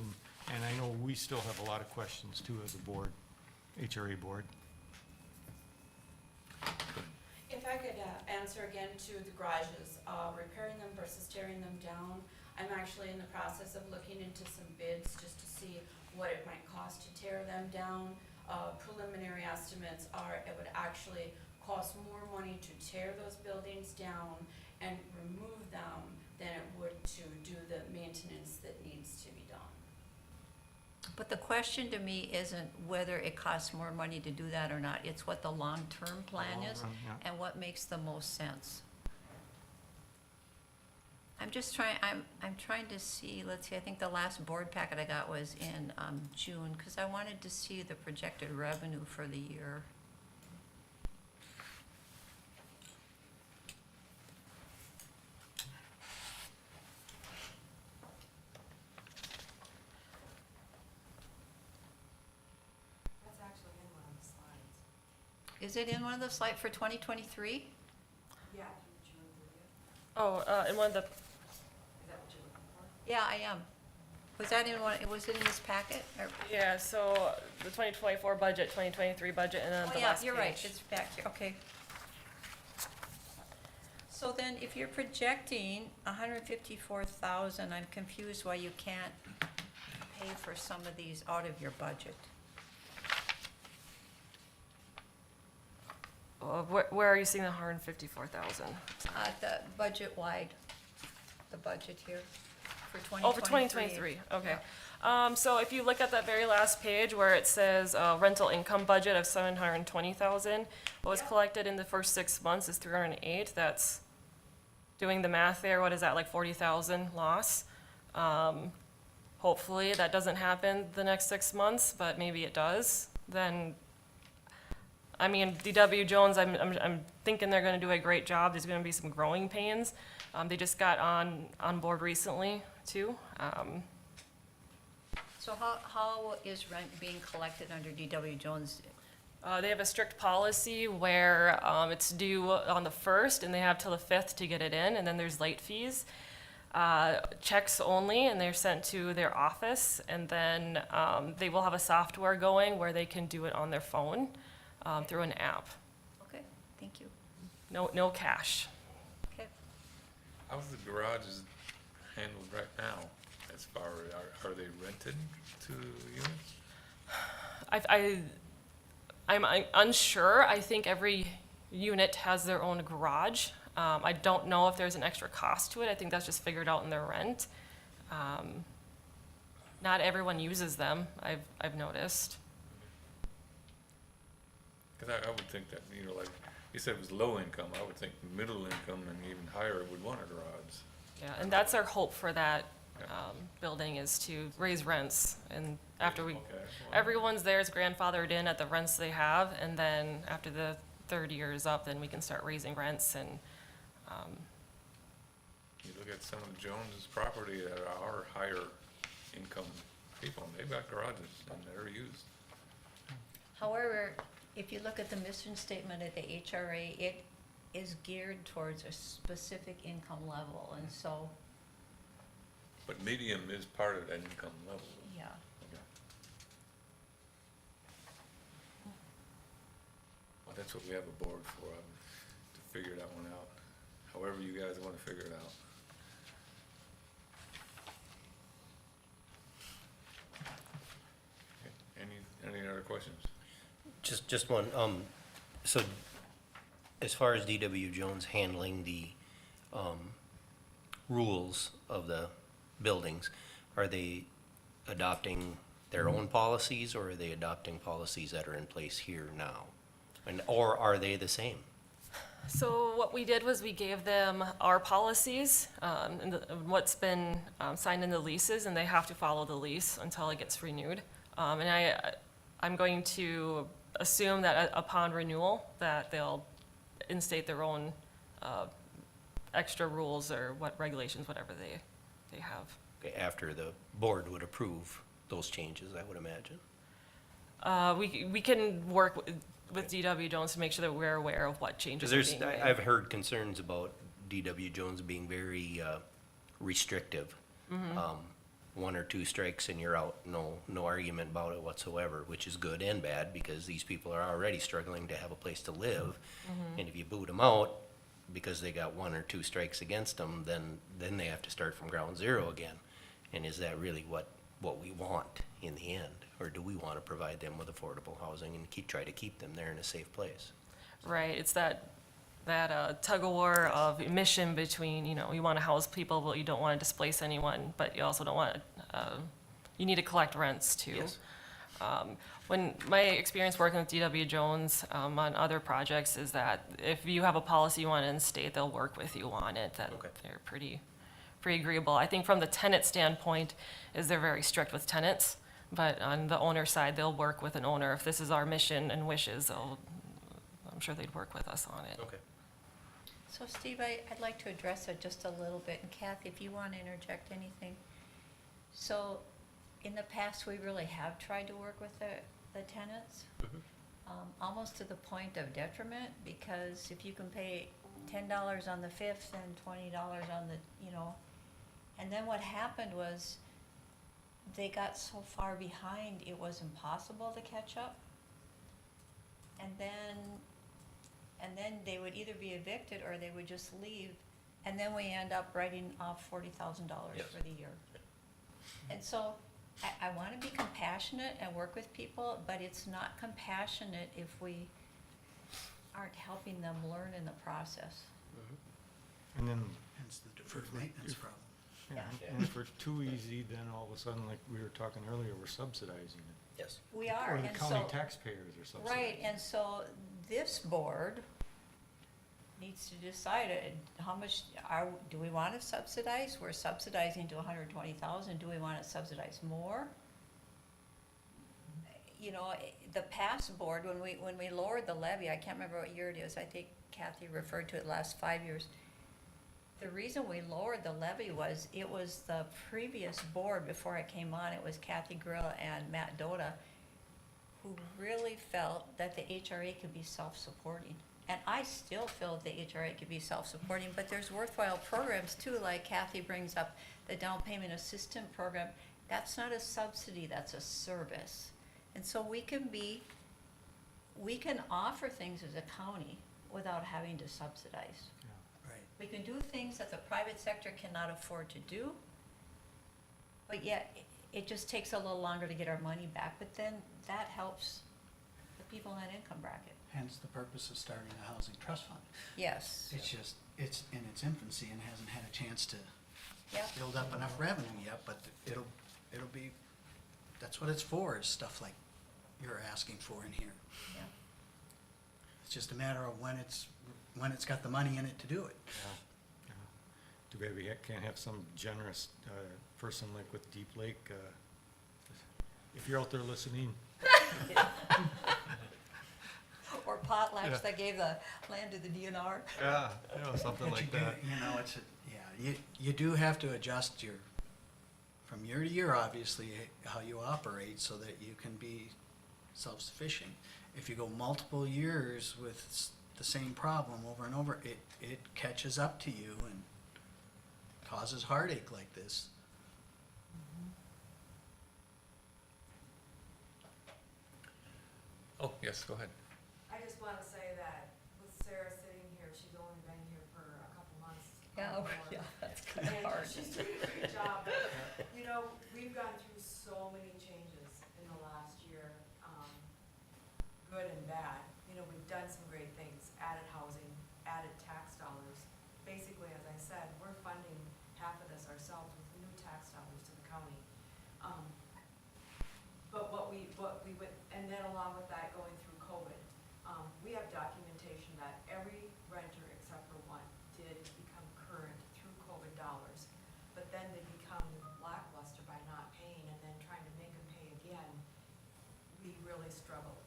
and I know we still have a lot of questions too as a board, HRA board. If I could answer again to the garages, repairing them versus tearing them down. I'm actually in the process of looking into some bids just to see what it might cost to tear them down. Preliminary estimates are it would actually cost more money to tear those buildings down and remove them than it would to do the maintenance that needs to be done. But the question to me isn't whether it costs more money to do that or not. It's what the long-term plan is Long run, yeah. and what makes the most sense. I'm just trying, I'm trying to see, let's see, I think the last board packet I got was in June, because I wanted to see the projected revenue for the year. That's actually in one of the slides. Is it in one of the slides for 2023? Yeah, June 30th. Oh, in one of the, Is that what you're looking for? Yeah, I am. Was that in one, was it in this packet? Or- yeah, so the 2024 budget, 2023 budget, and then Oh, the yeah, last you're right, page. it's back here, okay. So then, if you're projecting 154,000, I'm confused why you can't pay for some of these out of your budget. Where are you seeing the 154,000? The budget-wide, the budget here for 2023. Oh, for 2023, okay. So if you look at that very last page where it says rental income budget of 720,000, what was Yeah. collected in the first 6 months is 308. That's, doing the math there, what is that, like 40,000 loss? Hopefully that doesn't happen the next 6 months, but maybe it does. Then, I mean, DW Jones, I'm thinking they're gonna do a great job. There's gonna be some growing pains. They just got on board recently too. So how is rent being collected under DW Jones? They have a strict policy where it's due on the 1st and they have till the 5th to get it in, and then there's late fees. Checks only, and they're sent to their office, and then they will have a software going where they can do it on their phone through an app. Okay, thank you. No cash. Okay. How's the garages handled right now? As far as, are they rented to units? I'm unsure. I think every unit has their own garage. I don't know if there's an extra cost to it. I think that's just figured out in their rent. Not everyone uses them, I've noticed. Because I would think that, you know, like, you said it was low income, I would think middle income and even higher would want a garage. Yeah, and that's our hope for that building, is to raise rents. And after Okay, well, everyone's there is grandfathered in at the rents they have, and then after the third year is up, then we can start raising rents. And You look at some of Jones's property that are higher income people, and they've got garages and they're used. However, if you look at the mission statement of the HRA, it is geared towards a specific income level, and so, But medium is part of that income level. yeah. Okay. Well, that's what we have a board for, to figure that one out, however you guys want to figure it out. Okay, any other questions? Just one, so as far as DW Jones handling the, rules of the buildings, are they adopting their own policies, or are they adopting policies that are in place here now? Or are they the same? so what we did was we gave them our policies, and what's been signed in the leases, and they have to follow the lease until it gets renewed. And I'm going to assume that upon renewal, that they'll instate their own extra rules or what regulations, whatever they have. After the board would approve those changes, I would imagine. We can work with DW Jones to make sure that we're aware of what changes Because are being made. I've heard concerns about DW Jones being very restrictive. One or two strikes and you're out, no argument about it whatsoever, which is good and bad, because these people are already struggling to have a place to live. And if you boot them out because they got one or two strikes against them, then they have to start from ground zero again. And is that really what we want in the end? Or do we want to provide them with affordable housing and try to keep them there in a safe place? Right, it's that tug of war of mission between, you want to house people, but you don't want to displace anyone, but you also don't want, you need to collect rents too. Yes. When my experience working with DW Jones on other projects is that if you have a policy you want to instate, they'll work with you on it, that Okay. they're pretty agreeable. I think from the tenant standpoint is they're very strict with tenants, but on the owner side, they'll work with an owner. If this is our mission and wishes, I'm sure they'd work with us on it. Okay. So Steve, I'd like to address it just a little bit, and Kathy, if you want to interject anything. So, in the past, we really have tried to work with the tenants, almost to the point of detriment, because if you can pay $10 on the 5th and $20 on the, and then what happened was, they got so far behind, it was impossible to catch up. And then and then they would either be evicted or they would just leave, and then we end up writing off $40,000 Yes. for the year. And so, I wanna be compassionate and work with people, but it's not compassionate if we aren't helping them learn in the process. And then, Hence the deferred maintenance problem. yeah, Yeah. and if we're too easy, then all of a sudden, like we were talking earlier, we're subsidizing it. Yes. We are, Or the and county so, taxpayers are subsidizing. right, and so this board needs to decide how much do we wanna subsidize? We're subsidizing to 120,000, do we wanna subsidize more? You know, the past board, when we lowered the levy, I can't remember what year it is, I think Kathy referred to it last 5 years. The reason we lowered the levy was, it was the previous board, before I came on, it was Kathy Grill and Matt Doda, who really felt that the HRA could be self-supporting. And I still feel the HRA could be self-supporting, but there's worthwhile programs too, like Kathy brings up, the down payment assistance program. That's not a subsidy, that's a service. And so we can offer things as a county without having to subsidize. Right. We can do things that the private sector cannot afford to do, but yet it just takes a little longer to get our money back, but then that helps the people in that income bracket. Hence the purpose of starting a housing trust fund. Yes. It's just, it's in its infancy and hasn't had a chance to Yep. build up enough revenue yet, but it'll be, that's what it's for, is stuff like you're asking for in here. Yeah. It's just a matter of when it's got the money in it to do it. Yeah. Too bad we can't have some generous person like with Deep Lake. If you're out there listening, Or potlatch Yeah. that gave the land to the DNR. yeah, you know, something But like you do- that. You know, you do have to adjust from year to year, obviously, how you operate so that you can be self-sufficient. If you go multiple years with the same problem over and over, it catches up to you and causes heartache like this. Oh, yes, go ahead. I just want to say that with Sarah sitting here, she's only been here for a couple months. Yeah, or more. yeah, that's kind of And hard. she's doing a great job. You know, we've gone through so many changes in the last year, good and bad. You know, we've done some great things, added housing, added tax dollars. Basically, as I said, we're funding half of this ourselves with new tax dollars to the county. But what we would, and then along with that, going through COVID, we have documentation that every renter except for one did become current through COVID dollars, but then they become lackluster by not paying and then trying to make them pay again. We really struggled.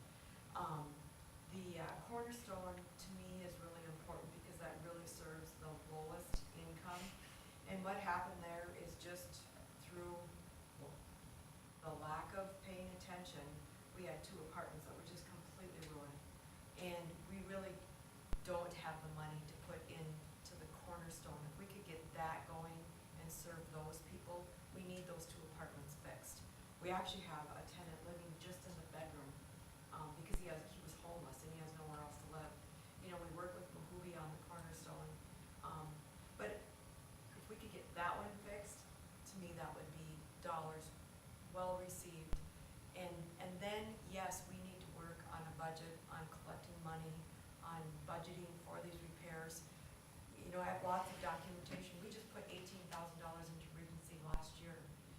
The cornerstone to me is really important because that really serves the lowest income. And what happened there is just through the lack of paying attention, we had 2 apartments that were just completely ruined. And we really don't have the money to put into the cornerstone. If we could get that going and serve those people, we need those 2 apartments fixed. We actually have a tenant living just in the bedroom, because he was homeless and he has nowhere else to live. You know, we work with Mahooby on the cornerstone, but if we could get that one fixed, to me, that would be dollars well received. And then, yes, we need to work on a budget, on collecting money, on budgeting for these repairs. You know, I have lots of documentation. We just put $18,000 into Regency last year.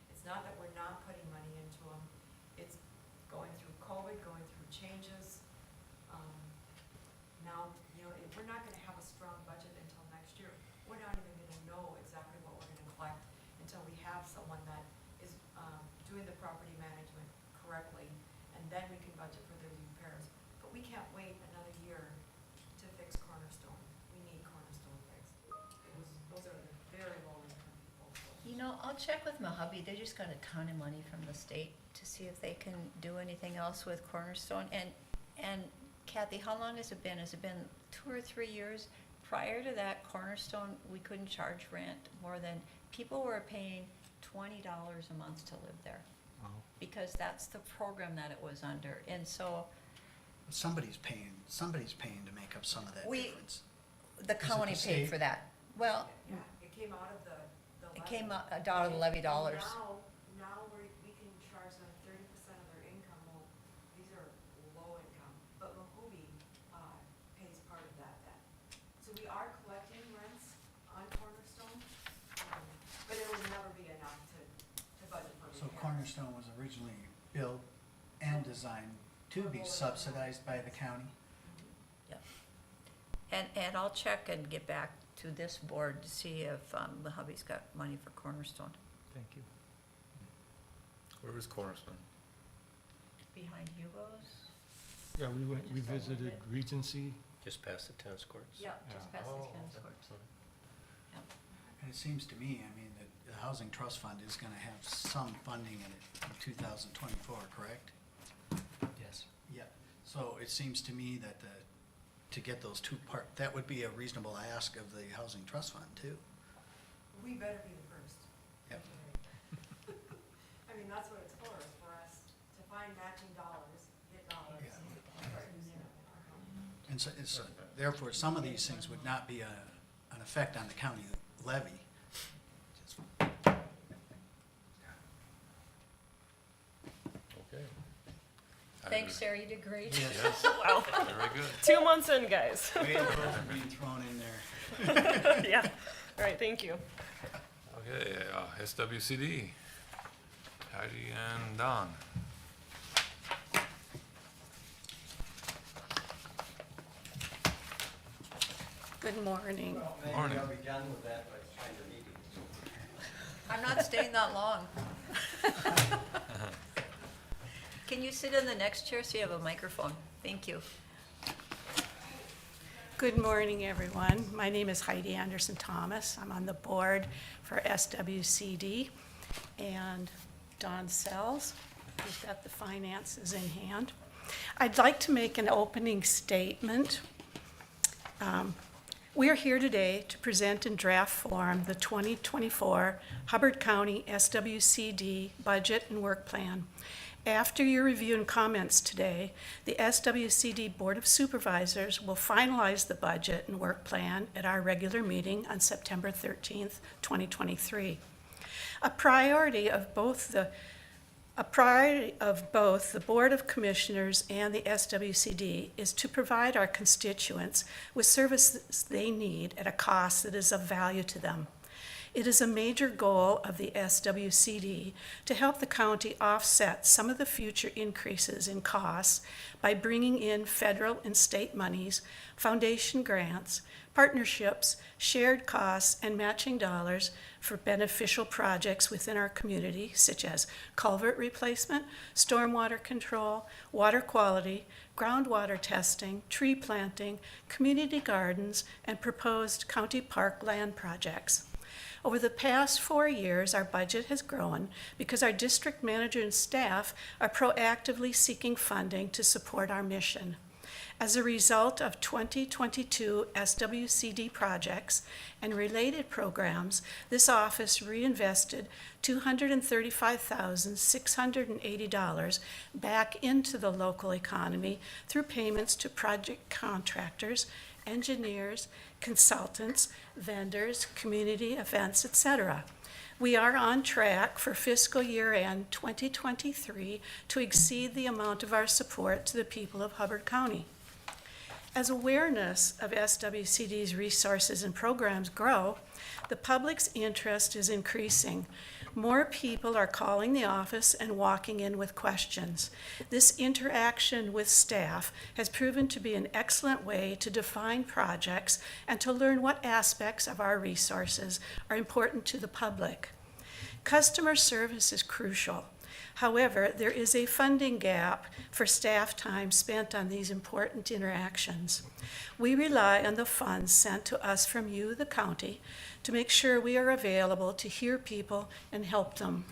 It's not that we're not putting money into them. It's going through COVID, going through changes. Now, you know, we're not gonna have a strong budget until next year. We're not even gonna know exactly what we're gonna collect until we have someone that is doing the property management correctly, and then we can budget for the repairs. But we can't wait another year to fix Cornerstone. We need Cornerstone fixed. Those are the very low income people. You know, I'll check with Mahubby, they just got a ton of money from the state to see if they can do anything else with Cornerstone. And Kathy, how long has it been? Has it been 2 or 3 years? Prior to that, Cornerstone, we couldn't charge rent more than, people were paying $20 a month to live there, Wow. because that's the program that it was under. And so, somebody's paying to make up some of that We- difference. The county paid state? for that. Well, Yeah, it came out of the it levy. came out of the levy dollars. Now we can charge them 30% of their income. Well, these are low income, but Mahooby, pays part of that then. So we are collecting rents on Cornerstone, but it will never be enough to budget for So repairs. Cornerstone was originally built and designed to be subsidized by the county? Yep. And I'll check and get back to this board to see if, the hubby's got money for Cornerstone. Thank you. Where is Cornerstone? Behind Hugo's? Yeah, we visited Regency. Just past the tennis courts. Yeah, just Yeah. past the Oh, tennis courts. Yep. And it seems to me, I mean, that the Housing Trust Fund is gonna have some funding in it in 2024, correct? Yes. Yeah. So it seems to me that to get those that would be a reasonable ask of the Housing Trust Fund too. We better be the first. Yep. I mean, that's what it's for, is for us to find matching dollars, get dollars. Yeah. start using it in our county. And so therefore, some of these things would not be an effect on the county levy. Just- Okay. Thanks, Sarah, you did great. Yes, Wow, very good. 2 months in, guys. Way to go for being thrown in there. Yeah, all right, thank you. Okay, SWCD, Heidi and Don. Good morning. Morning. I'm not staying that long. Can you sit in the next chair so you have a microphone? Thank you. Good morning, everyone. My name is Heidi Anderson Thomas. I'm on the board for SWCD. And Don Sells, who's got the finances in hand. I'd like to make an opening statement. We are here today to present in draft form the 2024 Hubbard County SWCD Budget and Work Plan. After your review and comments today, the SWCD Board of Supervisors will finalize the budget and work plan at our regular meeting on September 13th, 2023. A priority of both the Board of Commissioners and the SWCD is to provide our constituents with services they need at a cost that is of value to them. It is a major goal of the SWCD to help the county offset some of the future increases in costs by bringing in federal and state monies, foundation grants, partnerships, shared costs, and matching dollars for beneficial projects within our community, such as culvert replacement, stormwater control, water quality, groundwater testing, tree planting, community gardens, and proposed county park land projects. Over the past 4 years, our budget has grown because our district manager and staff are proactively seeking funding to support our mission. As a result of 2022 SWCD projects and related programs, this office reinvested $235,680 back into the local economy through payments to project contractors, engineers, consultants, vendors, community events, etc. We are on track for fiscal year end 2023 to exceed the amount of our support to the people of Hubbard County. As awareness of SWCD's resources and programs grow, the public's interest is increasing. More people are calling the office and walking in with questions. This interaction with staff has proven to be an excellent way to define projects and to learn what aspects of our resources are important to the public. Customer service is crucial. However, there is a funding gap for staff time spent on these important interactions. We rely on the funds sent to us from you, the county, to make sure we are available to hear people and help them.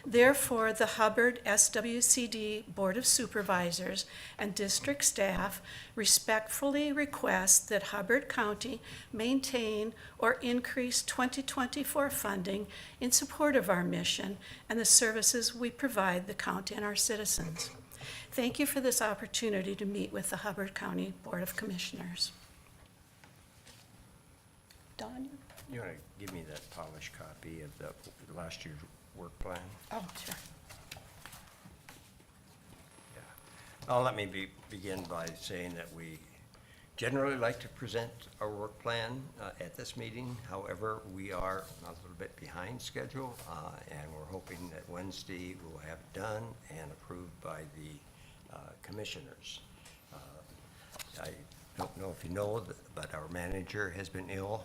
Therefore, the Hubbard SWCD Board of Supervisors and district staff respectfully request that Hubbard County maintain or increase 2024 funding in support of our mission and the services we provide the county and our citizens. Thank you for this opportunity to meet with the Hubbard County Board of Commissioners. Don? You want to give me that polished copy of the last year's work plan? Oh, sure. Yeah. Well, let me begin by saying that we generally like to present our work plan at this meeting. However, we are a little bit behind schedule, and we're hoping that Wednesday we'll have it done and approved by the commissioners. I don't know if you know, but our manager has been ill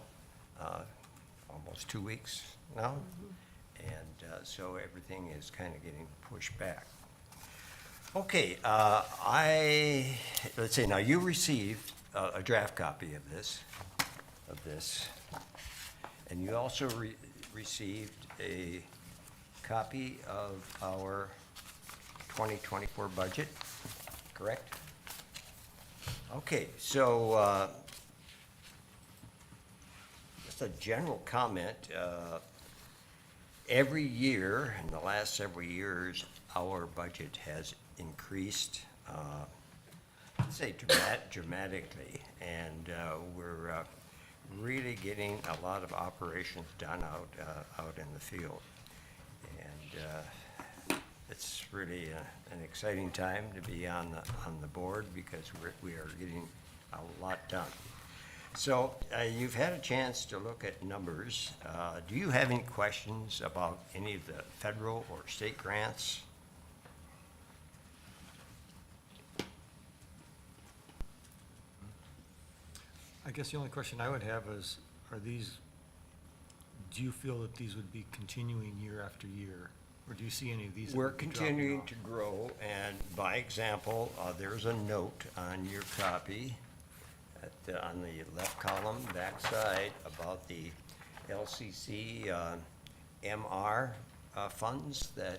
almost 2 weeks now, and so everything is kind of getting pushed back. Okay, let's see, now you received a draft copy of this, and you also received a copy of our 2024 budget, correct? Okay, so just a general comment. Every year, in the last several years, our budget has increased, I'd say dramatically, and we're really getting a lot of operations done out in the field. And it's really an exciting time to be on the board because we are getting a lot done. So you've had a chance to look at numbers. Do you have any questions about any of the federal or state grants? I guess the only question I would have is, do you feel that these would be continuing year after year? Or do you see any of these? that We're would be dropping continuing off? to grow, and by example, there's a note on your copy on the left column, backside, about the LCC MR funds that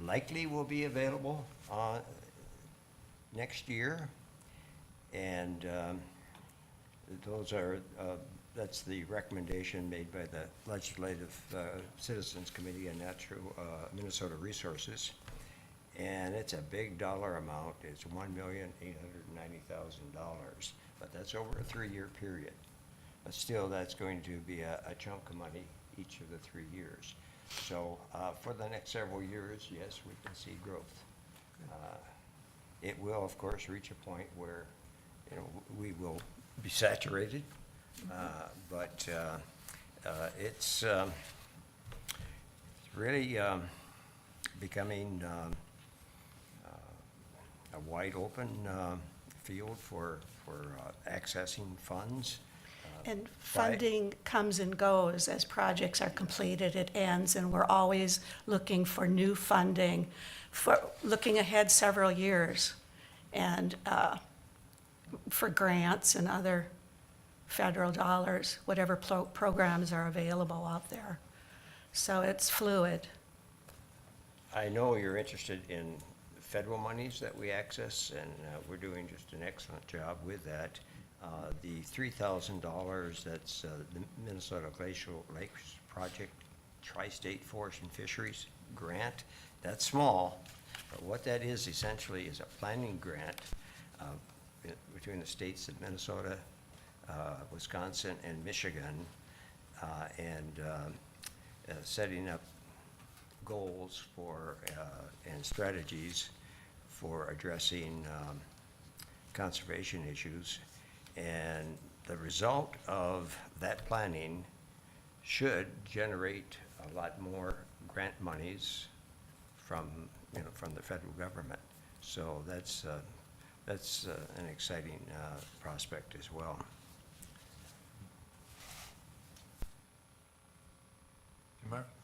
likely will be available next year. And that's the recommendation made by the Legislative Citizens Committee on Natural Minnesota Resources. And it's a big dollar amount. It's $1,890,000, but that's over a 3-year period. But still, that's going to be a chunk of money each of the 3 years. So for the next several years, yes, we can see growth. It will, of course, reach a point where we will be saturated, but it's really becoming a wide open field for accessing funds. And funding comes and goes as projects are completed, it ends, and we're always looking for new funding, for looking ahead several years, and for grants and other federal dollars, whatever programs are available out there. So it's fluid. I know you're interested in federal monies that we access, and we're doing just an excellent job with that. The $3,000, that's the Minnesota Glacial Lakes Project Tri-State Forest and Fisheries Grant. That's small, but what that is essentially is a planning grant between the states of Minnesota, Wisconsin, and Michigan, and setting up goals for and strategies for addressing conservation issues. And the result of that planning should generate a lot more grant monies from the federal government. So that's an exciting prospect as well.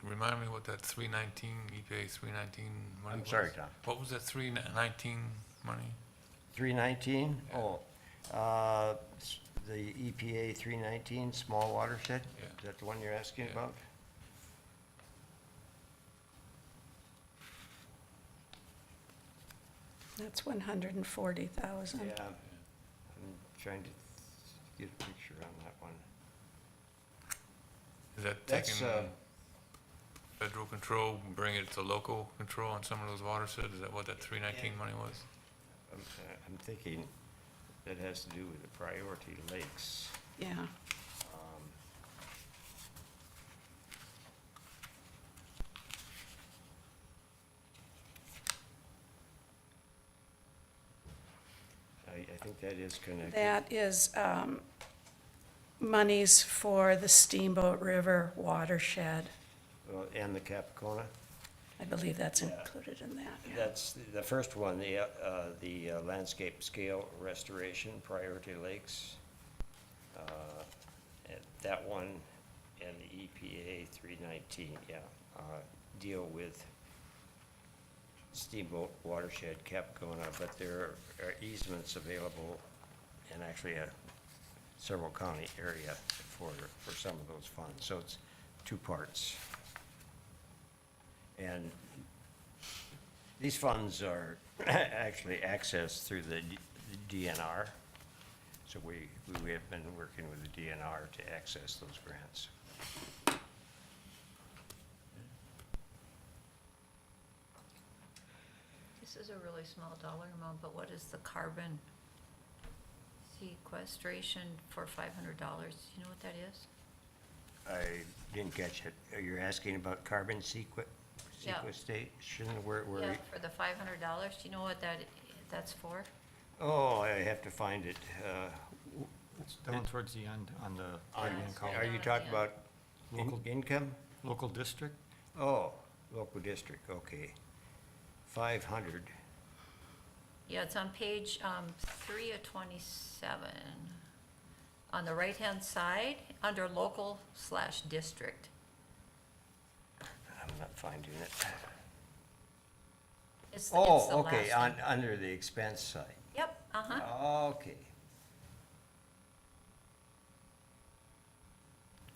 Remind me what that 319, EPA 319 money was? I'm sorry, Tom. What was that 319 money? 319? Oh, the EPA 319 small watershed? Yeah. Is that the one you're asking Yeah. about? That's 140,000. Yeah, I'm trying to get a picture on that one. Is that That's, taking federal control, bring it to local control on some of those watersheds? Is that what that 319 money was? I'm thinking that has to do with the priority lakes. Yeah. I think that is connected. That is monies for the Steamboat River watershed. Well, and the Capicona. I believe that's included in that. Yeah. That's the first one, the landscape scale restoration, priority lakes. And that one and the EPA 319, deal with Steamboat watershed, Capicona, but there are easements available in actually a several county area for some of those funds. So it's two parts. And these funds are actually accessed through the DNR. So we have been working with the DNR to access those grants. This is a really small dollar amount, but what is the carbon sequestration for $500? You know what that is? I didn't catch it. You're asking about carbon Yeah. sequestration? Yeah, for the $500, do you know what that's for? Oh, I have to find it. It's down towards the end on the Are right-hand column. you talking about Local- income? Local district? Oh, local district, okay. 500. Yeah, it's on page 3 of 27. On the right-hand side, under local/district. I'm not finding it. It's Oh, the okay, last one. under the expense side. Yep, uh-huh. Okay.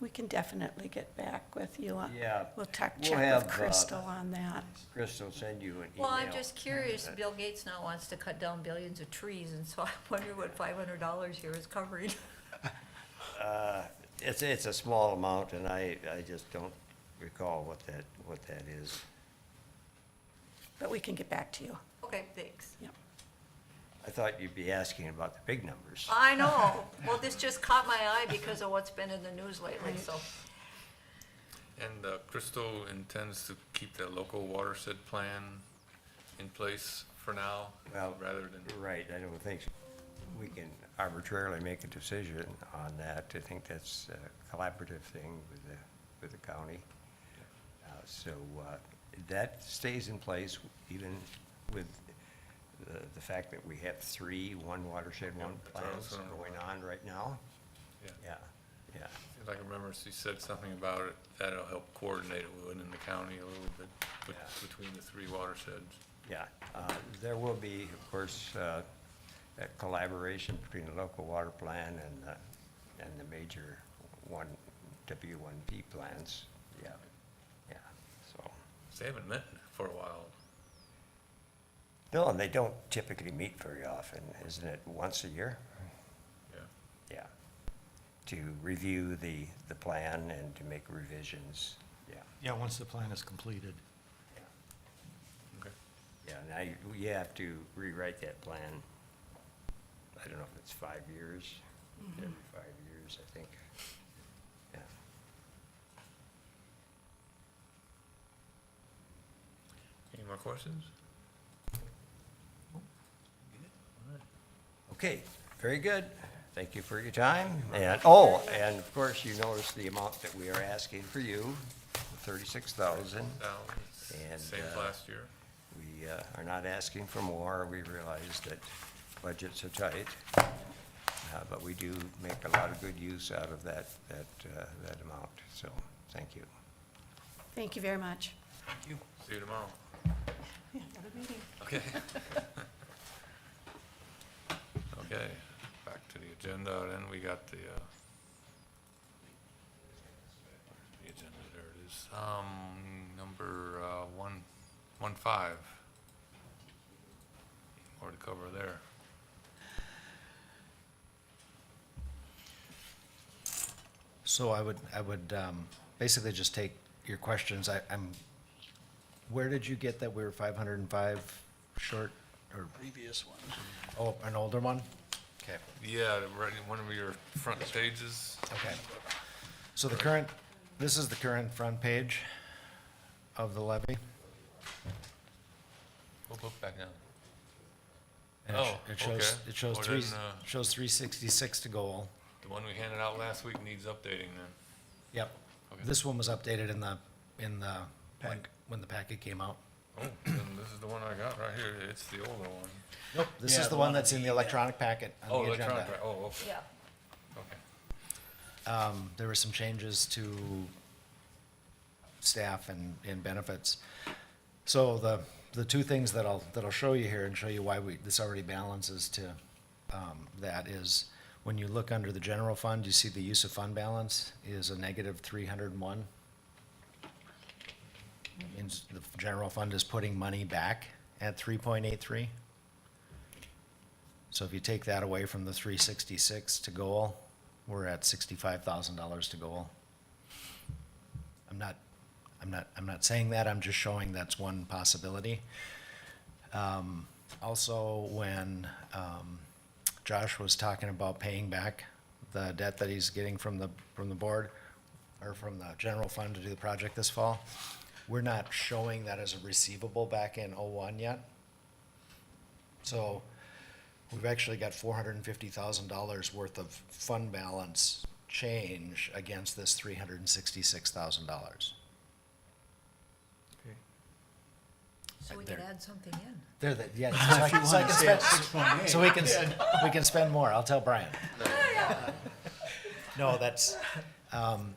We can definitely get back with you on. Yeah. We'll We'll check have, with Crystal on that. Crystal, send you an email. Well, I'm just curious, Bill Gates now wants to cut down billions of trees, and so I wonder what $500 here is covering. It's a small amount, and I just don't recall what that is. But we can get back to you. Okay, thanks. Yep. I thought you'd be asking about the big numbers. I know. Well, this just caught my eye because of what's been in the news lately, so. And Crystal intends to keep that local watershed plan in place for now, Well, rather than, right, I don't think we can arbitrarily make a decision on that. I think that's a collaborative thing with the county. So that stays in place even with the fact that we have one watershed, one that's what I was plans wondering going about. on right now. yeah. Yeah. If I can remember, she said something about it, that'll help coordinate it within the county a little bit between the three watersheds. Yeah, there will be, of course, that collaboration between the local water plan and the major W1P plans. Yeah, so. They haven't met for a while. No, and they don't typically meet very often, isn't it, once a year? Yeah. Yeah, to review the plan and to make revisions, yeah. Yeah, once the plan is completed. Okay. Yeah, now you have to rewrite that plan. I don't know if it's 5 years, every 5 years, I think. Yeah. Any more questions? Okay, very good. Thank you for your time. And, and of course, you notice the amount that we are asking for you, 36,000. And, Same as last year. We are not asking for more. We realize that budgets are tight, but we do make a lot of good use out of that amount. So, thank you. Thank you very much. See you tomorrow. Yeah, what a meeting. Okay. Okay, back to the agenda, then we got the agenda, there it is, number 115. More to cover there. So I would basically just take your questions. Where did you get that we were 505 short, or, Previous one. oh, an older one? Okay. Yeah, right in one of your front pages. Okay. So this is the current front page of the levy. We'll look back down. And Oh, it shows, okay. it shows Well, three, then, shows 366 to goal. The one we handed out last week needs updating then. Yep. Okay. This one was updated when the packet came out. Oh, then this is the one I got right here. It's the older one. Nope, this Yeah, is the the one one that's on in the the, electronic packet Oh, on the electronic, agenda. oh, okay. Yeah. Okay. There were some changes to staff and benefits. So the two things that I'll show you here and show you why this already balances to, that is, when you look under the general fund, you see the use of fund balance is a negative 301. Means the general fund is putting money back at 3.83. So if you take that away from the 366 to goal, we're at $65,000 to goal. I'm not saying that, I'm just showing that's one possibility. Also, when Josh was talking about paying back the debt that he's getting from the board, or from the general fund to do the project this fall, we're not showing that as a receivable back in '01 yet. So we've actually got $450,000 worth of fund balance change against this $366,000. So we There. could add something in. There, yeah, If you wanna say it's 6.8. so we can spend more. I'll tell Brian. No, that's,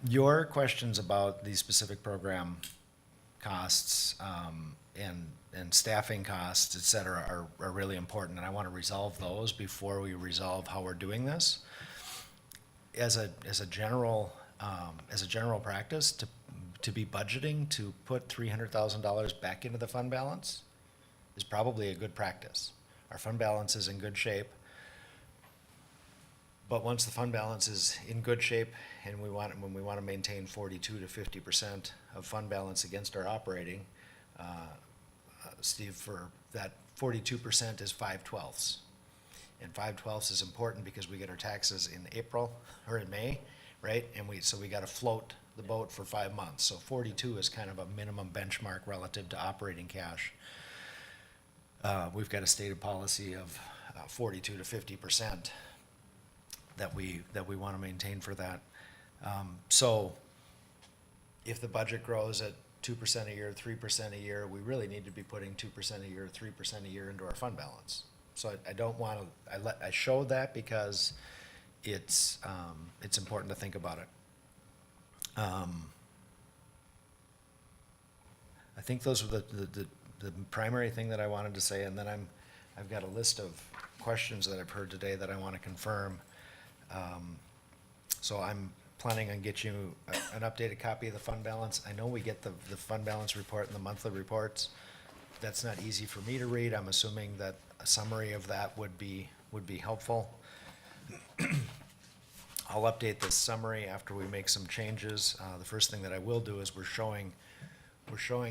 your questions about the specific program costs, and staffing costs, et cetera, are really important, and I want to resolve those before we resolve how we're doing this. As a general practice, to be budgeting to put $300,000 back into the fund balance is probably a good practice. Our fund balance is in good shape. But once the fund balance is in good shape, and when we want to maintain 42 to 50% of fund balance against our operating, Steve, for that 42% is 5/12. And 5/12 is important because we get our taxes in April or in May, right? And so we got to float the boat for 5 months. So 42 is kind of a minimum benchmark relative to operating cash. We've got a stated policy of 42 to 50% that we want to maintain for that. So if the budget grows at 2% a year, 3% a year, we really need to be putting 2% a year, 3% a year into our fund balance. So I don't want to, I showed that because it's important to think about it. I think those are the primary thing that I wanted to say, and then I've got a list of questions that I've heard today that I want to confirm. So I'm planning on get you an updated copy of the fund balance. I know we get the fund balance report and the monthly reports. That's not easy for me to read. I'm assuming that a summary of that would be helpful. I'll update this summary after we make some changes. The first thing that I will do is we're showing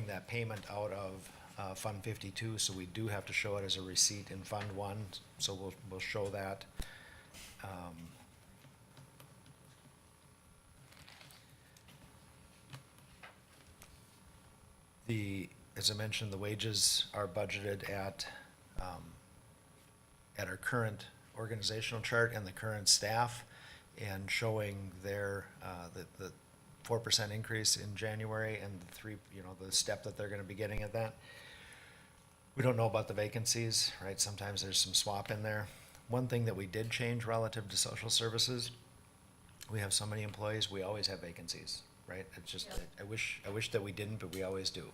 that payment out of Fund 52, so we do have to show it as a receipt in Fund 1, so we'll show that. As I mentioned, the wages are budgeted at our current organizational chart and the current staff, and showing their, the 4% increase in January and the step that they're gonna be getting at that. We don't know about the vacancies, right? Sometimes there's some swap in there. One thing that we did change relative to social services, we have so many employees, we always have vacancies, right? It's just, I wish that we didn't, but we always do.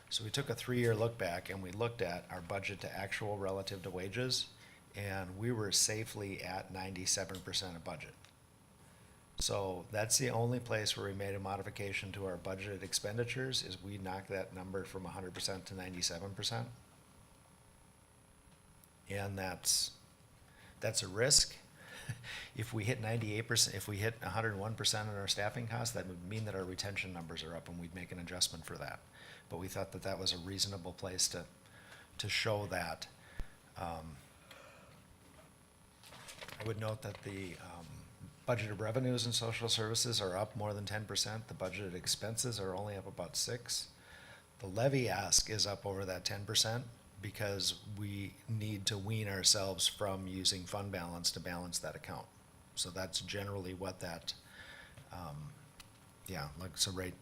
So we took a 3-year look back and we looked at our budget to actual relative to wages, and we were safely at 97% of budget. So that's the only place where we made a modification to our budgeted expenditures, is we knocked that number from 100% to 97%. And that's a risk, if we hit 98%, if we hit 101% on our staffing costs, that would mean that our retention numbers are up and we'd make an adjustment for that. But we thought that that was a reasonable place to show that. I would note that the budgeted revenues in social services are up more than 10%. The budgeted expenses are only up about 6%. The levy ask is up over that 10% because we need to wean ourselves from using fund balance to balance that account. So that's generally what that, so right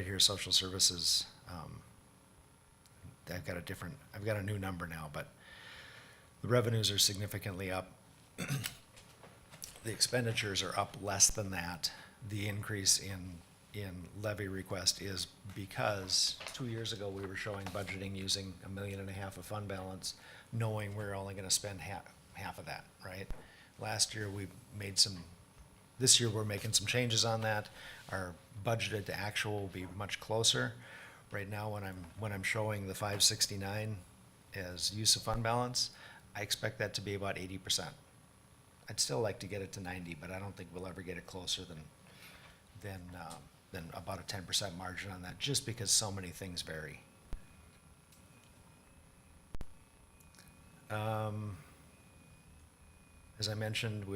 here, social services, I've got a new number now, but the revenues are significantly up. The expenditures are up less than that. The increase in levy request is because 2 years ago, we were showing budgeting using $1.5 million of fund balance, knowing we're only gonna spend half of that, right? Last year, this year, we're making some changes on that. Our budgeted to actual will be much closer. Right now, when I'm showing the 569 as use of fund balance, I expect that to be about 80%. I'd still like to get it to 90, but I don't think we'll ever get it closer than about a 10% margin on that, just because so many things vary. As I mentioned,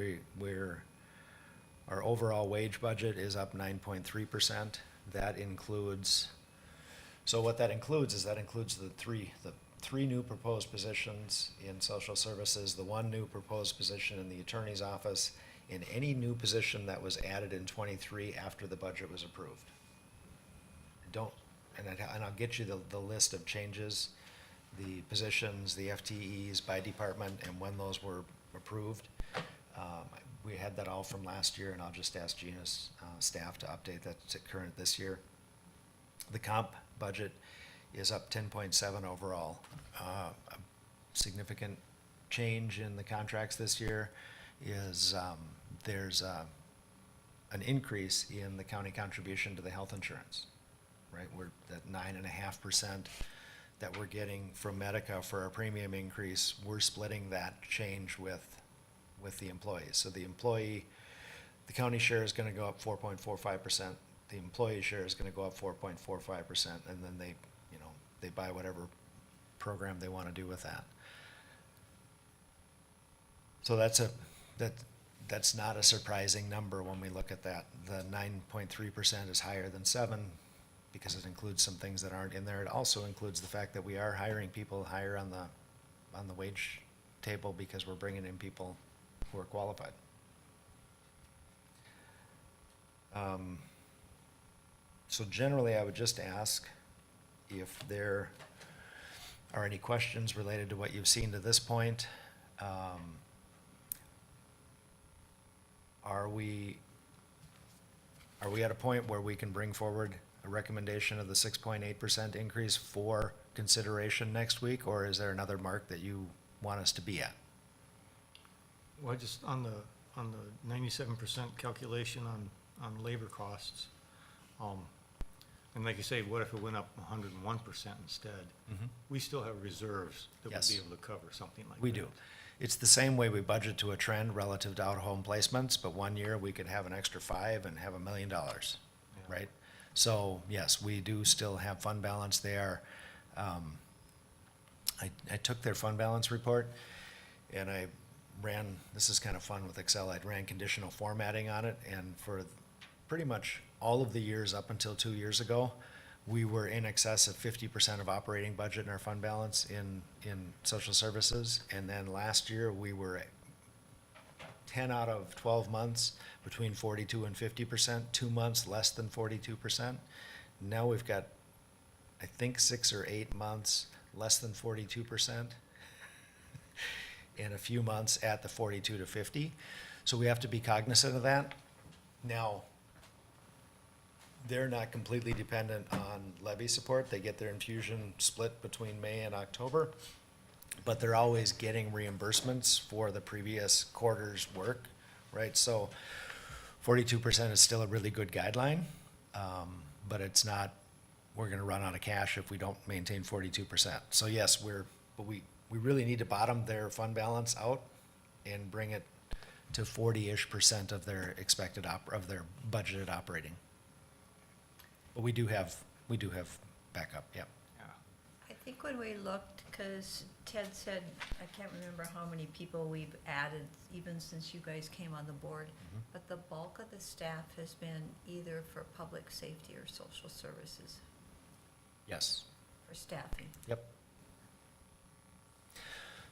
our overall wage budget is up 9.3%. That includes, so what that includes is the three new proposed positions in social services, the one new proposed position in the attorney's office, and any new position that was added in '23 after the budget was approved. And I'll get you the list of changes, the positions, the FTEs by department, and when those were approved. We had that all from last year, and I'll just ask Gina's staff to update that to current this year. The comp budget is up 10.7 overall. A significant change in the contracts this year is there's an increase in the county contribution to the health insurance, right? We're at 9.5% that we're getting from Medica for our premium increase. We're splitting that change with the employees. So the county share is gonna go up 4.45%. The employee share is gonna go up 4.45%, and then they buy whatever program they wanna do with that. So that's not a surprising number when we look at that. The 9.3% is higher than 7% because it includes some things that aren't in there. It also includes the fact that we are hiring people higher on the wage table because we're bringing in people who are qualified. So generally, I would just ask if there are any questions related to what you've seen to this point. Are we at a point where we can bring forward a recommendation of the 6.8% increase for consideration next week, or is there another mark that you want us to be at? Well, just on the 97% calculation on labor costs, and like you say, what if it went up 101% instead? Mhm. We still have reserves that would Yes. be able to cover something like that. We do. It's the same way we budget to a trend relative to out-of-home placements, but one year we could have an extra 5 and have $1 million, Yeah. right? So, yes, we do still have fund balance there. I took their fund balance report and I ran, this is kind of fun with Excel, I ran conditional formatting on it, and for pretty much all of the years up until 2 years ago, we were in excess of 50% of operating budget in our fund balance in social services. And then last year, we were at 10 out of 12 months between 42 and 50%, 2 months less than 42%. Now we've got, I think, 6 or 8 months less than 42%, and a few months at the 42 to 50. So we have to be cognizant of that. Now, they're not completely dependent on levy support. They get their infusion split between May and October, but they're always getting reimbursements for the previous quarter's work, right? So 42% is still a really good guideline, but it's not, we're gonna run out of cash if we don't maintain 42%. So yes, we really need to bottom their fund balance out and bring it to 40-ish% of their expected of their budgeted operating. But we do have backup, yep. I think when we looked, because Ted said, I can't remember how many people we've added even since you guys came on the board, but the bulk of the staff has been either for public safety or social services Yes. for staffing. Yep.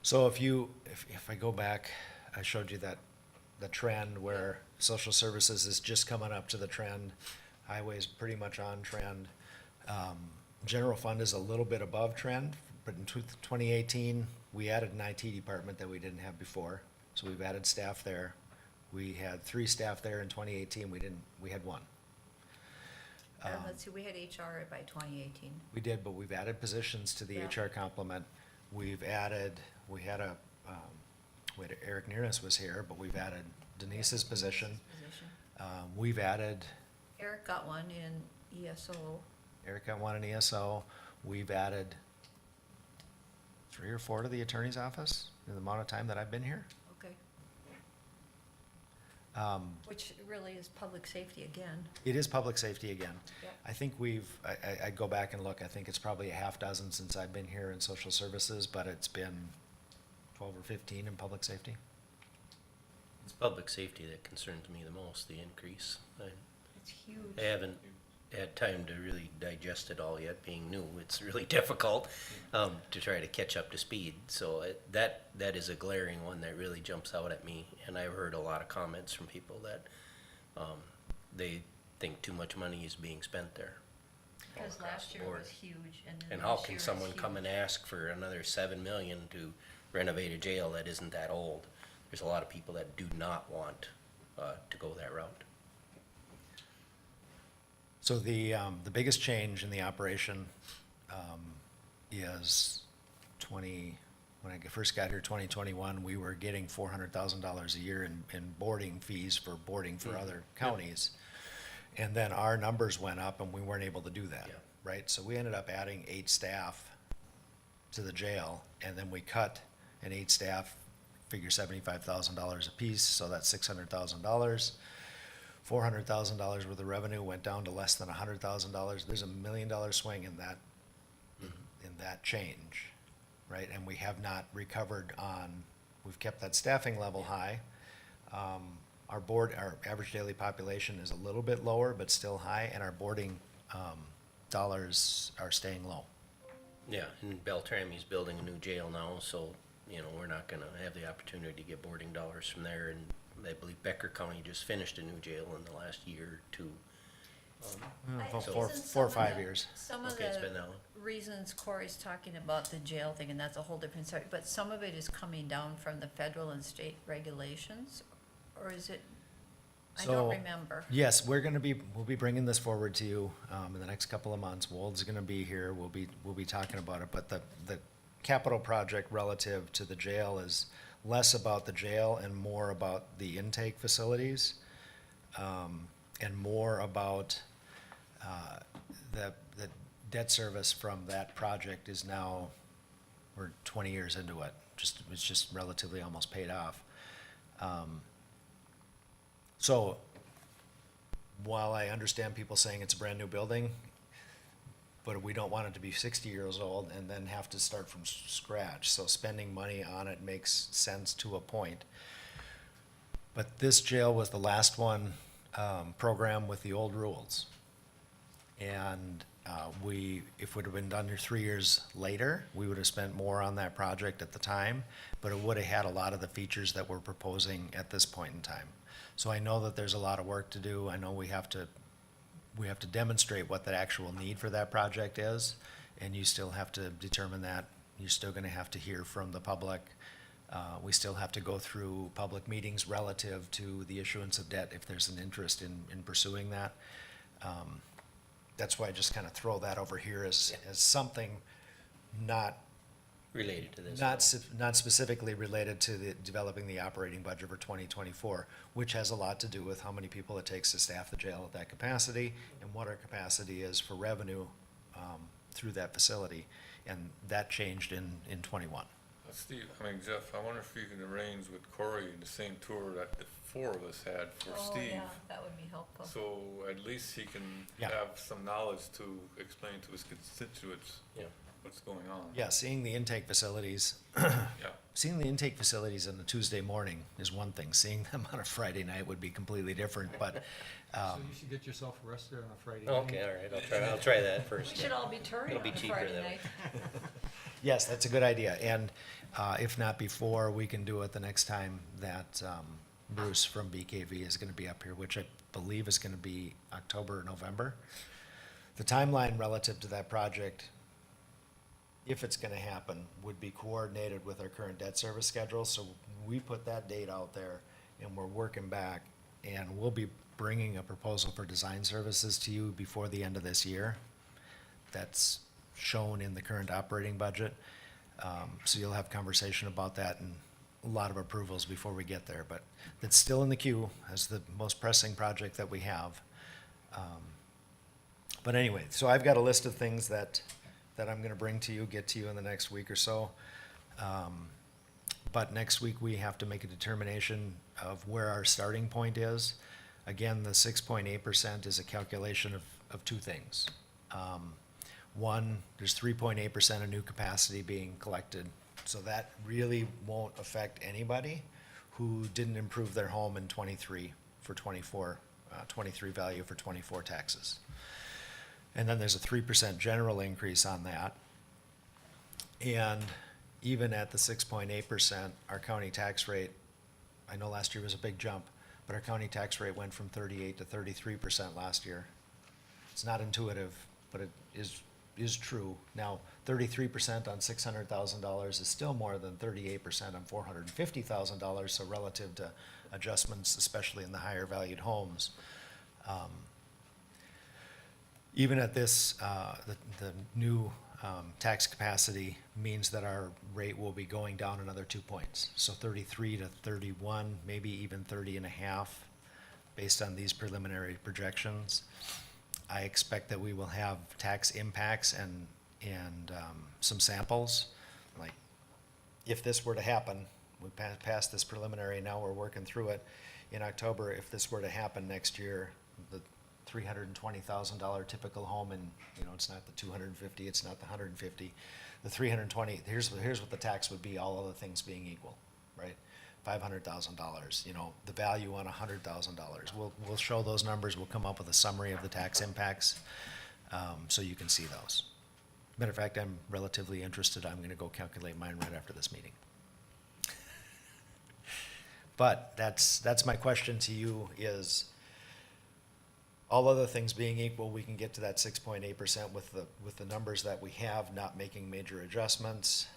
So if I go back, I showed you the trend where social services is just coming up to the trend. Highway's pretty much on trend. General fund is a little bit above trend, but in 2018, we added an IT department that we didn't have before. So we've added staff there. We had 3 staff there in 2018. We had 1. Let's see, we had HR by 2018. We did, but we've added positions to the Yeah. HR complement. We had Eric Nearness was here, but we've added Denise's position. We've added, Eric got one in ESO. Eric got 1 in ESO. We've added 3 or 4 to the attorney's office in the amount of time that I've been here. Okay. Which really is public safety again. It is public safety again. Yep. I think I'd go back and look, I think it's probably a half dozen since I've been here in social services, but it's been 12 or 15 in public safety. It's public safety that concerns me the most, the increase. It's huge. I haven't had time to really digest it all yet, being new. It's really difficult to try to catch up to speed. So that is a glaring one that really jumps out at me. And I've heard a lot of comments from people that they think too much money is being spent there. Because last year board. was huge, and then And how this year can is someone come huge. and ask for another 7 million to renovate a jail that isn't that old? There's a lot of people that do not want to go that route. So the biggest change in the operation is when I first got here, 2021, we were getting $400,000 a year in boarding fees for boarding for other counties. And then our numbers went up and we weren't able to do that, Yeah. right? So we ended up adding 8 staff to the jail, and then we cut an 8 staff, figure $75,000 apiece, so that's $600,000. $400,000 worth of revenue went down to less than $100,000. There's $1 million swing in that change, right? And we have not recovered we've kept that staffing level high. Our average daily population is a little bit lower, but still high, and our boarding dollars are staying low. Yeah, and Beltrami's building a new jail now, so, we're not gonna have the opportunity to get boarding dollars from there. And I believe Becker County just finished a new jail in the last year or 2. Four or 5 years. Some of Okay, it's the been that long. reasons Corey's talking about the jail thing, and that's a whole different story, but some of it is coming down from the federal and state regulations, or is it? I don't So, remember. Yes, we'll be bringing this forward to you in the next couple of months. Wold's gonna be here, we'll be talking about it, but the capital project relative to the jail is less about the jail and more about the intake facilities, and more about the debt service from that project is now, we're 20 years into it, it's just relatively almost paid off. So, while I understand people saying it's a brand-new building, but we don't want it to be 60 years old and then have to start from scratch. So spending money on it makes sense to a point. But this jail was the last one programmed with the old rules. And if it would have been done 3 years later, we would have spent more on that project at the time, but it would have had a lot of the features that we're proposing at this point in time. So I know that there's a lot of work to do. I know we have to demonstrate what the actual need for that project is, and you still have to determine that. You're still gonna have to hear from the public. We still have to go through public meetings relative to the issuance of debt if there's an interest in pursuing that. That's why I just kind of throw that over here as something not Related to this. not specifically related to developing the operating budget for 2024, which has a lot to do with how many people it takes to staff the jail at that capacity and what our capacity is for revenue through that facility. And that changed in '21. Steve, I mean Jeff, I wonder if you can arrange with Corey the same tour that the four of us had for Oh, Steve. yeah, that would be helpful. So at least he can Yeah. have some knowledge to explain to his constituents Yeah. what's going on. Yeah, seeing the intake facilities, Yeah. seeing the intake facilities on a Tuesday morning is one thing. Seeing them on a Friday night would be completely different, but, So you should get yourself arrested on a Friday night. Okay, all right, I'll try that first. We should all be touring It'll on be a cheaper Friday then. night. yes, that's a good idea. And if not before, we can do it the next time that Bruce from BKV is gonna be up here, which I believe is gonna be October or November. The timeline relative to that project, if it's gonna happen, would be coordinated with our current debt service schedule. So we put that date out there and we're working back, and we'll be bringing a proposal for design services to you before the end of this year. That's shown in the current operating budget. So you'll have conversation about that and a lot of approvals before we get there, but it's still in the queue as the most pressing project that we have. But anyway, so I've got a list of things that I'm gonna bring to you, get to you in the next week or so. But next week, we have to make a determination of where our starting point is. Again, the 6.8% is a calculation of two things. One, there's 3.8% of new capacity being collected, so that really won't affect anybody who didn't improve their home in '23 for '24, '23 value for '24 taxes. And then there's a 3% general increase on that. And even at the 6.8%, our county tax rate, I know last year was a big jump, but our county tax rate went from 38 to 33% last year. It's not intuitive, but it is true. Now, 33% on $600,000 is still more than 38% on $450,000, so relative to adjustments, especially in the higher valued homes. Even at this, the new tax capacity means that our rate will be going down another 2 points. So 33 to 31, maybe even 30.5, based on these preliminary projections. I expect that we will have tax impacts and some samples. Like, if this were to happen, we passed this preliminary, now we're working through it. In October, if this were to happen next year, the $320,000 typical home, and it's not the 250, it's not the 150. The 320, here's what the tax would be, all other things being equal, right? $500,000, the value on $100,000. We'll show those numbers, we'll come up with a summary of the tax impacts, so you can see those. Matter of fact, I'm relatively interested, I'm gonna go calculate mine right after this meeting. But that's my question to you is, all other things being equal, we can get to that 6.8% with the numbers that we have, not making major adjustments.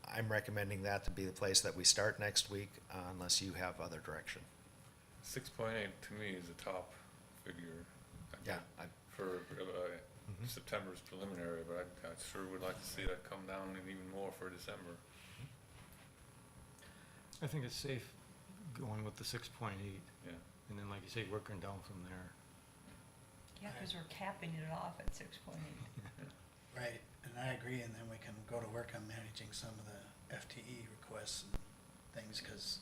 I'm recommending that to be the place that we start next week, unless you have other direction. 6.8 to me is a top figure. Yeah, For September's preliminary, but I sure would like to see that come down and even more for December. I think it's safe going with the 6.8, Yeah. and then, like you say, working down from there. Yeah, because we're capping it off at 6.8. Right, and I agree, and then we can go to work on managing some of the FTE requests and things, because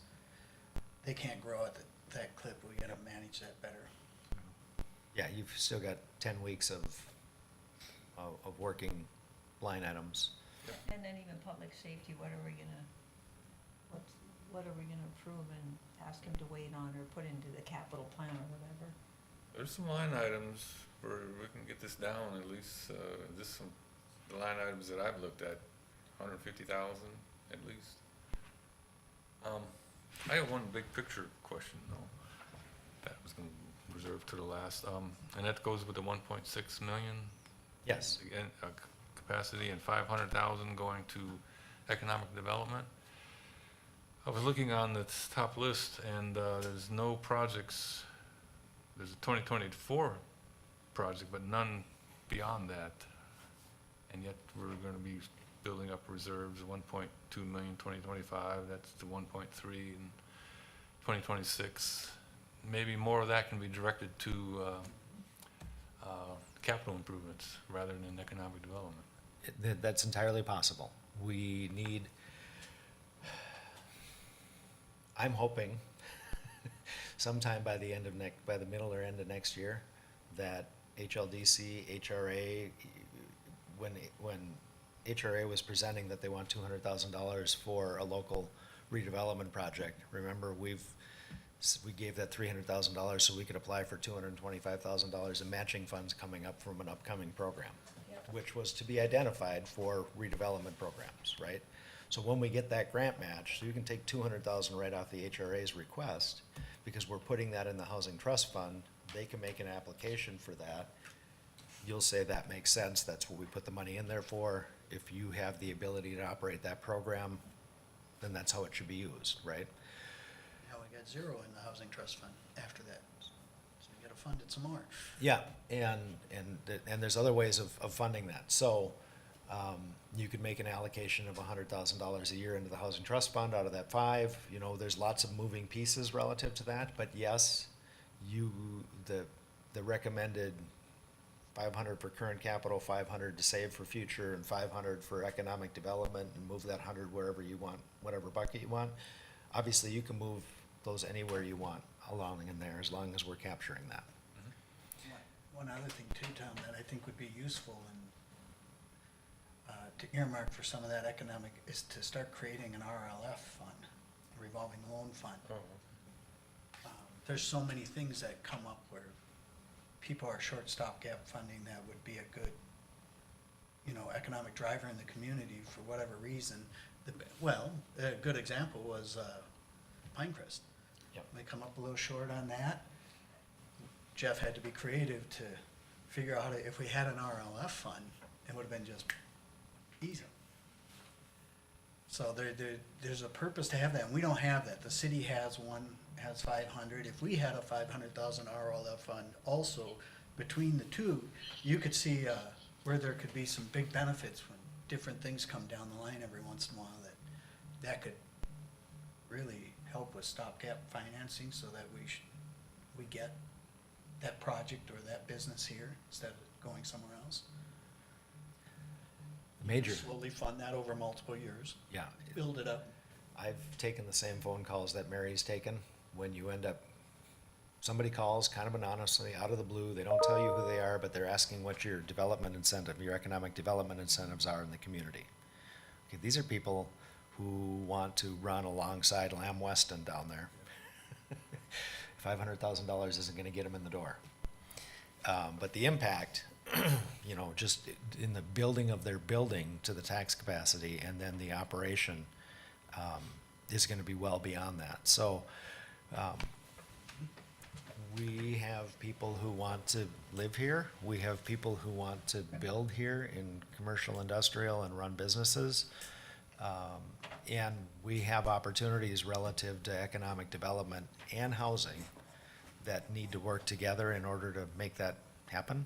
they can't grow at that clip, we gotta manage that better. Yeah, you've still got 10 weeks of working line items. And then even public safety, what are we gonna approve and ask him to wait on or put into the capital plan or whatever? There's some line items where we can get this down, at least, the line items that I've looked at, 150,000 at least. I have one big picture question though, that was gonna reserve to the last, and that goes with the 1.6 million. Yes. Again, capacity, and 500,000 going to economic development. I was looking on the top list, and there's no projects. There's a 2024 project, but none beyond that. And yet we're going to be building up reserves, 1.2 million 2025. That's the 1.3 in 2026. Maybe more of that can be directed to capital improvements rather than economic development. That's entirely possible. We need, I'm hoping sometime by the end of by the middle or end of next year, that HLDC, HRA, when HRA was presenting that they want $200,000 for a local redevelopment project, remember, we gave that $300,000 so we could apply for $225,000 in matching funds coming up from an upcoming program, which was to be identified for redevelopment programs, right? So when we get that grant match, so you can take $200,000 right off the HRA's request, because we're putting that in the Housing Trust Fund, they can make an application for that. You'll say that makes sense, that's what we put the money in there for. If you have the ability to operate that program, then that's how it should be used, right? Now we got zero in the housing trust fund after that. So we gotta fund it some more. Yeah, and there's other ways of funding that. So, you could make an allocation of $100,000 a year into the Housing Trust Fund out of that 5. You know, there's lots of moving pieces relative to that, but yes, the recommended 500 for current capital, 500 to save for future, and 500 for economic development, and move that 100 wherever you want, whatever bucket you want. Obviously, you can move those anywhere you want along in there, as long as we're capturing that. One other thing too, Tom, that I think would be useful and to earmark for some of that economic is to start creating an RLF fund, a revolving loan fund. There's so many things that come up where people are short stopgap funding that would be a good, economic driver in the community for whatever reason. A good example was Pinecrest. Yep. They come up a little short on that. Jeff had to be creative to figure out if we had an RLF fund, it would have been just easy. So there's a purpose to have that, and we don't have that. The city has one, has 500. If we had a 500,000 RLF fund also, between the two, you could see where there could be some big benefits when different things come down the line every once in a while that could really help with stopgap financing so that we get that project or that business here instead of going somewhere else. Major. Slowly fund that over multiple years. Yeah. Build it up. I've taken the same phone calls that Mary's taken, when you end up, somebody calls kind of anonymously, out of the blue, they don't tell you who they are, but they're asking what your development incentive, your economic development incentives are in the community. Okay, these are people who want to run alongside Lamb Weston down there. $500,000 isn't gonna get them in the door. But the impact, just in the building of their building to the tax capacity, and then the operation, is gonna be well beyond that. So, we have people who want to live here, we have people who want to build here in commercial, industrial, and run businesses. And we have opportunities relative to economic development and housing that need to work together in order to make that happen.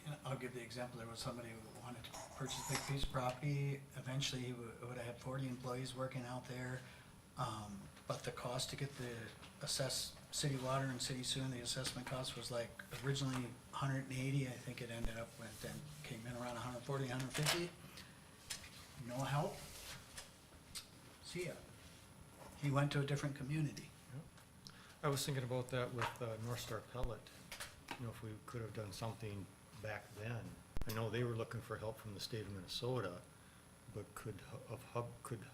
And I'll give the example, there was somebody who wanted to purchase a big piece of property, eventually he would have had 40 employees working out there. But the cost to get the assessed city water and city sewer, and the assessment cost was like originally 180, I think it ended up with, then came in around 140, 150. No help. See ya. He went to a different community. I was thinking about that with North Star Pellet, if we could have done something back then. I know they were looking for help from the state of Minnesota, but could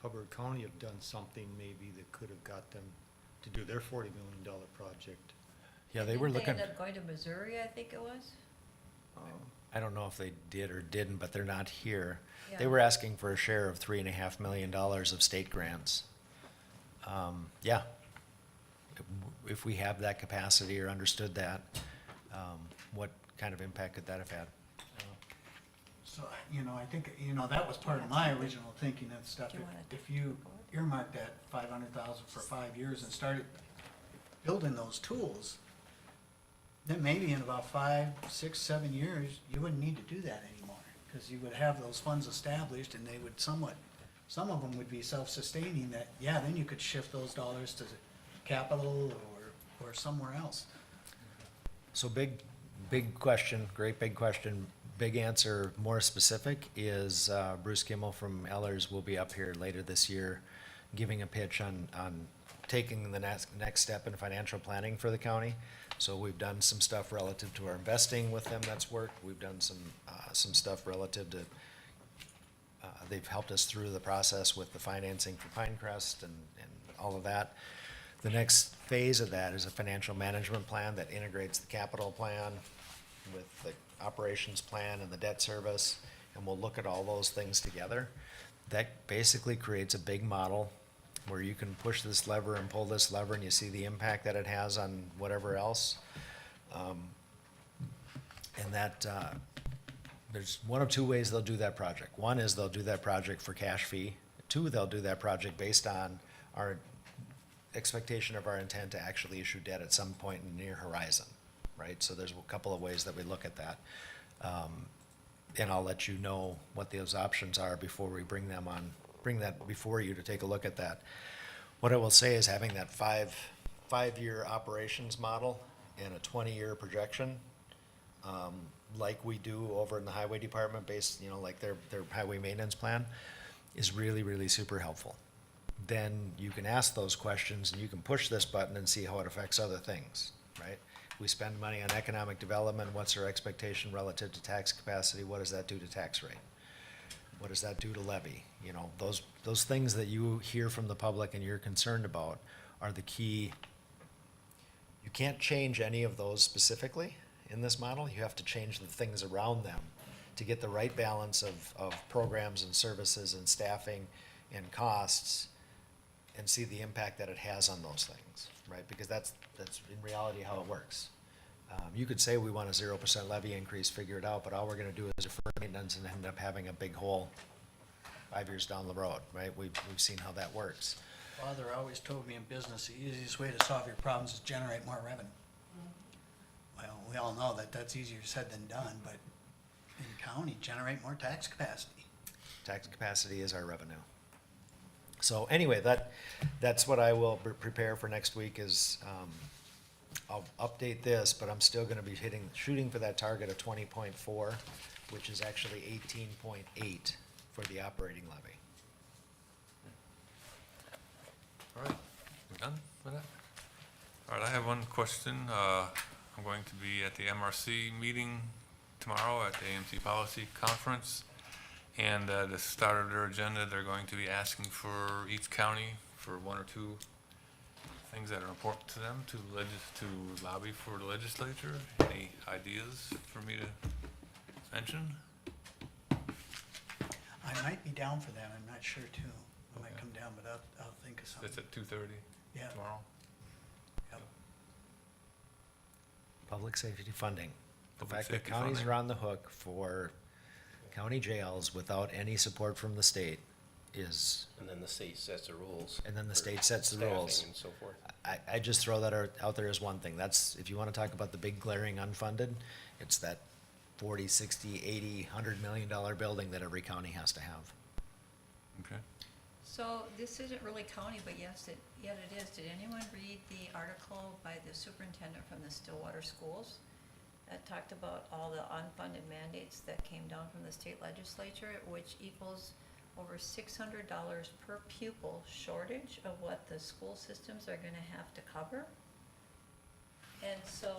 Hubbard County have done something maybe that could have got them to do their $40 million project? Yeah, they were Didn't looking, They ended up going to Missouri, I think it was? I don't know if they did or didn't, but they're not here. They Yeah. were asking for a share of $3.5 million of state grants. Yeah. If we have that capacity or understood that, what kind of impact could that have had? So, I think, that was part of my original thinking and stuff. Do you wanna If you earmarked that 500,000 for 5 years and started building those tools, then maybe in about 5, 6, 7 years, you wouldn't need to do that anymore. Because you would have those funds established and they would some of them would be self-sustaining that, then you could shift those dollars to capital or somewhere else. So big question, great big question, big answer, more specific, is Bruce Kimmel from Ellers will be up here later this year giving a pitch on taking the next step in financial planning for the county. So we've done some stuff relative to our investing with them that's worked. We've done some stuff relative to, they've helped us through the process with the financing for Pinecrest and all of that. The next phase of that is a financial management plan that integrates the capital plan with the operations plan and the debt service, and we'll look at all those things together. That basically creates a big model where you can push this lever and pull this lever and you see the impact that it has on whatever else. And that, there's one of two ways they'll do that project. One is they'll do that project for cash fee. Two, they'll do that project based on our expectation of our intent to actually issue debt at some point in the near horizon, right? So there's a couple of ways that we look at that. And I'll let you know what those options are before we bring that before you to take a look at that. What I will say is having that five-year operations model and a 20-year projection, like we do over in the highway department based, like their highway maintenance plan, is really, really super helpful. Then you can ask those questions and you can push this button and see how it affects other things, right? We spend money on economic development. What's our expectation relative to tax capacity? What does that do to tax rate? What does that do to levy? Those things that you hear from the public and you're concerned about are the key. You can't change any of those specifically in this model. You have to change the things around them to get the right balance of programs and services and staffing and costs and see the impact that it has on those things, right? Because that's in reality how it works. You could say we want a 0% levy increase, figure it out, but all we're gonna do is defer maintenance and end up having a big hole 5 years down the road, right? We've seen how that works. Father always told me in business, the easiest way to solve your problems is generate more revenue. Well, we all know that that's easier said than done, but in county, generate more tax capacity. Tax capacity is our revenue. So anyway, that's what I will prepare for next week is, I'll update this, but I'm still gonna be shooting for that target of 20.4, which is actually 18.8 for the operating levy. All right, we're done with that? All right, I have one question. I'm going to be at the MRC meeting tomorrow at the AMC Policy Conference. And at the start of their agenda, they're going to be asking for each county for one or two things that are important to them to lobby for the legislature. Any ideas for me to mention? I might be down for that, I'm not sure too. I might come down, but I'll think of something. That's at 2:30 Yeah. tomorrow. Yep. Public safety funding. The Public fact that safety counties funding. are on the hook for county jails without any support from the state is, And then the state sets the rules. and then the for state sets the rules. staffing and so forth. I just throw that out there as one thing. That's, if you wanna talk about the big glaring unfunded, it's that 40, 60, 80, $100 million building that every county has to have. Okay. So this isn't really county, but yet it is. Did anyone read the article by the superintendent from the Stillwater schools that talked about all the unfunded mandates that came down from the state legislature, which equals over $600 per pupil shortage of what the school systems are gonna have to cover? And so,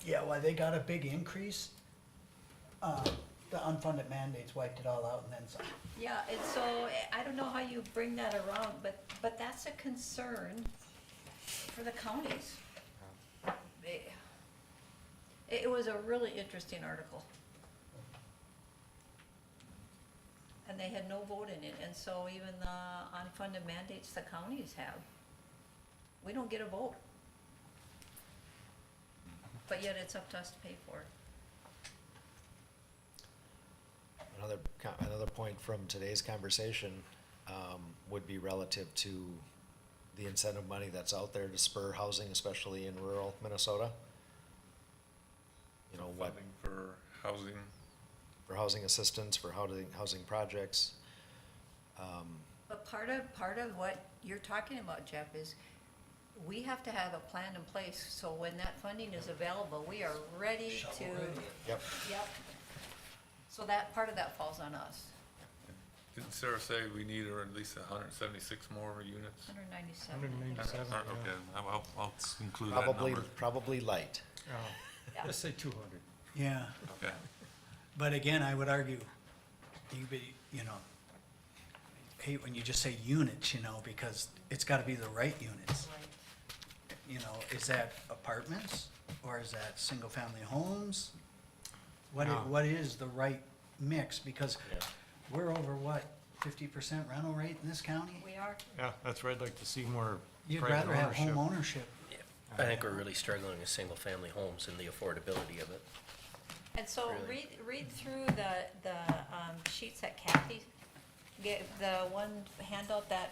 Yeah, well, they got a big increase. The unfunded mandates wiped it all out and then some. yeah, and so I don't know how you bring that around, but that's a concern for the counties. It was a really interesting article. And they had no vote in it, and so even the unfunded mandates the counties have, we don't get a vote. But yet it's up to us to pay for it. Another point from today's conversation would be relative to the incentive money that's out there to spur housing, especially in rural Minnesota. What, Funding for housing. for housing assistance, for housing projects. But part of what you're talking about, Jeff, is we have to have a plan in place, so when that funding is available, we are ready to. Yep. Yep. So that, part of that falls on us, Didn't Sarah say we need at least 176 more units? 197. 197, Okay, yeah. I'll include that Probably, number. probably light. Yeah. Let's say 200. Yeah, Okay. but again, I would argue, you know, hate when you just say units, you know, because it's gotta be the right units. You know, is that apartments, or is that single-family homes? What is the right mix? Because we're over, what, 50% rental rate in this county? We are, Yeah, that's where I'd like to see more You'd private rather have ownership. home ownership. I think we're really struggling with single-family homes and the affordability of it. and so Really? read through the sheets that Kathy gave, the one handout that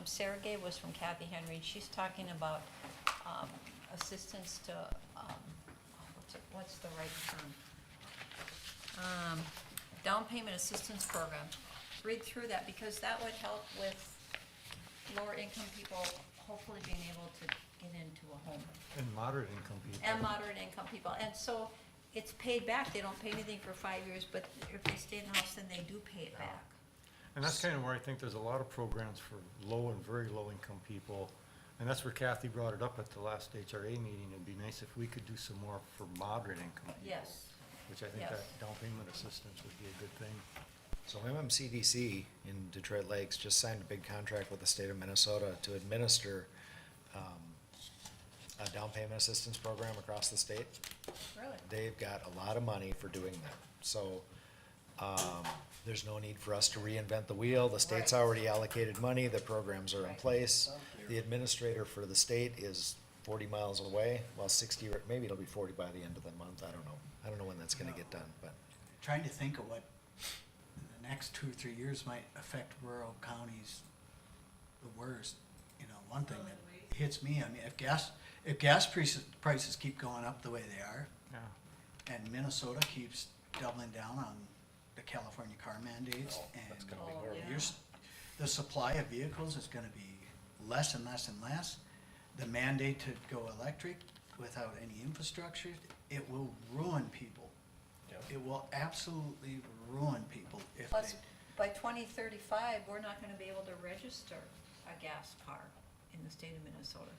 Sarah gave was from Kathy Henry, and she's talking about assistance to, what's the right term? Down payment assistance program. Read through that, because that would help with lower income people hopefully being able to get into a home. And moderate income people. And moderate income people, and so it's paid back, they don't pay anything for 5 years, but if they stay in the house, then they do pay it back. And that's kind of where I think there's a lot of programs for low and very low income people. And that's where Kathy brought it up at the last HRA meeting. It'd be nice if we could do some more for moderate income people. Yes. Which I think Yes. that down payment assistance would be a good thing. So MMCDC in Detroit Lakes just signed a big contract with the state of Minnesota to administer a down payment assistance program across the state. Really? They've got a lot of money for doing that. So, there's no need for us to reinvent the wheel. The state's Right. already allocated money, the programs are in Right. place. The administrator for the state is 40 miles away, well, 60, or maybe it'll be 40 by the end of the month, I don't know. I don't know when that's gonna get done, but. Trying to think of what the next 2 or 3 years might affect rural counties the worst. You know, one thing that hits me, I mean, if gas prices keep going up the way they are, Yeah. and Minnesota keeps doubling down on the California car mandates, and Oh, yeah. the supply of vehicles is gonna be less and less and less. The mandate to go electric without any infrastructure, it will ruin people. It will absolutely ruin people if Plus, they, by 2035, we're not gonna be able to register a gas car in the state of Minnesota.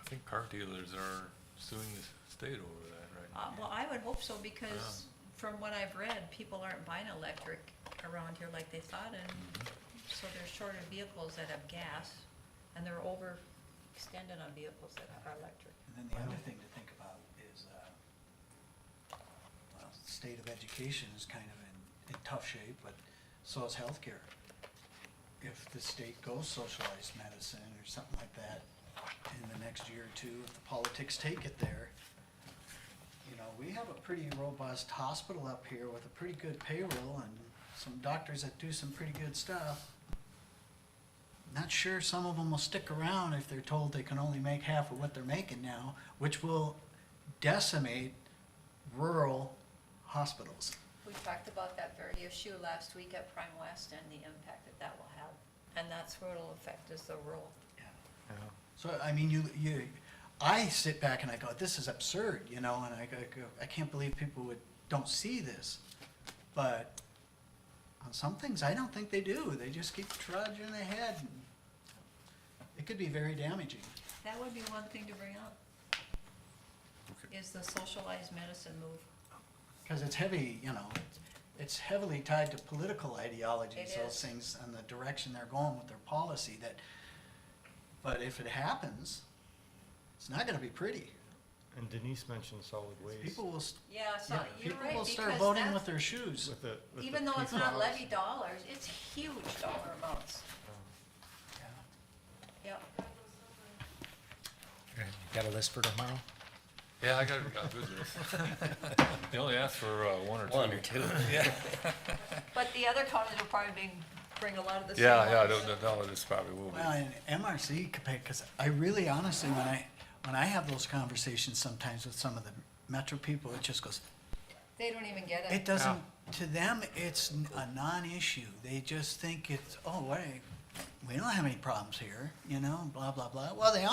I think car dealers are suing the state over that right now. Well, I would hope so, because from what I've read, people aren't buying electric around here like they thought, and so there's shorter vehicles that have gas, and they're overextended on vehicles that are electric. and then the other thing to think about is, well, the state of education is kind of in tough shape, but so is healthcare. If the state goes socialized medicine or something like that in the next year or two, if the politics take it there, you know, we have a pretty robust hospital up here with a pretty good payroll and some doctors that do some pretty good stuff. Not sure some of them will stick around if they're told they can only make half of what they're making now, which will decimate rural hospitals. We talked about that very issue last week at Prime West and the impact that that will have, and that's where it'll affect is the rural. Yeah. So, I mean, I sit back and I go, this is absurd, you know, and I go, I can't believe people don't see this. But on some things, I don't think they do. They just keep trudging ahead. And it could be very damaging. That would be one thing to bring up, is the socialized medicine move. Because it's heavy, you know, it's heavily tied to political ideologies, It those is. things, and the direction they're going with their policy that, but if it happens, it's not gonna be pretty. And Denise mentioned solid waste. People will, Yeah, so yeah, you're people right, will start because voting that's- with their shoes. With the even though it's not PFAS. levy dollars, it's huge dollar amounts. Yep. Got a list for tomorrow? Yeah, I got a good list. They only asked for one or two. One or two. Yeah, But the other counties will probably bring a lot of the same yeah, ones. no, this probably will be. Well, and MRC could pay, because I really honestly, when I have those conversations sometimes with some of the metro people, it just goes, They don't even get it doesn't, to them, it's a non-issue. They just think it's, oh, wait, we don't have any problems here, you know, blah, blah, blah. Well, they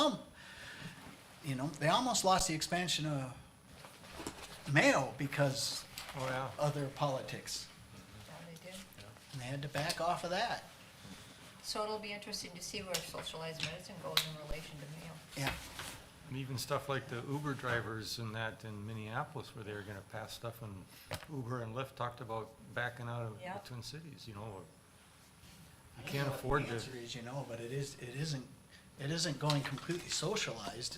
almost lost the expansion of Mayo because Oh, yeah. of their politics. Yeah, they did. And they had to back off of that. So it'll be interesting to see where socialized medicine goes in relation to Mayo. Yeah. And even stuff like the Uber drivers and that in Minneapolis, where they were gonna pass stuff, and Uber and Lyft talked about backing out of Yeah. the Twin Cities, you know. I You don't can't know what afford the to. answer is, you know, but it isn't going completely socialized.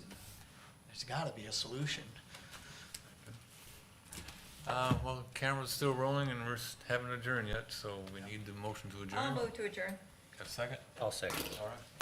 There's gotta be a solution. Well, camera's still rolling and haven't adjourned yet, so we need the motion to adjourn. I'll move to adjourn. Got a second? I'll second. All right.